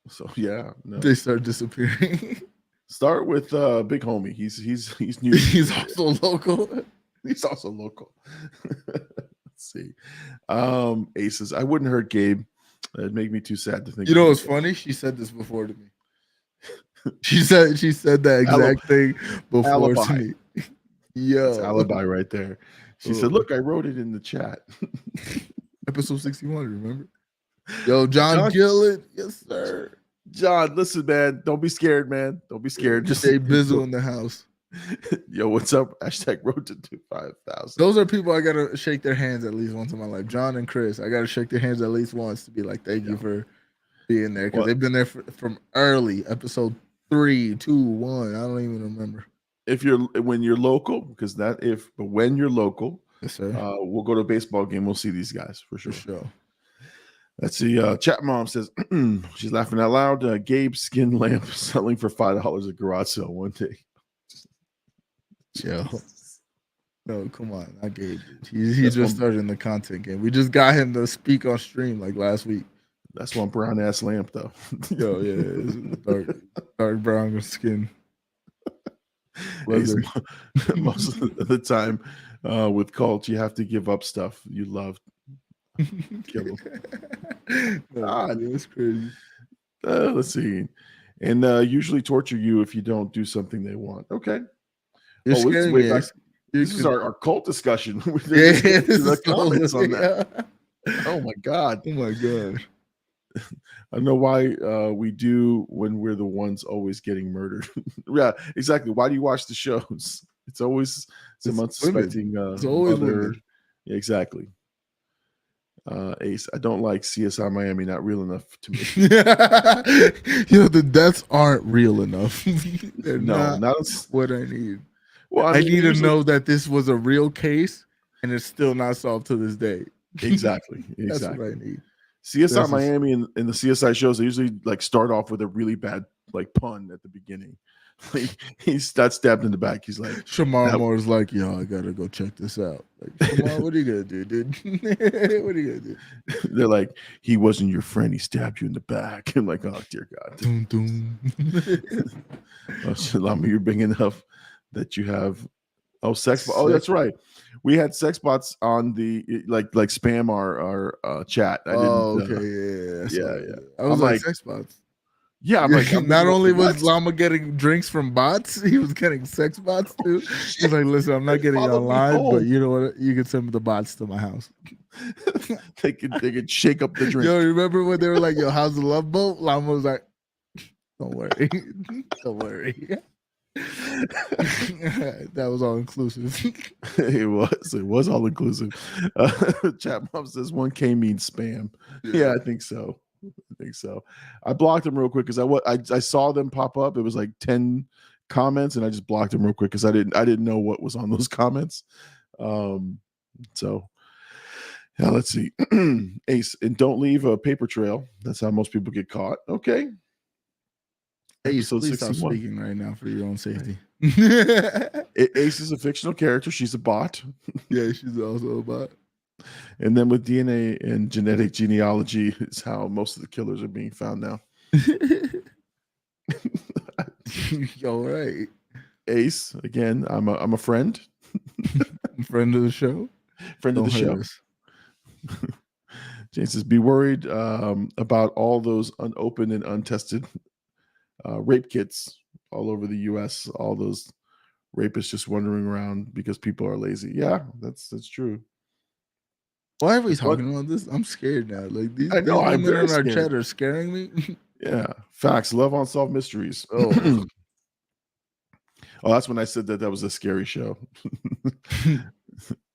So yeah, no. They start disappearing. Start with Big Homie. He's new. He's also local. He's also local. Let's see. Aces. I wouldn't hurt Gabe. It'd make me too sad to think. You know what's funny? She said this before to me. She said that exact thing before to me. That's Yo, alibi right there. She said, "Look, I wrote it in the chat." episode 61. Remember? Yo, John Gillett, yes sir. John, listen, man. Don't be scared, man. Don't be scared. Just stay Bizzle in the house. Yo, what's up? Hashtag road to 5,000. Those are people I gotta shake their hands at least once in my life. John and Chris, I gotta shake their hands at least once to be like, thank you for being there, because they've been there from early episode 3, 2, 1. I don't even remember. When you're local, because when you're local, yes sir. We'll go to a baseball game. We'll see these guys for sure. For sure. Let's see. Chat mom says she's laughing out loud. Gabe's skin lamp selling for $5 at garage sale one day. Yo. No, come on. I Gabe. He just started in the content game. We just got him to speak on stream like last week. That's one brown ass lamp though. Yo, yeah, it's dark brown skin. Most of the time, with cult, you have to give up stuff you love. Kill them. It's crazy. Let's see, and usually torture you if you don't do something they want. Okay. This is our cult discussion. The comments on that. Oh my god. Oh my god. I know why we do when we're the ones always getting murdered. Yeah, exactly. Why do you watch the shows? It's always some unsuspecting. It's always women. Yeah, exactly. Ace, I don't like CSI Miami. Not real enough to me. The deaths aren't real enough. They're not what I need. Well, I need to know that this was a real case and it's still not solved to this day. Exactly. That's what I need. CSI Miami and the CSI shows, they usually like start off with a really bad like pun at the beginning. He's stabbed in the back. He's like, Shamar Moore's like, yo, I gotta go check this out. Like, Shamar, what are you gonna do, dude? What are you gonna do? They're like, he wasn't your friend. He stabbed you in the back. I'm like, oh dear God. Doom, doom. Shalama, you're big enough that you have sex. Oh, that's right. We had sex bots on the like spam our chat. I didn't, yeah. I was like sex bots. Yeah, I'm like, not only was Llama getting drinks from bots, he was getting sex bots too. He's like, listen, I'm not getting it online, but you know what? You can send the bots to my house. they could shake up the drink. Yo, remember when they were like, yo, how's the love boat? Llama was like, don't worry. Don't worry. That was all inclusive. It was all inclusive. Chat mom says 1K means spam. Yeah, I think so. I blocked them real quick because I saw them pop up. It was like 10 comments, and I just blocked them real quick because I didn't know what was on those comments. So yeah, let's see. Ace, and don't leave a paper trail. That's how most people get caught. Okay. Please stop speaking right now for your own safety. Ace is a fictional character. She's a bot. Yeah, she's also a bot. And then with DNA and genetic genealogy is how most of the killers are being found now. All right. Ace, again, I'm a friend. Friend of the show. Friend of the show. Jane says, be worried about all those unopened and untested rape kits all over the US. All those rapists just wandering around because people are lazy. Yeah, that's true. Why are we talking about this? I'm scared now. Like these women in our chat are scaring me. Yeah, facts. Love Unsolved Mysteries. Oh, that's when I said that was a scary show.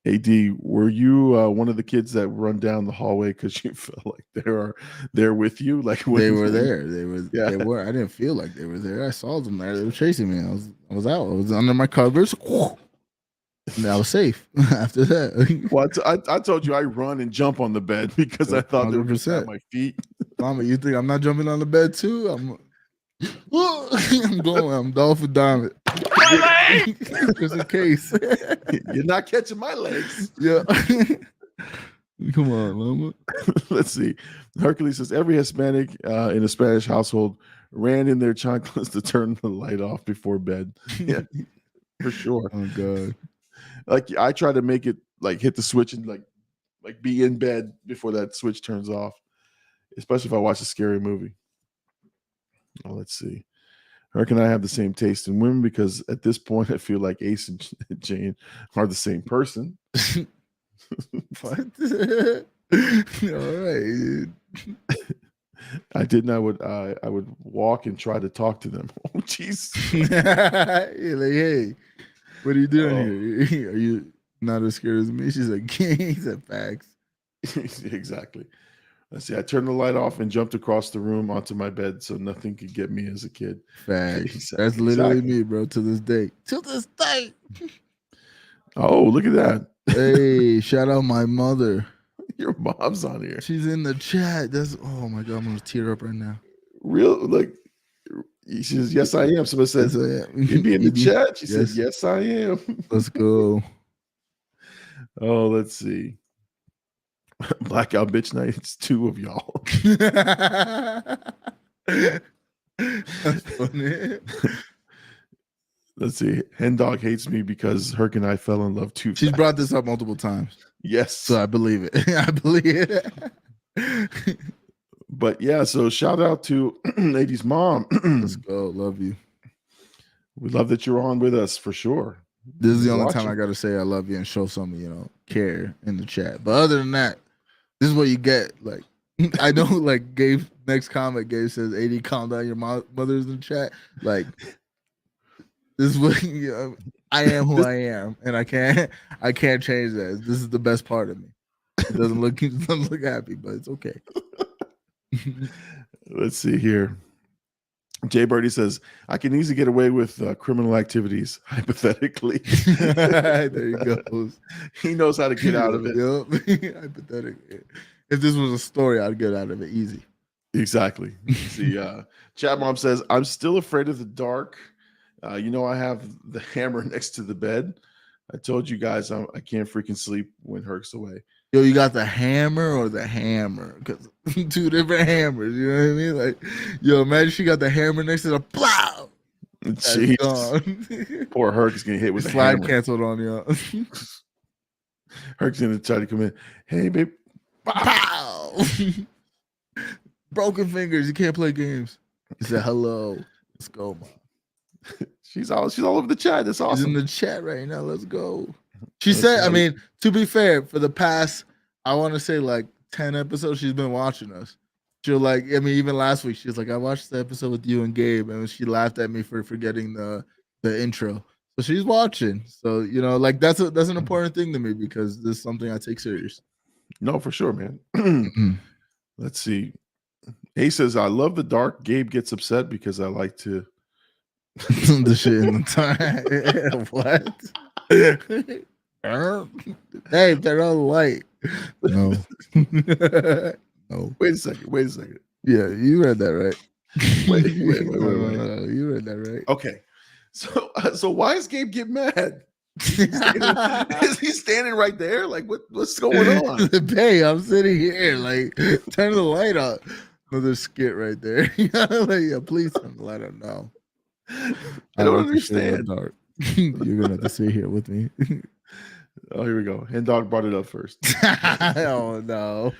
AD, were you one of the kids that run down the hallway because you felt like they're with you? Like they were there. They were. I didn't feel like they were there. I saw them there. They were chasing me. I was out. I was under my covers. And I was safe after that. Well, I told you I run and jump on the bed because I thought 100%. They were just at my feet. Mama, you think I'm not jumping on the bed too? I'm Dolphin Diamond. Just in case. You're not catching my legs. Yeah. Come on, Mama. Let's see. Hercules says every Hispanic in a Spanish household ran in their chanclas to turn the light off before bed. Yeah, for sure. Oh God. Like I try to make it like hit the switch and like be in bed before that switch turns off, especially if I watch a scary movie. Oh, let's see. Herc and I have the same taste in women because at this point I feel like Ace and Jane are the same person. What? All right, dude. I would walk and try to talk to them. Oh, jeez. You're like, hey, what are you doing here? Are you not as scared as me? She's like, he said facts. Exactly. Let's see. I turned the light off and jumped across the room onto my bed so nothing could get me as a kid. Facts. That's literally me, bro. To this day. To this day. Oh, look at that. Hey, shout out my mother. Your mom's on here. She's in the chat. That's oh my god, I'm gonna tear up right now. Real like she says, yes, I am. Somebody says, you be in the chat. She said, yes, I am. Let's go. Oh, let's see. Blackout bitch night. It's 2 of y'all. That's funny. Let's see. Hen Dog hates me because Herc and I fell in love too. She's brought this up multiple times. Yes. So I believe it. I believe it. But yeah, so shout out to Lady's mom. Let's go. Love you. We love that you're on with us for sure. This is the only time I got to say I love you and show some, care in the chat. But other than that, this is what you get. Like, I know, like, Gabe, next comment, Gabe says, AD, calm down, your mother's in the chat. Like, this is what I am who I am, and I can't change that. This is the best part of me. It doesn't look happy, but it's okay. Let's see here. Jay Birdie says, I can easily get away with criminal activities, hypothetically. There you go. He knows how to get out of it. Yep. Hypothetically. If this was a story, I'd get out of it easy. Exactly. See, Chat Mom says, I'm still afraid of the dark. I have the hammer next to the bed. I told you guys I can't freaking sleep when Herc's away. Yo, you got the hammer or the hammer? Because 2 different hammers, you know what I mean? Like, yo, imagine she got the hammer next to the plow. Jeez. Poor Herc is getting hit with the slide hammer. canceled on you. Herc's going to try to come in. Hey, babe. Pow! Broken fingers. You can't play games. He said, hello. Let's go, Mom. She's all over the chat. That's awesome. She's in the chat right now. Let's go. She said, I mean, to be fair, for the past, I want to say like 10 episodes, she's been watching us. She'll even last week, she was like, I watched the episode with you and Gabe, and she laughed at me for forgetting the intro. So she's watching. So, that's an important thing to me because this is something I take serious. No, for sure, man. Let's see. Ace says, I love the dark. Gabe gets upset because I like to. The shit in the time. What? Hey, they're all light. No. No. Wait a second. Yeah, you read that right. Wait. You read that right. Okay. So why is Gabe get mad? Is he standing right there? Like what's going on? Hey, I'm sitting here. Like, turn the light on. Another skit right there. Please turn the light on now. I don't understand. You're gonna have to sit here with me. Oh, here we go. Hen Dog brought it up first. Oh no.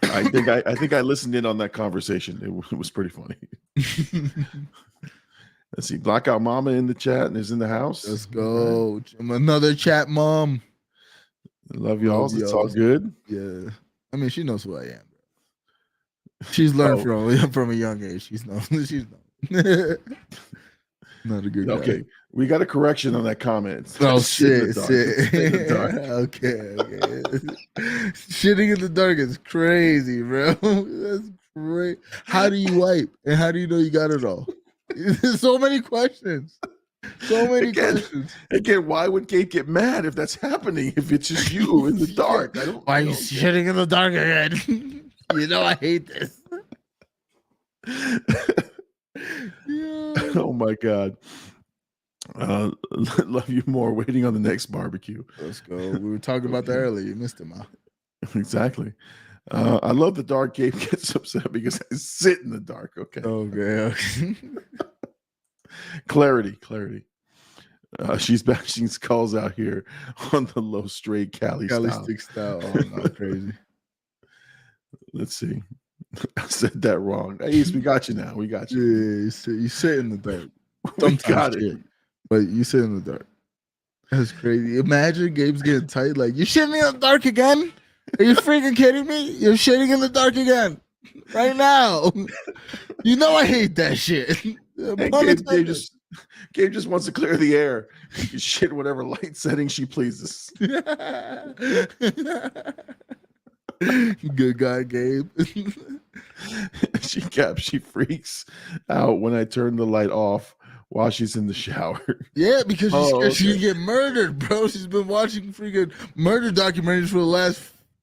I think I listened in on that conversation. It was pretty funny. Let's see. Blackout Mama in the chat and is in the house. Let's go. Another chat mom. I love y'all. It's all good. Yeah. I mean, she knows who I am, bro. She's learned from a young age. She's known. Not a good guy. Okay. We got a correction on that comment. Oh, shit. Okay. Shitting in the dark is crazy, bro. That's great. How do you wipe? And how do you know you got it all? So many questions. Questions. Again, why would Gabe get mad if that's happening? If it's just you in the dark? Why are you shitting in the dark again? I hate this. Oh my God. Love you more. Waiting on the next barbecue. Let's go. We were talking about that earlier. You missed him out. Exactly. I love the dark. Gabe gets upset because I sit in the dark. Okay. Okay. Clarity. She's bashing skulls out here on the low straight Cali style. Stick style. Oh, no, crazy. Let's see. I said that wrong. Ace, we got you now. We got you. Yeah, you sit in the dark. We got it. But you sit in the dark. That's crazy. Imagine Gabe's getting tight. Like, you shitting me in the dark again? Are you freaking kidding me? You're shitting in the dark again. Right now. You know I hate that shit. Gabe just wants to clear the air. She can shit whatever light setting she pleases. Good guy, Gabe. She freaks out when I turn the light off while she's in the shower. Yeah, because she's scared she can get murdered, bro. She's been watching freaking murder documentaries for the last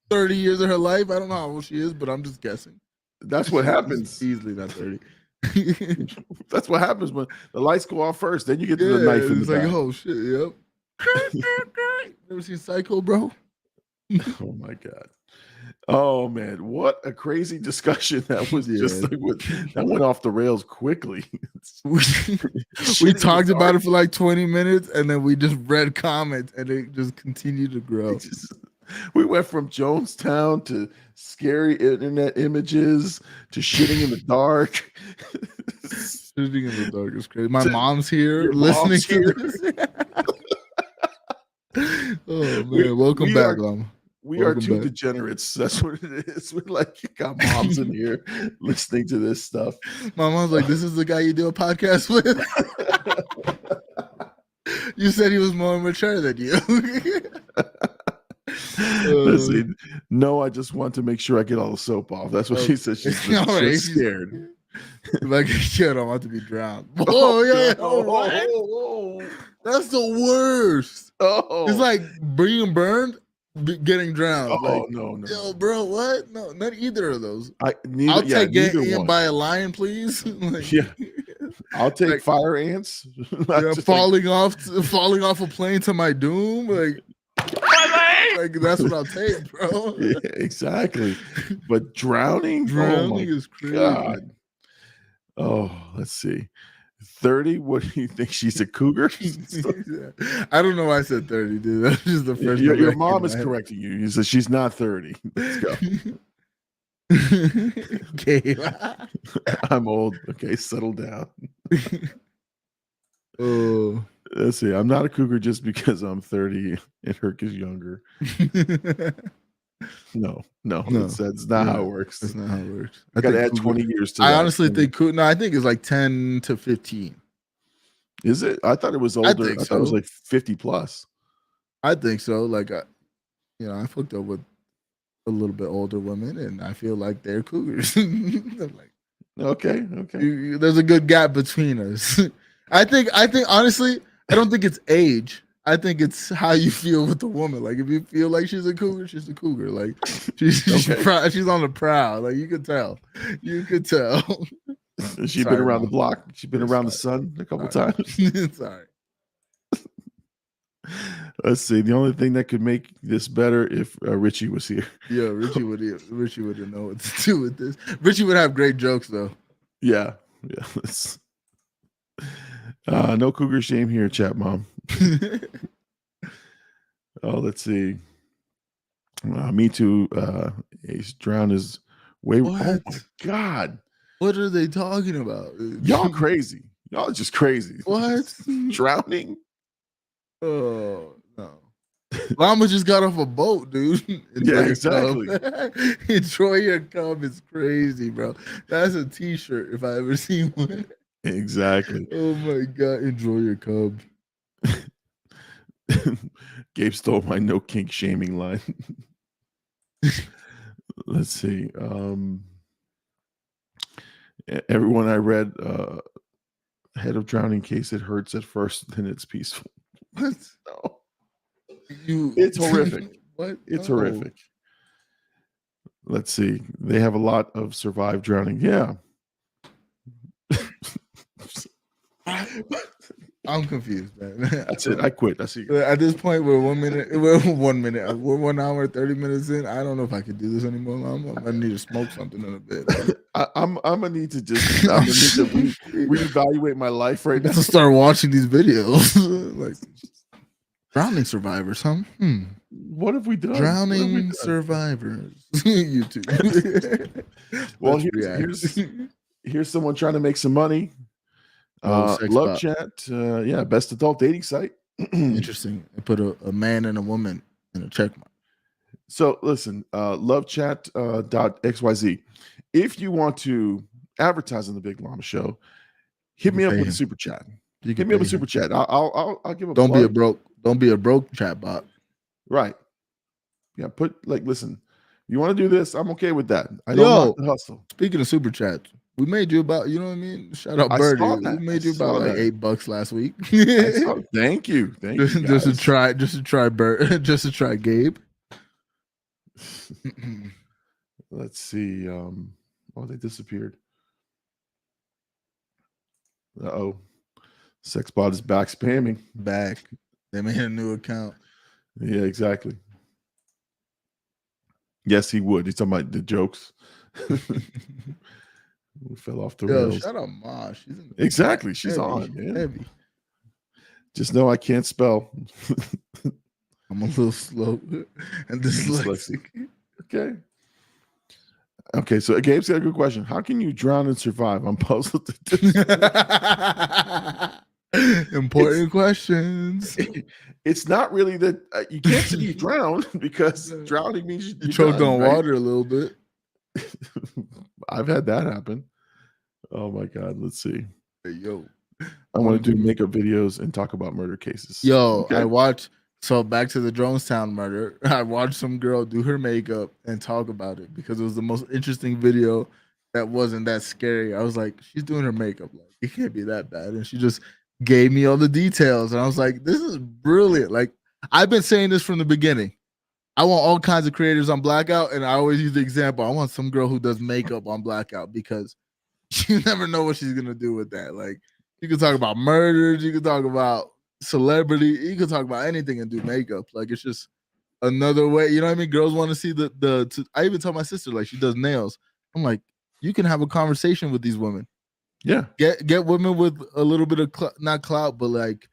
30 years of her life. I don't know how old she is, but I'm just guessing. That's what happens. Easily not 30. That's what happens when the lights go off first. Then you get to the knife in the back. Like, oh shit, yep. Never seen Psycho, bro? Oh my god. Oh man, what a crazy discussion that was! Just like that went off the rails quickly. We talked about it for like 20 minutes, and then we just read comments, and it just continued to grow. We went from Jonestown to scary internet images to shitting in the dark. Shitting in the dark is crazy. My mom's here listening to this. Oh man, welcome back, Llama. We are two degenerates. That's what it is. We're like, got moms in here listening to this stuff. My mom's like, this is the guy you do a podcast with? You said he was more mature than you. Listen, no, I just want to make sure I get all the soap off. That's what she said. She's scared. Like, I don't want to be drowned. Oh, yeah. That's the worst. Oh, it's like being burned, getting drowned. Oh, like, no. Yo, bro, what? No, not either of those. I'll take getting eaten by a lion, please. Like, yeah. I'll take like, fire ants. Falling off a plane to my doom. Like that's what I'll take, bro. Yeah, exactly. But drowning is crazy. God. Oh, let's see. 30? What do you think? She's a cougar? I don't know why I said 30, dude. That's just the first. Your mom is correcting you. You said she's not 30. Let's go. Okay. I'm old. Okay, settle down. Oh. Let's see. I'm not a cougar just because I'm 30 and Herc is younger. No. That's not how it works. That's not how it works. I got to add 20 years to I honestly think I think it's like 10 to 15. Is it? I thought it was older. I thought it was like 50 plus. I think so. Like, I hooked up with a little bit older women, and I feel like they're cougars. I'm like, okay. There's a good gap between us. I think honestly, I don't think it's age. I think it's how you feel with the woman. Like, if you feel like she's a cougar, she's a cougar. Like, she's on the prowl. Like, you could tell. She's been around the block. She's been around the sun a couple times. Sorry. Let's see. The only thing that could make this better if Richie was here. Yeah, Richie would know what to do with this. Richie would have great jokes though. Yeah. No cougar shame here, chat mom. Oh, let's see. Me too. Ace drown is way. What? Oh my god! What are they talking about? Y'all crazy. Y'all just crazy. What? Drowning? Oh no. Llama just got off a boat, dude. Yeah, exactly. Enjoy your cub is crazy, bro. That's a t-shirt if I ever seen one. Exactly. Oh my god, enjoy your cub. Gabe stole my no kink shaming line. Let's see. Everyone I read, head of drowning case, it hurts at first, then it's peaceful. What? No. It's horrific. What? It's horrific. Let's see. They have a lot of survived drowning. Yeah. I'm confused, man. That's it. I quit. That's it. At this point, we're 1 minute. We're 1 minute. We're 1 hour, 30 minutes in. I don't know if I could do this anymore. I'm gonna need to smoke something in a bit. I'm gonna need to reevaluate my life right now. To start watching these videos. Like, Drowning survivors, huh? What have we done? Drowning survivors. YouTube. Well, here's someone trying to make some money. Love Chat, yeah, best adult dating site. Interesting. I put a man and a woman in a check mark. So listen, lovechat.xyz. If you want to advertise on the Big Llama Show, hit me up with a super chat. Hit me up with a super chat. I'll give a Don't plug. be a broke chat bot. Right. Yeah, listen, you want to do this, I'm okay with that. I don't like the hustle. Speaking of super chats, we made you about, you know what I mean? Shout out Birdie. We made you about like $8 last week. Thank you. Just to try just to try Gabe. Let's see. They disappeared. Sexbot is back spamming. Back. They made a new account. Yeah, exactly. Yes, he would. He's talking about the jokes. We fell off the rails. Shout out Ma. Exactly. She's on, man. Heavy. Just know I can't spell. I'm a little slow and dyslexic. Okay, so Gabe's got a good question. How can you drown and survive? I'm puzzled. Important questions. It's not really that you can't say you drown because drowning means you choked on water a little bit. I've had that happen. Oh my God. Let's see. Hey, yo. I want to do makeup videos and talk about murder cases. Yo, okay. I watched. So back to the Jonestown murder. I watched some girl do her makeup and talk about it because it was the most interesting video that wasn't that scary. I was like, she's doing her makeup. Like, it can't be that bad. And she just gave me all the details. And I was like, this is brilliant. Like, I've been saying this from the beginning. I want all kinds of creators on Blackout. And I always use the example. I want some girl who does makeup on Blackout because you never know what she's going to do with that. Like, you can talk about murders. You can talk about celebrity, you can talk about anything and do makeup. Like, it's just another way, you know what I mean? Girls want to see I even tell my sister, like, she does nails. I'm like, you can have a conversation with these women. Yeah, get women with a little bit of not clout, but like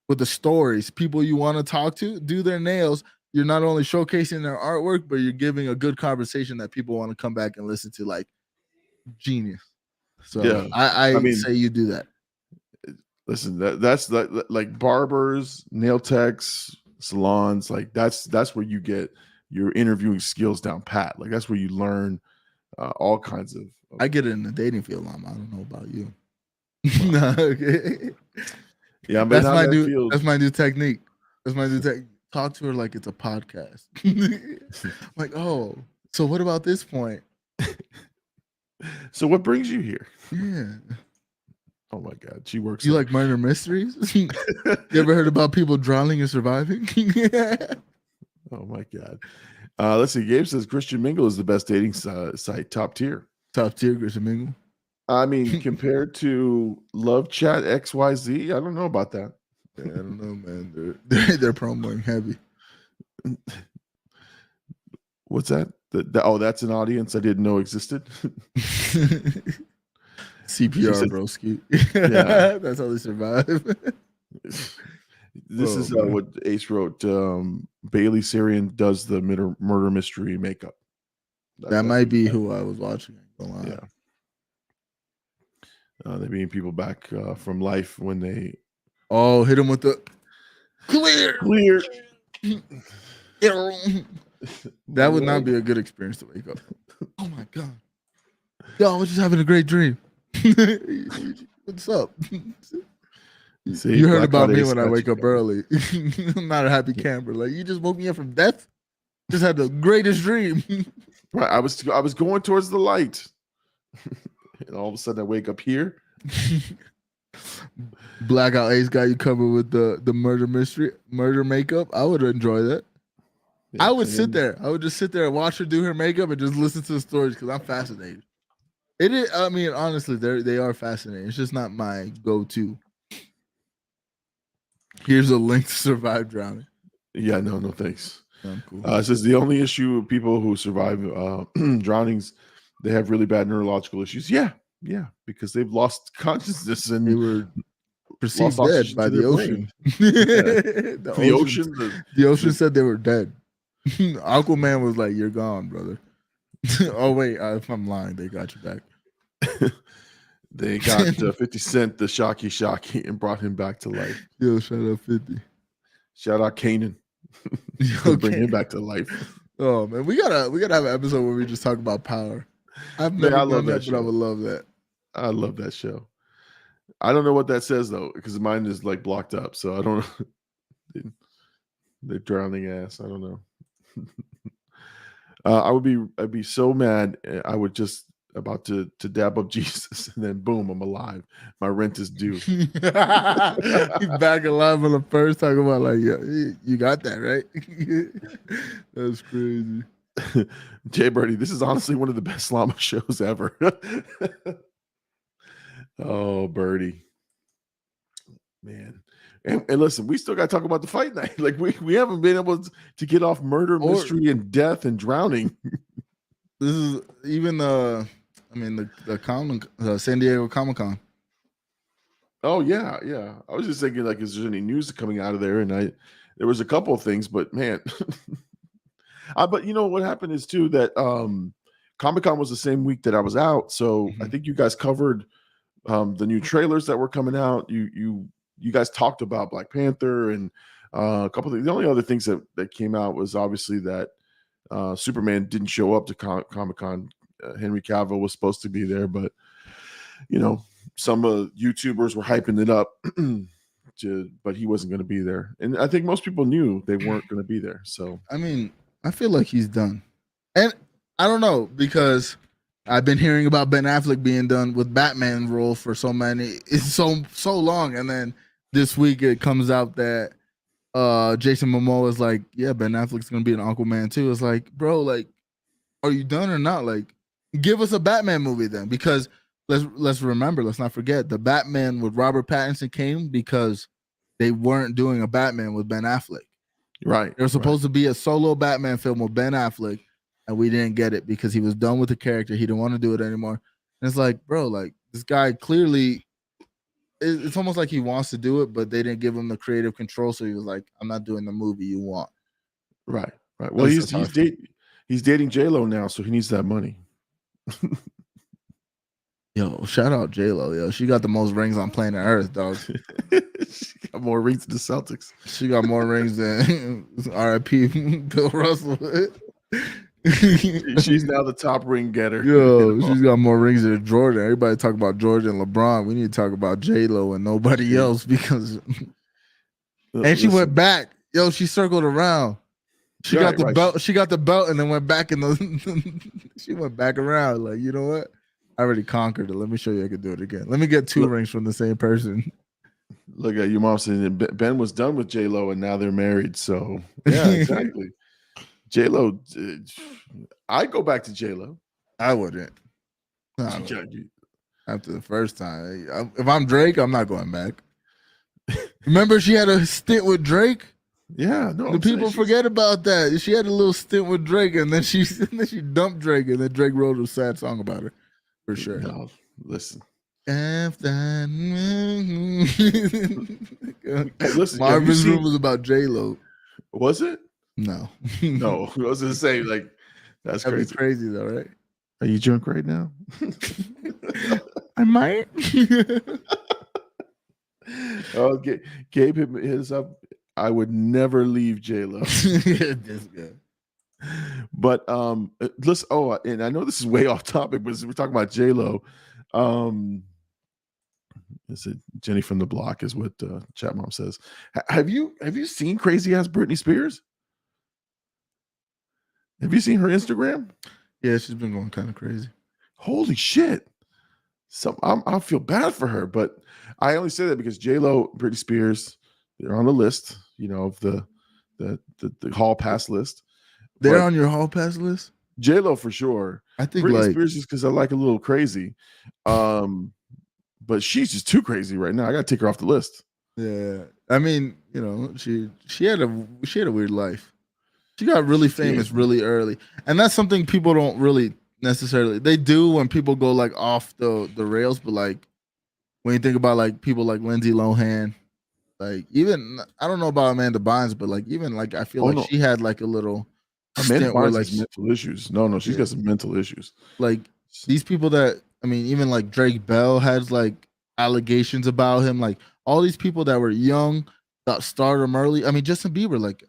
with the stories, people you want to talk to, do their nails. You're not only showcasing their artwork, but you're giving a good conversation that people want to come back and listen to. Like, genius. So yeah. I mean, say you do that. Listen, that's like barbers, nail techs, salons. Like that's where you get your interviewing skills down pat. Like that's where you learn all kinds of. I get it in the dating field, Llama. I don't know about you. No, okay. Yeah, but that's my new technique. That's my new technique. Talk to her like it's a podcast. Like, oh, so what about this point? So what brings you here? Yeah. Oh my God, she works. You like murder mysteries? You ever heard about people drowning and surviving? Oh my God. Let's see. Gabe says Christian Mingle is the best dating site, top tier. Top tier, Christian Mingle. I mean, compared to Love Chat XYZ, I don't know about that. Yeah, I don't know, man. They're promoting heavy. What's that? That's an audience I didn't know existed. CPR, broski. Yeah, that's how they survive. This is what Ace wrote. Bailey Sarian does the murder mystery makeup. That might be who I was watching. Yeah. They bring people back from life when they. Oh, hit him with the clear. That would not be a good experience to wake up. Oh my God. Yo, I was just having a great dream. What's up? See, you heard about me when I wake up early. I'm not a happy camper. Like, you just woke me up from death. Just had the greatest dream. Right. I was going towards the light. And all of a sudden I wake up here. Blackout Ace got you covered with the murder makeup. I would enjoy that. Yeah, I would sit there. I would just sit there and watch her do her makeup and just listen to the stories because I'm fascinated. It is. I mean, honestly, they are fascinating. It's just not my go-to. Here's a link to survive drowning. Yeah, no thanks. Cool. It says the only issue with people who survive drownings, they have really bad neurological issues. Yeah, because they've lost consciousness and they were perceived Lost dead oxygen by to the their ocean. brain. The ocean. The ocean said they were dead. Aquaman was like, "You're gone, brother." Oh wait, if I'm lying, they got you back. They got 50 Cent, the Shocky, and brought him back to life. Yo, shout out 50. Shout out Kanan. Bring him back to life. Oh man, we gotta have an episode where we just talk about power. I've never done that, but I would love that. I love that show. I don't know what that says though, because mine is like blocked up, so I don't know. They're drowning ass. I don't know. I'd be so mad. I would just about to dab up Jesus, and then boom, I'm alive. My rent is due. He's back alive on the first, talking about like, yeah, you got that right. That's crazy. Jay Birdie, this is honestly one of the best llama shows ever. Oh, Birdie, man. And listen, we still got to talk about the fight night. Like we haven't been able to get off murder, mystery, and death and drowning. This is even the San Diego Comic-Con. Oh yeah. I was just thinking, like, is there any news coming out of there? And there was a couple of things, but man, but you know what happened is too that Comic-Con was the same week that I was out, so I think you guys covered the new trailers that were coming out. You guys talked about Black Panther and a couple of things. The only other things that came out was obviously that Superman didn't show up to Comic-Con. Henry Cavill was supposed to be there, but you know, some YouTubers were hyping it up, but he wasn't going to be there. And I think most people knew they weren't going to be there. So I mean, I feel like he's done, and I don't know, because I've been hearing about Ben Affleck being done with Batman role for so long, and then this week it comes out that Jason Momoa is like, yeah, Ben Affleck's gonna be an Aquaman too. It's like, bro, like, are you done or not? Like, give us a Batman movie then, because let's remember, let's not forget, the Batman with Robert Pattinson came because they weren't doing a Batman with Ben Affleck. Right. There was supposed to be a solo Batman film with Ben Affleck, and we didn't get it because he was done with the character. He didn't want to do it anymore. And it's like, bro, like, this guy clearly, it's almost like he wants to do it, but they didn't give him the creative control. So he was like, I'm not doing the movie you want. Right. Well, he's dating J-Lo now, so he needs that money. Yo, shout out J-Lo. Yo, she got the most rings on planet Earth, dog. She got more rings than the Celtics. She got more rings than R.I.P. Bill Russell. She's now the top ring getter. Yo, she's got more rings than Jordan. Everybody talk about Jordan and LeBron. We need to talk about J-Lo and nobody else, because and she went back. Yo, she circled around. She got the belt. She got the belt and then went back in the she went back around. Like, you know what? I already conquered it. Let me show you I can do it again. Let me get two rings from the same person. Look at your mom saying Ben was done with J-Lo and now they're married. So yeah, exactly. J-Lo, I'd go back to J-Lo. I wouldn't. After the first time. If I'm Drake, I'm not going back. Remember she had a stint with Drake? Yeah, no. The people forget about that. She had a little stint with Drake, and then she dumped Drake, and then Drake wrote a sad song about her, for sure. No, listen. Listen, Marvin's Room was about J-Lo. Was it? No. No. I was gonna say, like, that's crazy. That'd be crazy though, right? Are you drunk right now? I might. Oh, Gabe hit us up. I would never leave J-Lo. This guy. But listen, and I know this is way off topic, but we're talking about J-Lo. Is it Jenny from the Block is what Chat Mom says. Have you seen crazy ass Britney Spears? Have you seen her Instagram? Yeah, she's been going kind of crazy. Holy shit. I feel bad for her, but I only say that because J-Lo, Britney Spears, they're on the list, you know, of the hall pass list. They're on your hall pass list? J-Lo for sure. I think Britney Spears is because I like a little crazy. But she's just too crazy right now. I gotta take her off the list. Yeah. I mean, you know, she had a weird life. She got really famous really early. And that's something people don't really necessarily, they do when people go like off the rails, but like when you think about like people like Lindsay Lohan, like even I don't know about Amanda Bynes, but like even like I feel like she had like a little Amanda stint where Bynes like has mental issues. No, she's got some mental issues. like these people that I mean, even like Drake Bell has like allegations about him. Like all these people that were young got stardom early. I mean, Justin Bieber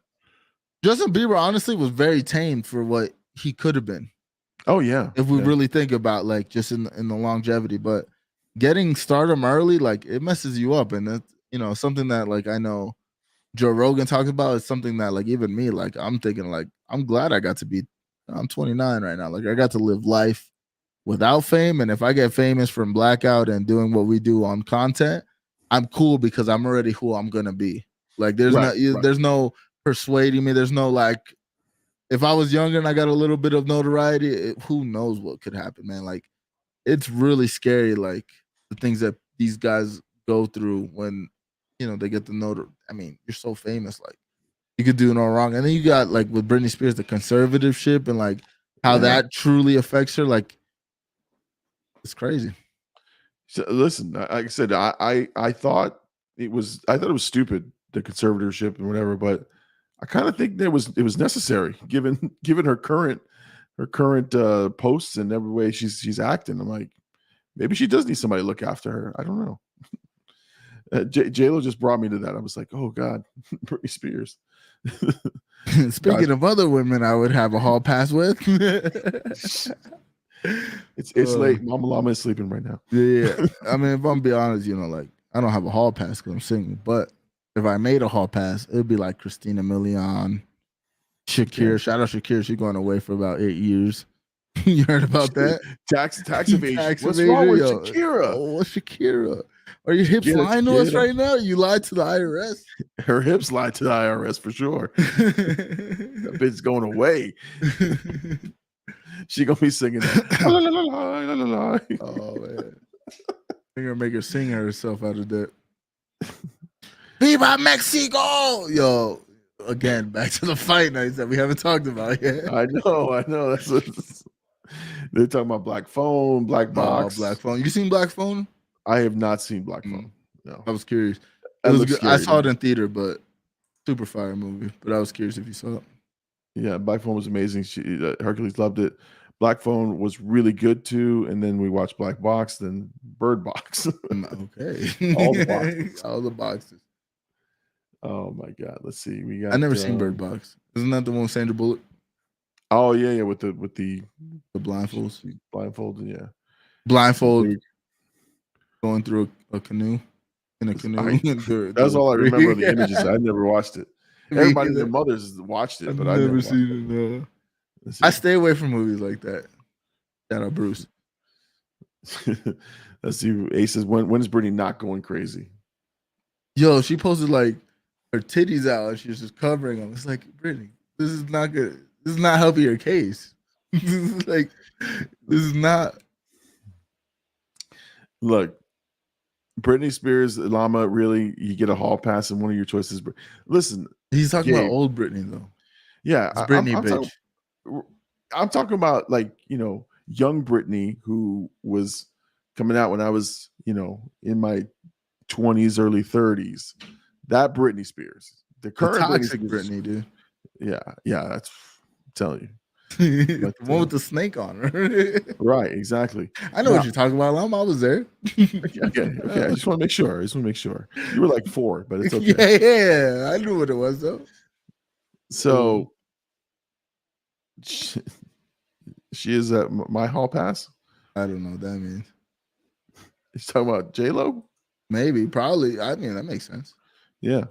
honestly was very tame for what he could have been. Oh yeah, if we really think about like just in the longevity, but getting stardom early, like it messes you up, and that's something that like I know Joe Rogan talks about is something that like even me, like I'm thinking like I'm glad I'm 29 right now, like I got to live life without fame, and if I get famous from Blackout and doing what we do on content, I'm cool because I'm already who I'm gonna be. Like there's there's no persuading me. There's no like if I was younger and I got a little bit of notoriety, who knows what could happen, man. Like it's really scary, like the things that these guys go through when they get the notoriety. I mean, you're so famous, like you could do no wrong. And then you got like with Britney Spears, the conservatorship and like how that truly affects her. Like it's crazy. So, listen, like I said, I thought it was stupid, the conservatorship and whatever, but I kind of think it was necessary given her current posts and every way she's acting. I'm like, maybe she does need somebody to look after her. I don't know. J-Lo just brought me to that. I was like, oh God, Britney Spears. Speaking of other women, I would have a hall pass with. It's late. Mama Llama is sleeping right now. Yeah. I mean, if I'm being honest, like I don't have a hall pass because I'm single, but if I made a hall pass, it would be like Christina Milian, Shakira. Shout out Shakira. She's going away for about 8 years. You heard about that? Tax evasion. What's wrong with Shakira? Oh, what's Shakira? Are your hips lying to us right now? You lied to the IRS? Her hips lied to the IRS for sure. That bitch's going away. She gonna be singing that. La, la, la, la, la, la. Oh man. They're gonna make her sing herself out of that. Viva Mexico! Yo, again, back to the fight nights that we haven't talked about yet. I know. They're talking about Black Phone, Black Box. Black Phone. You seen Black Phone? I have not seen Black Phone. No. I was curious. I saw it in theater, but super fire movie. But I was curious if you saw it. Yeah, Black Phone was amazing. Hercules loved it. Black Phone was really good too. And then we watched Black Box, then Bird Box. Okay. All the boxes. Oh my God. Let's see. We got. I never seen Bird Box. Isn't that the one with Sandra Bullock? Oh yeah, with the blindfolds. Blindfolded, yeah. Blindfold going through a canoe. In a canoe. That's all I remember of the images. I never watched it. Everybody and their mothers watched it, but I never seen it. I stay away from movies like that. Shout out Bruce. Let's see. Ace says, when is Brittany not going crazy? Yo, she posted like her titties out and she was just covering them. It's like, Brittany, this is not good. This is not helping your case. This is not. Look, Britney Spears, Llama, really, you get a hall pass and one of your choices. Listen, he's talking about old Britney though. Yeah, it's Britney, bitch. I'm talking about like young Britney who was coming out when I was in my 20s, early 30s. That Britney Spears, the current toxic Britney, dude. Yeah, that's I'm telling you. The one with the snake on her. Right, exactly. I know what you're talking about, Llama. I was there. Okay. I just want to make sure. You were like 4, but it's okay. Yeah. I knew what it was though. So she is at my hall pass. I don't know what that means. He's talking about J-Lo? Maybe, probably. I mean, that makes sense. Yeah.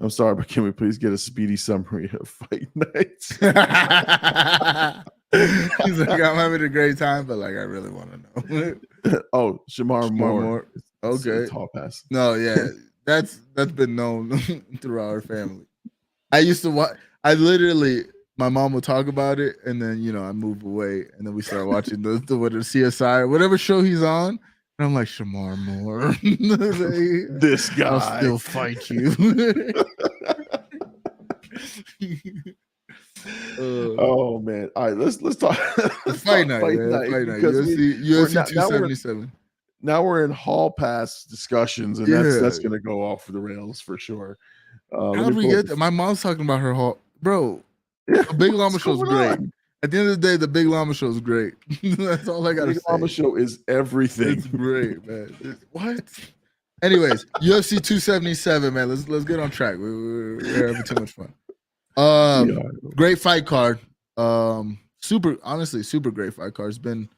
I'm sorry, but can we please get a speedy summary of fight nights? He's like, I'm having a great time, but like, I really want to know. Oh, Shamar Moore. Okay. It's hall pass. No, yeah. That's been known throughout our family. I used to watch, my mom would talk about it, and then, I move away, and then we start watching the CSI, whatever show he's on. And I'm like, Shamar Moore. Like, this guy. I'll still fight you. Oh man! All right, let's talk. Fight night. UFC 277. now we're in hall pass discussions, and that's gonna go off the rails for sure. How did we get there? My mom's talking about her hall, bro. The Big Llama show's great. At the end of the day, the Big Llama show is great. That's all I gotta say. Big Llama show is everything. It's great, man. What? Anyways, UFC 277, man. Let's get on track. We're having too much fun. Great fight card. Honestly, super great fight card. It's been,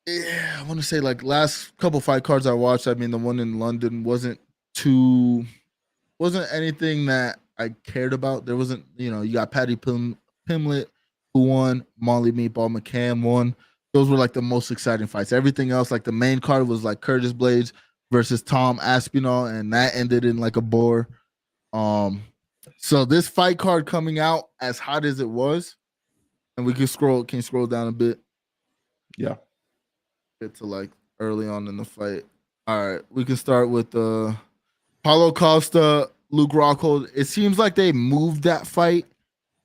I want to say like last couple fight cards I watched. I mean, the one in London wasn't anything that I cared about. There wasn't, you got Patty Pimlet who won, Molly Meatball McCann won. Those were like the most exciting fights. Everything else, like the main card was like Curtis Blades versus Tom Aspinall, and that ended in like a bore. So this fight card coming out as hot as it was, and we can scroll down a bit. Yeah. Get to like early on in the fight. All right, we can start with Paulo Costa, Luke Rockhold. It seems like they moved that fight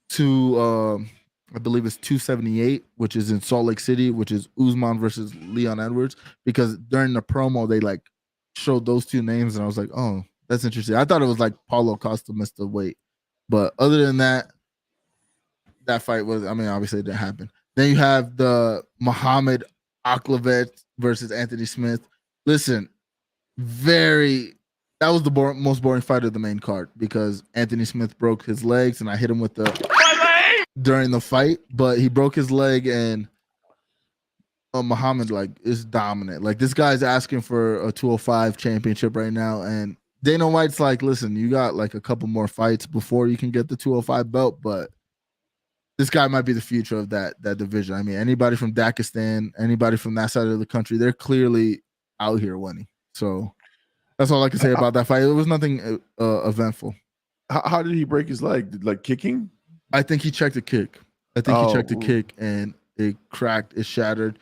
to I believe it's 278, which is in Salt Lake City, which is Usman versus Leon Edwards, because during the promo they like showed those two names, and I was like, oh, that's interesting. I thought it was like Paulo Costa missed the weight, but other than that, that fight was, I mean, obviously it didn't happen. Then you have the Muhammad Akhlavit versus Anthony Smith. Listen, that was the most boring fight of the main card, because Anthony Smith broke his legs, and I hit him with during the fight, but he broke his leg, and Muhammad like is dominant. Like, this guy's asking for a 205 championship right now, and Dana White's like, listen, you got like a couple more fights before you can get the 205 belt, but this guy might be the future of that division. I mean, anybody from Dagestan, anybody from that side of the country, they're clearly out here winning. So that's all I can say about that fight. It was nothing eventful. How did he break his leg? Like kicking? I think he checked a kick. And it cracked. It shattered.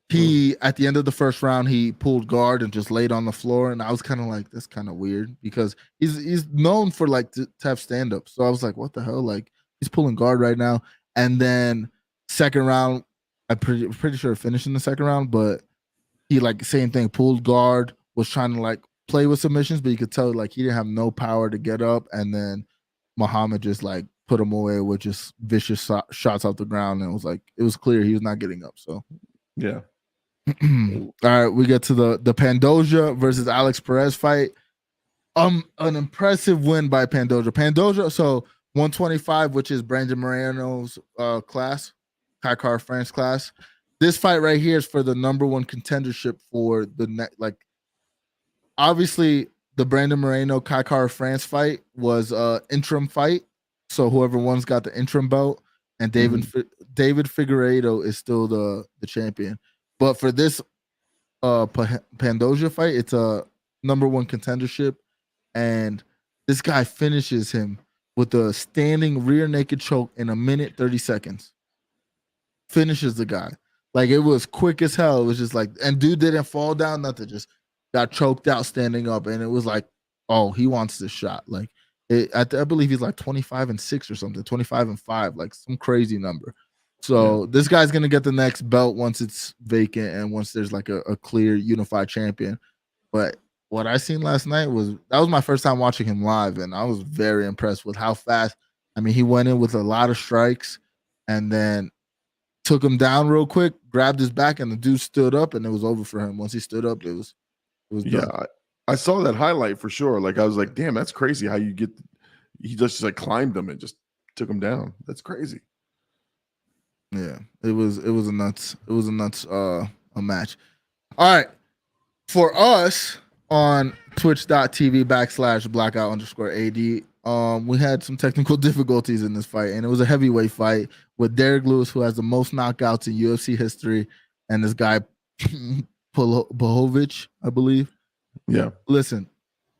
He at the end of the first round, he pulled guard and just laid on the floor, and I was kind of like, that's kind of weird, because he's known for like to have stand up. So I was like, what the hell? Like, he's pulling guard right now. And then second round, I'm pretty sure finished in the second round, but he like same thing, pulled guard, was trying to like play with submissions, but you could tell like he didn't have no power to get up, and then Muhammad just like put him away with just vicious shots off the ground, and it was clear he was not getting up. So yeah. All right, we get to the Pandosia versus Alex Perez fight. An impressive win by Pandosia. So 125, which is Brandon Moreno's class, Kai France class. This fight right here is for the number one contendership for the obviously the Brandon Moreno Kai France fight was interim fight. So whoever won's got the interim belt, and David Figueiredo is still the champion. But for this Pandosia fight, it's a number one contendership, and this guy finishes him with a standing rear naked choke in 1 minute 30 seconds. Finishes the guy. Like, it was quick as hell. It was just like, and dude didn't fall down, nothing, just got choked out standing up, and it was like, oh, he wants this shot. Like, I believe he's like 25-6 or something, 25-5, like some crazy number. So this guy's gonna get the next belt once it's vacant and once there's like a clear unified champion. But what I seen last night was my first time watching him live, and I was very impressed with how fast. I mean, he went in with a lot of strikes, and then took him down real quick, grabbed his back, and the dude stood up, and it was over for him. Once he stood up, it was done. I saw that highlight for sure. Like, I was like, damn, that's crazy how he just like climbed him and just took him down. That's crazy. Yeah, it was a nuts match. All right, for us on twitch.tv/blackout_AD, we had some technical difficulties in this fight, and it was a heavyweight fight with Derek Lewis, who has the most knockouts in UFC history, and this guy Pelhovich, I believe. Yeah. Listen,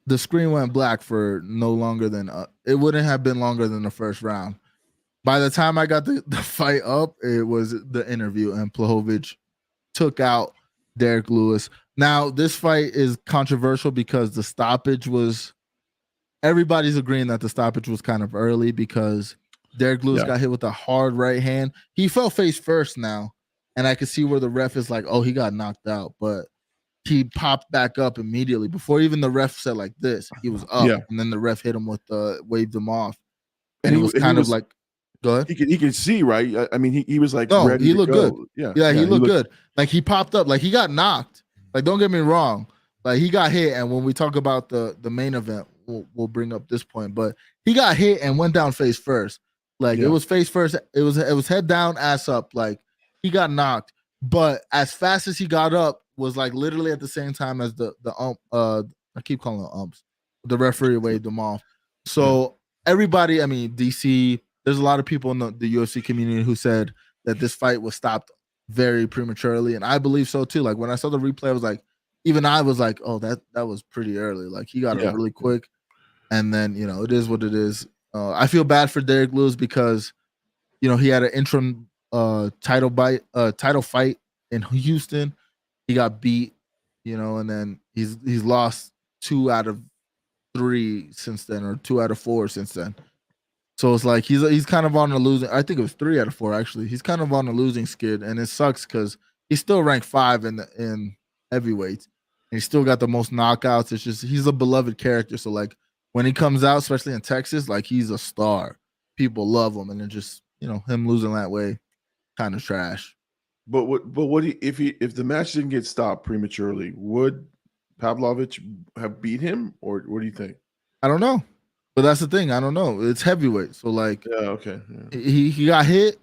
the screen went black for no longer than it wouldn't have been longer than the first round. By the time I got the fight up, it was the interview, and Pelhovich took out Derek Lewis. Now, this fight is controversial because the stoppage was, everybody's agreeing that the stoppage was kind of early because Derek Lewis got hit with a hard right hand. He fell face first now, and I could see where the ref is like, oh, he got knocked out, but he popped back up immediately before even the ref said like this. He was up, and then the ref hit him with waved him off, and it was kind of like, go ahead. He could see, right? I mean, he was like, ready he to looked go. good. Yeah, he looked good. Like he popped up, like he got knocked. Like don't get me wrong, like he got hit, and when we talk about the main event, we'll bring up this point. But he got hit and went down face first. Like it was face first. It was head down, ass up. Like he got knocked, but as fast as he got up was like literally at the same time as the I keep calling them umps. The referee waved them off. So everybody, I mean, DC, there's a lot of people in the UFC community who said that this fight was stopped very prematurely, and I believe so too. Like when I saw the replay, I was like, oh, that was pretty early. Like he got it really quick, and then it is what it is. I feel bad for Derek Lewis because he had an interim title fight in Houston. He got beat, and then he's lost 2 out of 3 since then, or 2 out of 4 since then. So it's like he's kind of on a losing. I think it was 3 out of 4 actually. He's kind of on a losing skid, and it sucks because he's still ranked 5 in heavyweights, and he's still got the most knockouts. It's just he's a beloved character. So like when he comes out, especially in Texas, like he's a star. People love him, and it just him losing that way, kind of trash. But if the match didn't get stopped prematurely, would Pelhovich have beat him, or what do you think? I don't know, but that's the thing. I don't know. It's heavyweight, so like, he got hit.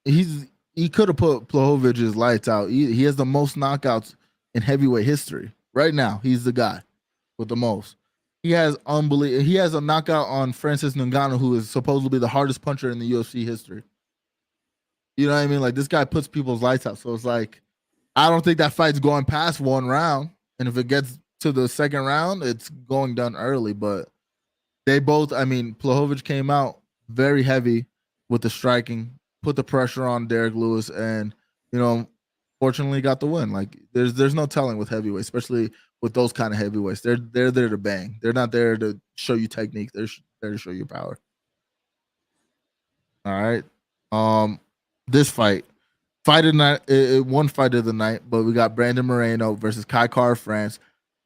He could have put Pelhovich's lights out. He has the most knockouts in heavyweight history right now. He's the guy with the most. He has He has a knockout on Francis Ngannou, who is supposedly the hardest puncher in the UFC history. You know what I mean? Like this guy puts people's lights out. So it's like, I don't think that fight's going past 1 round. And if it gets to the 2nd round, it's going done early. But they both, I mean, Pelhovich came out very heavy with the striking, put the pressure on Derek Lewis, and fortunately got the win. Like there's no telling with heavyweights, especially with those kind of heavyweights. They're there to bang. They're not there to show you technique. They're there to show you power. All right. This fight of the night, one fight of the night, but we got Brandon Moreno versus Kai Kara France.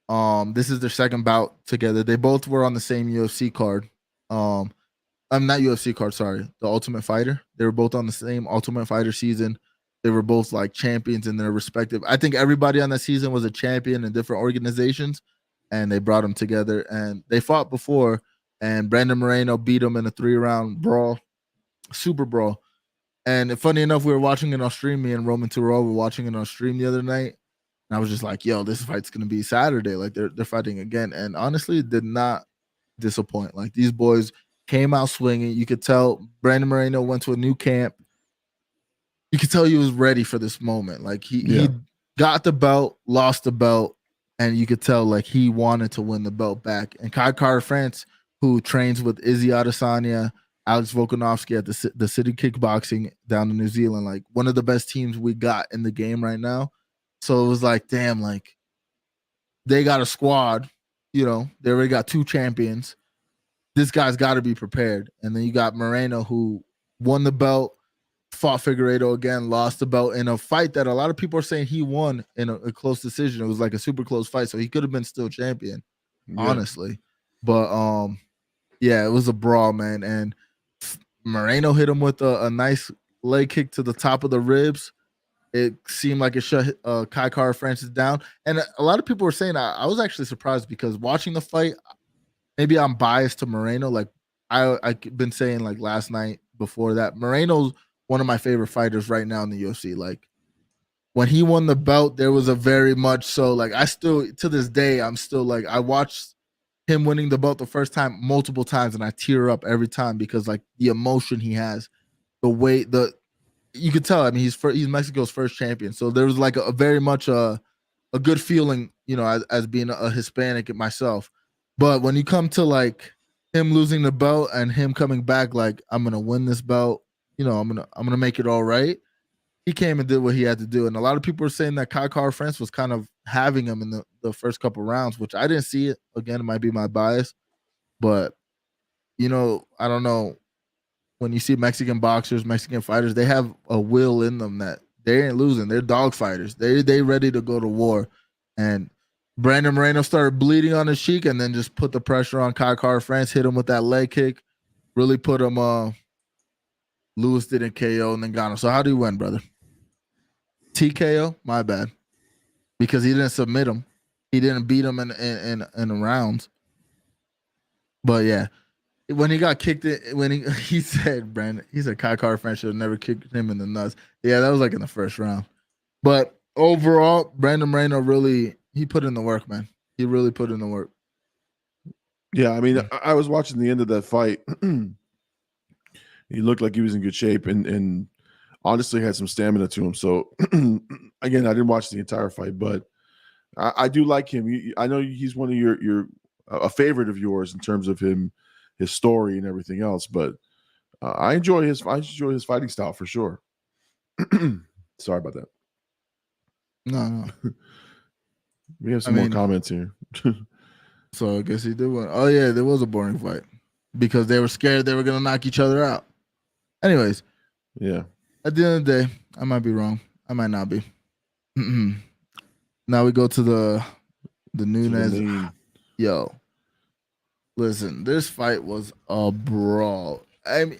This is their 2nd bout together. They both were on the same UFC card. I'm not UFC card, sorry, the Ultimate Fighter. They were both on the same Ultimate Fighter season. They were both like champions in their respective. I think everybody on that season was a champion in different organizations, and they brought them together. And they fought before, and Brandon Moreno beat him in a 3-round brawl, super brawl. And funny enough, we were watching it on stream. Me and Roman Turo were watching it on stream the other night. And I was just like, yo, this fight's going to be Saturday. Like, they're fighting again. And honestly, it did not disappoint. Like, these boys came out swinging. You could tell Brandon Moreno went to a new camp. You could tell he was ready for this moment. Like, he got the belt, lost the belt, and you could tell, like, he wanted to win the belt back. And Kai Kara France, who trains with Izzy Adesanya, Alex Volkanovski at the City Kickboxing down in New Zealand, like one of the best teams we got in the game right now. So it was like, damn, like they got a squad, they already got 2 champions. This guy's got to be prepared. And then you got Moreno, who won the belt, fought Figueiredo again, lost the belt in a fight that a lot of people are saying he won in a close decision. It was like a super close fight, so he could have been still champion, honestly. But it was a brawl, man. And Moreno hit him with a nice leg kick to the top of the ribs. It seemed like it shut Kai Kara Francis down. And a lot of people were saying, I was actually surprised because watching the fight, maybe I'm biased to Moreno. Like I've been saying like last night before that, Moreno's one of my favorite fighters right now in the UFC. Like when he won the belt, there was a very much so like I still to this day, I'm still like I watched him winning the belt the first time multiple times, and I tear up every time because like the emotion he has, the way you could tell. I mean, he's Mexico's first champion, so there was like a very much a good feeling, as being a Hispanic myself. But when you come to like him losing the belt and him coming back, like I'm gonna win this belt, I'm gonna make it all right. He came and did what he had to do, and a lot of people were saying that Kai Kara France was kind of having him in the first couple rounds, which I didn't see it. Again, it might be my bias, but I don't know. When you see Mexican boxers, Mexican fighters, they have a will in them that They ain't losing. They're dog fighters. They ready to go to war. And Brandon Moreno started bleeding on his cheek and then just put the pressure on Kai Kara-France, hit him with that leg kick, really put him Lewis didn't KO and then got him. So how do you win, brother? TKO? My bad. Because he didn't submit him. He didn't beat him in the rounds. But yeah, when he got kicked, he said Kai Kara-France should have never kicked him in the nuts. Yeah, that was like in the first round. But overall, Brandon Moreno he put in the work, man. He really put in the work. Yeah, I mean, I was watching the end of that fight. He looked like he was in good shape and honestly had some stamina to him. So again, I didn't watch the entire fight, but I do like him. I know he's one of your a favorite of yours in terms of his story and everything else. But I enjoy his fighting style for sure. Sorry about that. No. We have some more comments here. So I guess he did win. Oh yeah, there was a boring fight because they were scared they were gonna knock each other out. Anyways, yeah. At the end of the day, I might be wrong. I might not be. Now we go to the Nunes. Yo, listen, this fight was a brawl. I mean,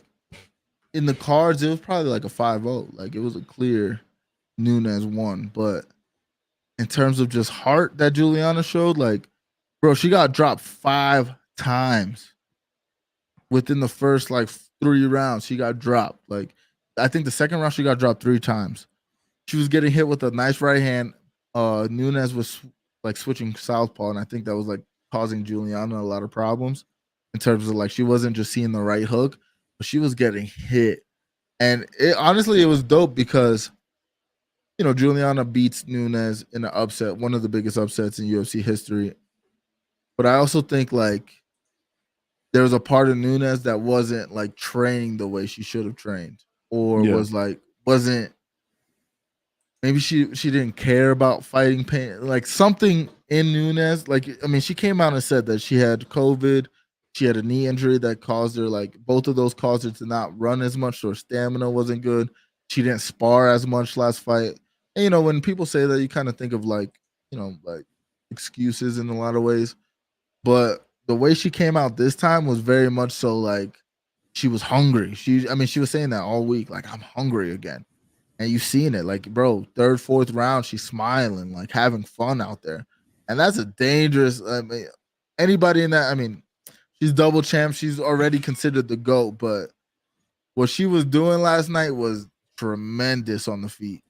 in the cards, it was probably like a 5-0. Like it was a clear Nunes won. But in terms of just heart that Juliana showed, like, bro, she got dropped 5 times within the first like 3 rounds. She got dropped. Like, I think the second round she got dropped 3 times. She was getting hit with a nice right hand. Nunes was like switching southpaw, and I think that was like causing Juliana a lot of problems in terms of like she wasn't just seeing the right hook, but she was getting hit. And honestly, it was dope because, you know, Juliana beats Nunes in an upset, one of the biggest upsets in UFC history. But I also think like there was a part of Nunes that wasn't like training the way she should have trained, or wasn't. Maybe she didn't care about fighting pain. Like something in Nunes, like, I mean, she came out and said that she had COVID. She had a knee injury that caused her, like, both of those caused her to not run as much. So her stamina wasn't good. She didn't spar as much last fight. And, you know, when people say that, you kind of think of like, you know, like excuses in a lot of ways. But the way she came out this time was very much so like she was hungry. She was saying that all week, like, I'm hungry again. And you've seen it, like, bro, 3rd, 4th round, she's smiling, like having fun out there. And that's a dangerous, I mean, anybody in that, I mean, she's double champ. She's already considered the GOAT, but what she was doing last night was tremendous on the feet.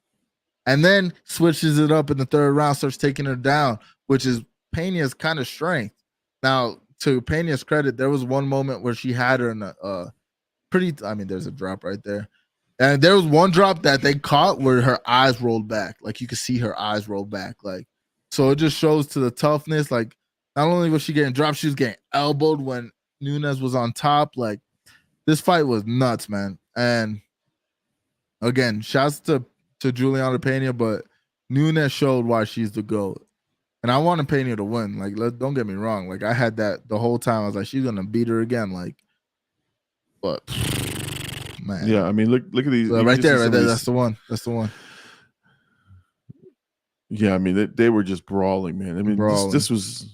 And then switches it up in the 3rd round, starts taking her down, which is Pena's kind of strength. Now, to Pena's credit, there was one moment where she had her in a there's a drop right there. And there was one drop that they caught where her eyes rolled back. Like you could see her eyes roll back. Like, so it just shows to the toughness. Like, not only was she getting dropped, she was getting elbowed when Nunes was on top. Like, this fight was nuts, man. And again, shouts to Juliana Pena, but Nunes showed why she's the GOAT. And I wanted Pena to win. Like, don't get me wrong. Like, I had that the whole time. I was like, she's gonna beat her again. Like, but man. Yeah, I mean, look at these right there. That's the one. That's the one. Yeah, I mean, they were just brawling, man. I mean, this was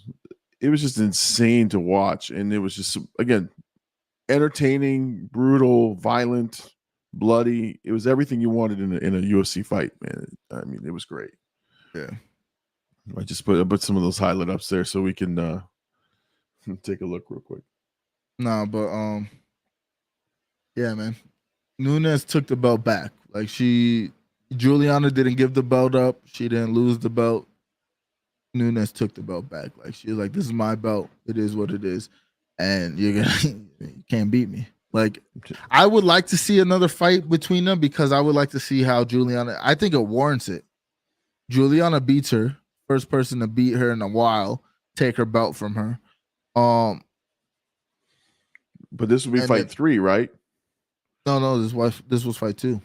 just insane to watch, and it was just, again, entertaining, brutal, violent, bloody. It was everything you wanted in a UFC fight, man. I mean, it was great. Yeah, I just put some of those highlight ups there so we can take a look real quick. No, but yeah, man. Nunes took the belt back. Like Juliana didn't give the belt up. She didn't lose the belt. Nunes took the belt back. Like she was like, "This is my belt. It is what it is, and you can't beat me." Like I would like to see another fight between them because I would like to see how Juliana. I think it warrants it. Juliana beats her, first person to beat her in a while. Take her belt from her. But this would be fight 3, right? No, this was fight 2.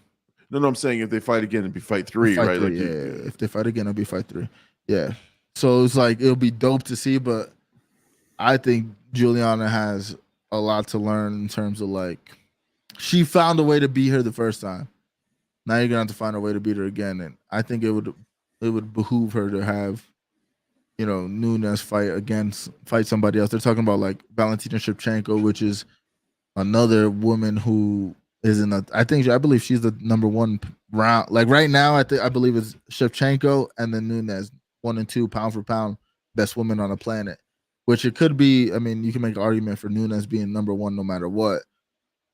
No, I'm saying if they fight again, it'd be fight 3, right? 3, like if they fight again, it'll be fight 3. Yeah. So it's like it'll be dope to see, but I think Juliana has a lot to learn in terms of like she found a way to beat her the first time. Now you're gonna have to find a way to beat her again, and I think it would behoove her to have, Nunes fight somebody else. They're talking about like Valentina Shevchenko, which is another woman who is I believe she's the number one round. Like right now, I believe it's Shevchenko and then Nunes, 1 and 2 pound for pound best women on the planet. Which it could be. I mean, you can make an argument for Nunes being number one no matter what,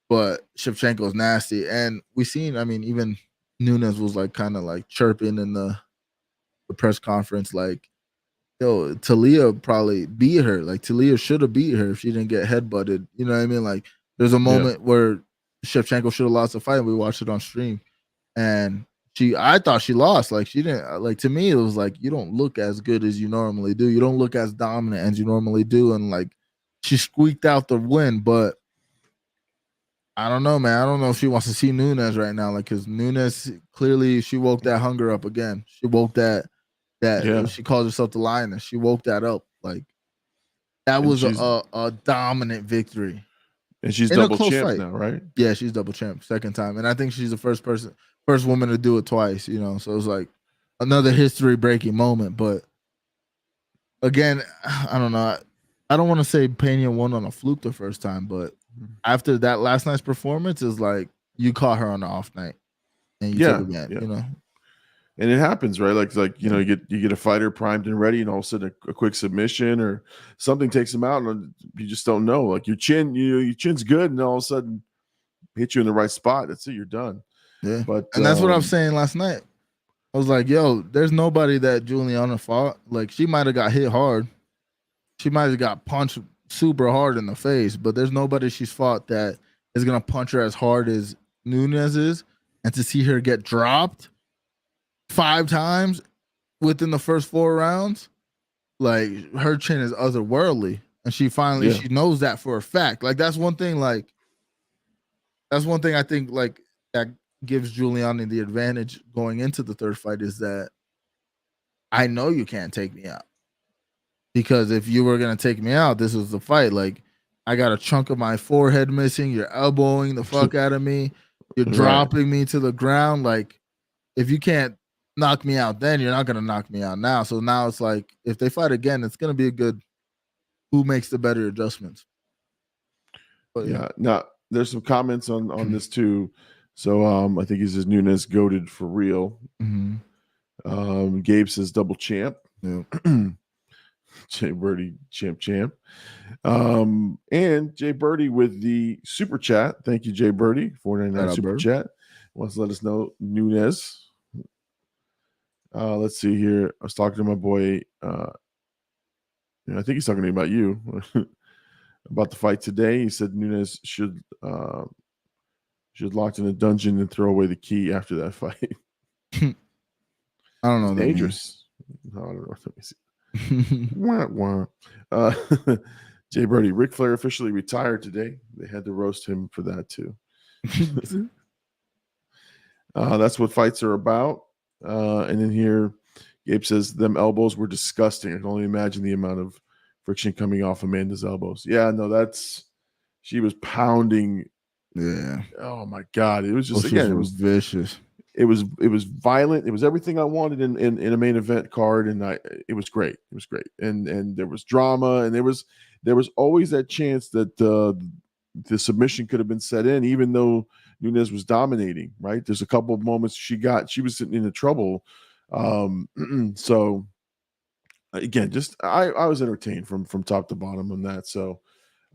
but Shevchenko is nasty, and we seen. I mean, even Nunes was like kind of like chirping in the press conference, like, yo, Talia probably beat her. Like Talia should have beat her if she didn't get headbutted. You know what I mean? Like there's a moment where Shevchenko should have lost the fight, and we watched it on stream. And I thought she lost. Like she didn't. Like to me, it was like you don't look as good as you normally do. You don't look as dominant as you normally do. And like she squeaked out the win, but I don't know, man. I don't know if she wants to see Nunes right now. Like because Nunes clearly she woke that hunger up again. She woke that. She calls herself the lioness. She woke that up. Like that was a dominant victory. And she's double champ now, right? Yeah, she's double champ, second time. And I think she's the first woman to do it twice, So it was like another history breaking moment. But again, I don't know. I don't want to say Pena won on a fluke the first time, but after that last night's performance is like you caught her on the off night and you took again, And it happens, right? Like you get a fighter primed and ready, and all of a sudden a quick submission or something takes him out, and you just don't know. Like your chin's good, and all of a sudden hit you in the right spot. That's it. You're done. Yeah, and that's what I was saying last night. I was like, yo, there's nobody that Juliana fought. Like she might have got hit hard, she might have got punched super hard in the face, but there's nobody she's fought that is gonna punch her as hard as Nunes is, and to see her get dropped 5 times within the first 4 rounds, like her chin is otherworldly, and she knows that for a fact. Like that's one thing I think like that gives Giuliani the advantage going into the third fight is that I know you can't take me out, because if you were gonna take me out, this was the fight. Like I got a chunk of my forehead missing, you're elbowing the fuck out of me, you're dropping me to the ground. Like if you can't knock me out then, you're not going to knock me out now. So now it's like if they fight again, it's going to be a good who makes the better adjustments. But now there's some comments on this too. So I think he says Nunes goated for real. Gabe says double champ. Jay Birdie champ. And Jay Birdie with the super chat. Thank you, Jay Birdie, $4.99 super chat. Wants to let us know Nunes. Let's see here. I was talking to my boy. I think he's talking to me about you, about the fight today. He said Nunes should locked in a dungeon and throw away the key after that fight. I don't know. Dangerous. No, I don't know. Let me see. Wah, wah. Jay Birdie, Ric Flair officially retired today. They had to roast him for that too. That's what fights are about. And then here, Gabe says, them elbows were disgusting. I can only imagine the amount of friction coming off Amanda's elbows. Yeah, no, she was pounding. Yeah. Oh my God. It was just, it was vicious. It was violent. It was everything I wanted in a main event card. And it was great. It was great. And there was drama, and there was always that chance that the submission could have been set in, even though Nunes was dominating, right? There's a couple of moments she was sitting into trouble. So again, just I was entertained from top to bottom on that. So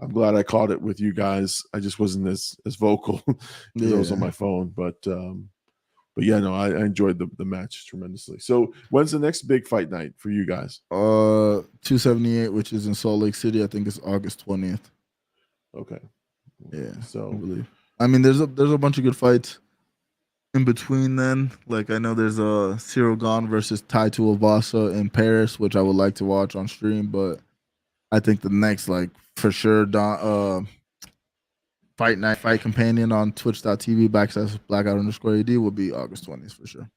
I'm glad I caught it with you guys. I just wasn't as vocal because I was on my phone, but yeah, no, I enjoyed the match tremendously. So when's the next big fight night for you guys? 278, which is in Salt Lake City. I think it's August 20th. Okay. Yeah. So I believe. I mean, there's a bunch of good fights in between then. Like I know there's a Cyril Gane versus Tai Tuivasa in Paris, which I would like to watch on stream, but I think the next, like for sure, fight night, fight companion on twitch.tv /blackout_AD will be August 20th for sure.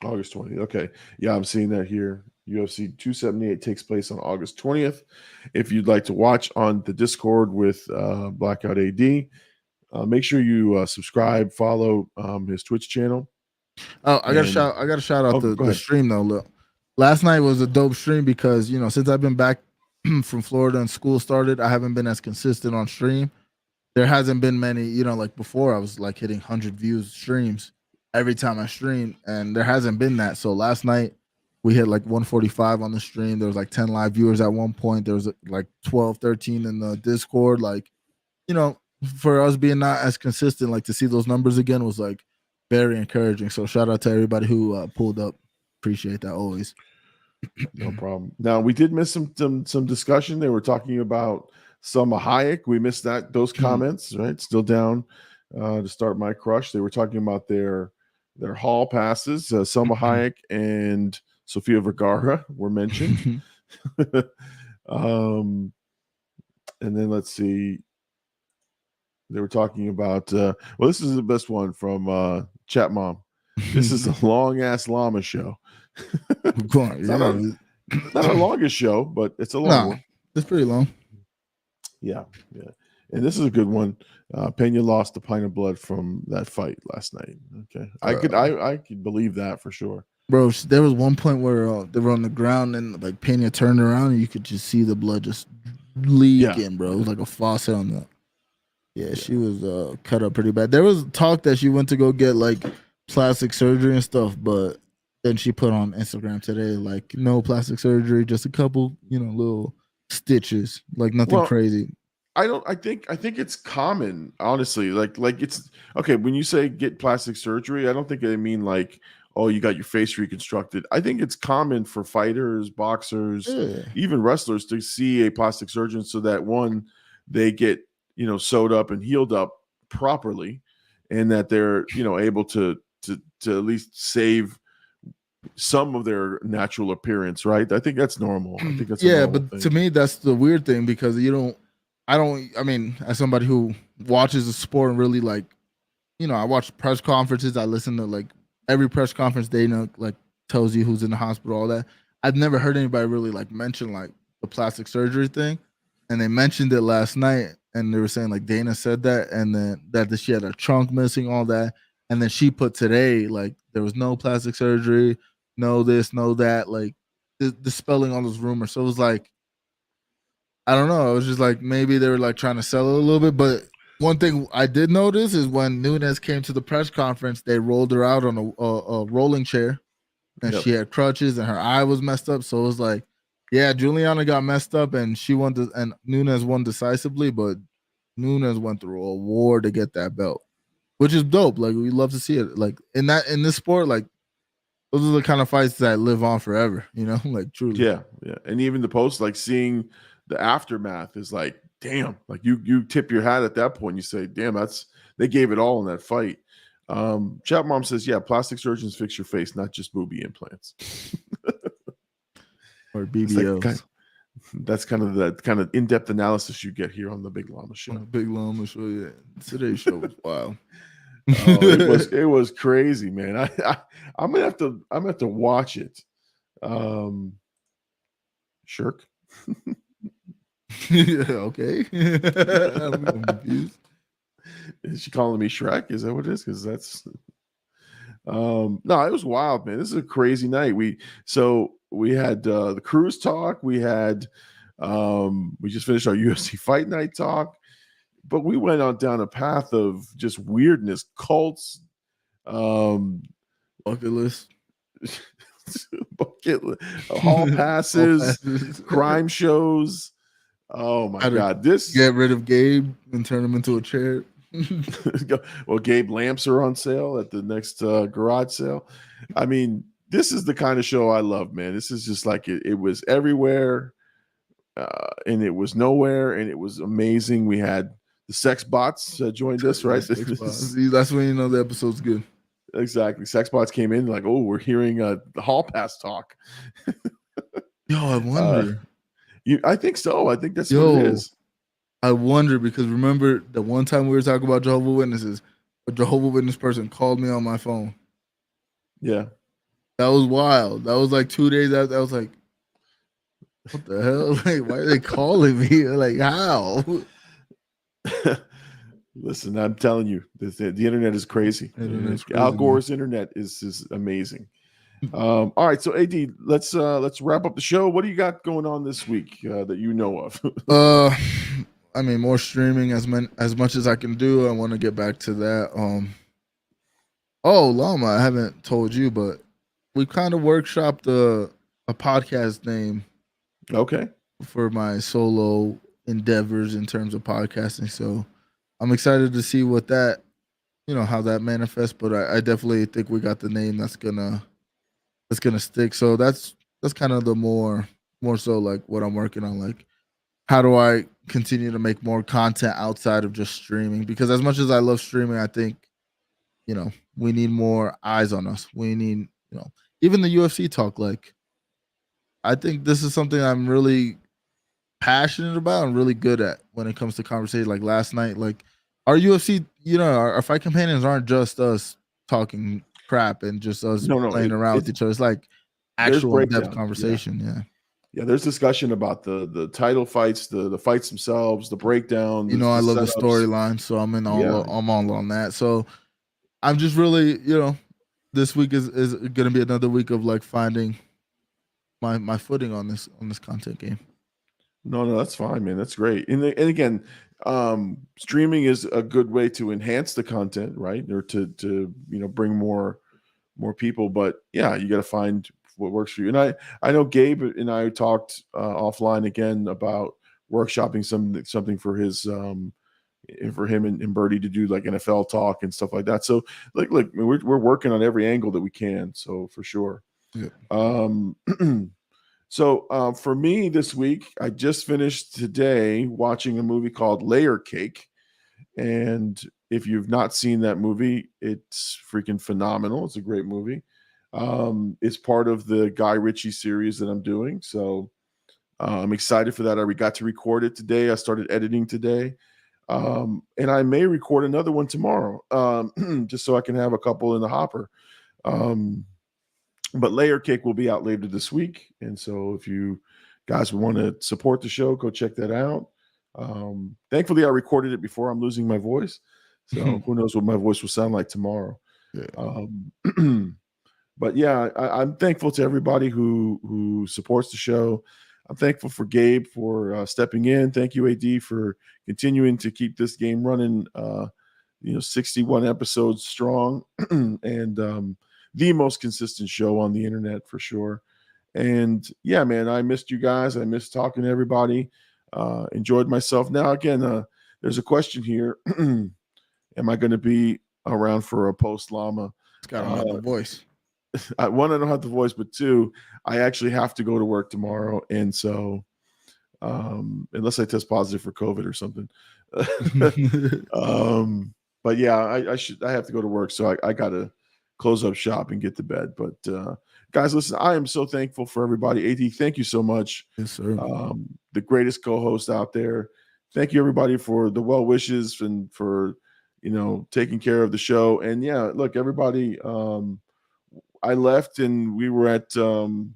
August 20th. Okay. Yeah, I'm seeing that here. UFC 278 takes place on August 20th. If you'd like to watch on the Discord with Blackout AD, make sure you subscribe, follow his Twitch channel. Oh, I got to shout out the stream though. Look, last night was a dope stream because since I've been back from Florida and school started, I haven't been as consistent on stream. There hasn't been many, like before I was like hitting 100 views streams every time I stream, and there hasn't been that. So last night we hit like 145 on the stream. There was like 10 live viewers at one point. There was like 12, 13 in the Discord. Like, for us being not as consistent, like to see those numbers again was like very encouraging. So shout out to everybody who pulled up. Appreciate that always. No problem. Now we did miss some discussion. They were talking about Selma Hayek. We missed those comments, right? Still down to start my crush. They were talking about their hall passes. Selma Hayek and Sofia Vergara were mentioned. And then let's see. They were talking about this is the best one from Chat Mom. This is a long ass llama show. Not our longest show, but it's a long one. It's pretty long. Yeah. And this is a good one. Pena lost a pint of blood from that fight last night. Okay. I could believe that for sure. Bro, there was one point where they were on the ground and like Pena turned around and you could just see the blood just leaking, bro. It was like a faucet on that. Yeah, she was cut up pretty bad. There was talk that she went to go get like plastic surgery and stuff, but then she put on Instagram today like no plastic surgery, just a couple, little stitches, like nothing crazy. I think it's common, honestly. Like it's okay when you say get plastic surgery. I don't think they mean like, oh, you got your face reconstructed. I think it's common for fighters, boxers, even wrestlers to see a plastic surgeon so that one, they get sewed up and healed up properly, and that they're able to at least save some of their natural appearance, right? I think that's normal. I think that's but thing. To me that's the weird thing because I mean, as somebody who watches the sport and really like, I watch press conferences, I listen to like every press conference Dana like tells you who's in the hospital, all that. I've never heard anybody really like mention like the plastic surgery thing, and they mentioned it last night. And they were saying like Dana said that, and then that she had a trunk missing, all that. And then she put today, like there was no plastic surgery, no this, no that, like dispelling all those rumors. So it was like, I don't know. It was just like maybe they were like trying to sell it a little bit. But one thing I did notice is when Nunes came to the press conference, they rolled her out on a rolling chair, and she had crutches and her eye was messed up. So it was like, yeah, Juliana got messed up and and Nunes won decisively, but Nunes went through a war to get that belt, which is dope. Like we love to see it. Like in this sport, like those are the kind of fights that live on forever, like truly. Yeah. And even the post, like seeing the aftermath is like, damn, like you tip your hat at that point. You say, damn, they gave it all in that fight. Chat Mom says, yeah, plastic surgeons fix your face, not just booby implants. Or BBLs. That's kind of in-depth analysis you get here on the Big Llama Show. Big Llama Show, yeah. Today's show was wild. It was crazy, man. I'm gonna have to watch it. Shirk. Yeah, okay. I'm confused. Is she calling me Shrek? Is that what it is? Because that's no, it was wild, man. This is a crazy night. We had the cruise talk. We had we just finished our UFC fight night talk, but we went on down a path of just weirdness, cults, bucket list, hall passes, crime shows. Oh my God! Get rid of Gabe and turn him into a chair. Well, Gabe lamps are on sale at the next garage sale. I mean, this is the kind of show I love, man. This is just like it was everywhere, and it was nowhere, and it was amazing. We had the sex bots joined us, right? That's when you know the episode's good. Exactly. Sex bots came in like, oh, we're hearing the hall pass talk. Yo, I wonder. I think so. I think that's what it is. I wonder because remember the one time we were talking about Jehovah's Witnesses, a Jehovah's Witness person called me on my phone. Yeah. That was wild. That was like 2 days after. I was like, what the hell? Like, why are they calling me? Like, how? Listen, I'm telling you, the internet is crazy. Internet's Al crazy, Gore's internet is amazing. All right, so AD, let's wrap up the show. What do you got going on this week that you know of? I mean, more streaming as much as I can do. I want to get back to that. Oh, Llama, I haven't told you, but we kind of workshopped a podcast name Okay. for my solo endeavors in terms of podcasting. So I'm excited to see what that, how that manifests. But I definitely think we got the name that's gonna stick. So that's kind of the more so like what I'm working on. Like, how do I continue to make more content outside of just streaming? Because as much as I love streaming, I think, we need more eyes on us. We need, even the UFC talk. Like, I think this is something I'm really passionate about and really good at when it comes to conversation. Like last night, like our UFC, our fight companions aren't just us talking crap and just us playing around with each other. It's like actual in-depth conversation. Yeah, there's discussion about the title fights, the fights themselves, the breakdown. I love the storyline, so I'm all on that. So I'm just really, this week is going to be another week of like finding my footing on this content game. No, that's fine, man. That's great. And again, streaming is a good way to enhance the content, right? Or to bring more people. But yeah, you got to find what works for you. And I know Gabe and I talked offline again about workshopping something for his for him and Birdie to do like NFL talk and stuff like that. So like we're working on every angle that we can. So for sure. Yeah. So for me this week, I just finished today watching a movie called Layer Cake. And if you've not seen that movie, it's freaking phenomenal. It's a great movie. It's part of the Guy Ritchie series that I'm doing. So I'm excited for that. I got to record it today. I started editing today. And I may record another one tomorrow, just so I can have a couple in the hopper. But Layer Cake will be out later this week. And so if you guys want to support the show, go check that out. Thankfully, I recorded it before I'm losing my voice. So who knows what my voice will sound like tomorrow. Yeah. But yeah, I'm thankful to everybody who supports the show. I'm thankful for Gabe for stepping in. Thank you, AD, for continuing to keep this game running, 61 episodes strong. And the most consistent show on the internet for sure. And yeah, man, I missed you guys. I missed talking to everybody. Enjoyed myself. Now, again, there's a question here. Am I going to be around for a post Llama? It's got to have the voice. One, I don't have the voice, but two, I actually have to go to work tomorrow. And so unless I test positive for COVID or something. But yeah, I have to go to work. So I got to close up shop and get to bed. But guys, listen, I am so thankful for everybody. AD, thank you so much. Yes, sir. The greatest co-host out there. Thank you, everybody, for the well wishes and for taking care of the show. And yeah, look, everybody, I left and we were at 11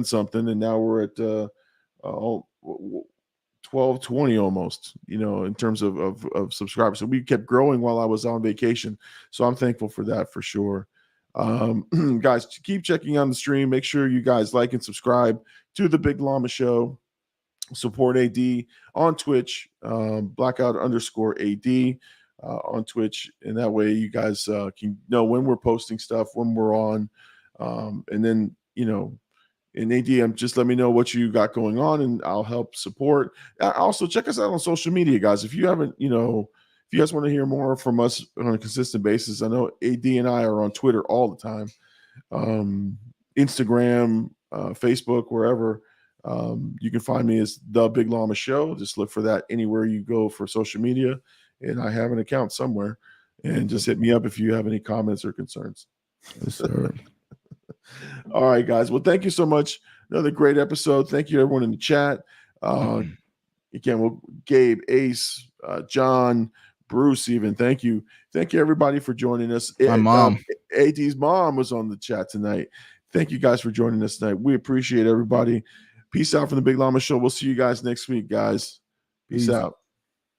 something, and now we're at 1220 almost, in terms of subscribers. So we kept growing while I was on vacation. So I'm thankful for that for sure. Guys, keep checking on the stream. Make sure you guys like and subscribe to the Big Llama Show. Support AD on Twitch, blackout_AD on Twitch. And that way you guys can know when we're posting stuff, when we're on. And then, in AD, just let me know what you got going on, and I'll help support. Also, check us out on social media, guys. If you haven't, if you guys want to hear more from us on a consistent basis, I know AD and I are on Twitter all the time, Instagram, Facebook, wherever. You can find me as The Big Llama Show. Just look for that anywhere you go for social media, and I have an account somewhere. And just hit me up if you have any comments or concerns. Yes, sir. All right, guys. Well, thank you so much. Another great episode. Thank you, everyone in the chat. Again, Gabe, Ace, John, Bruce, even. Thank you, everybody, for joining us. My mom, AD's mom, was on the chat tonight. Thank you guys for joining us tonight. We appreciate everybody. Peace out from the Big Llama Show. We'll see you guys next week, guys. Peace out.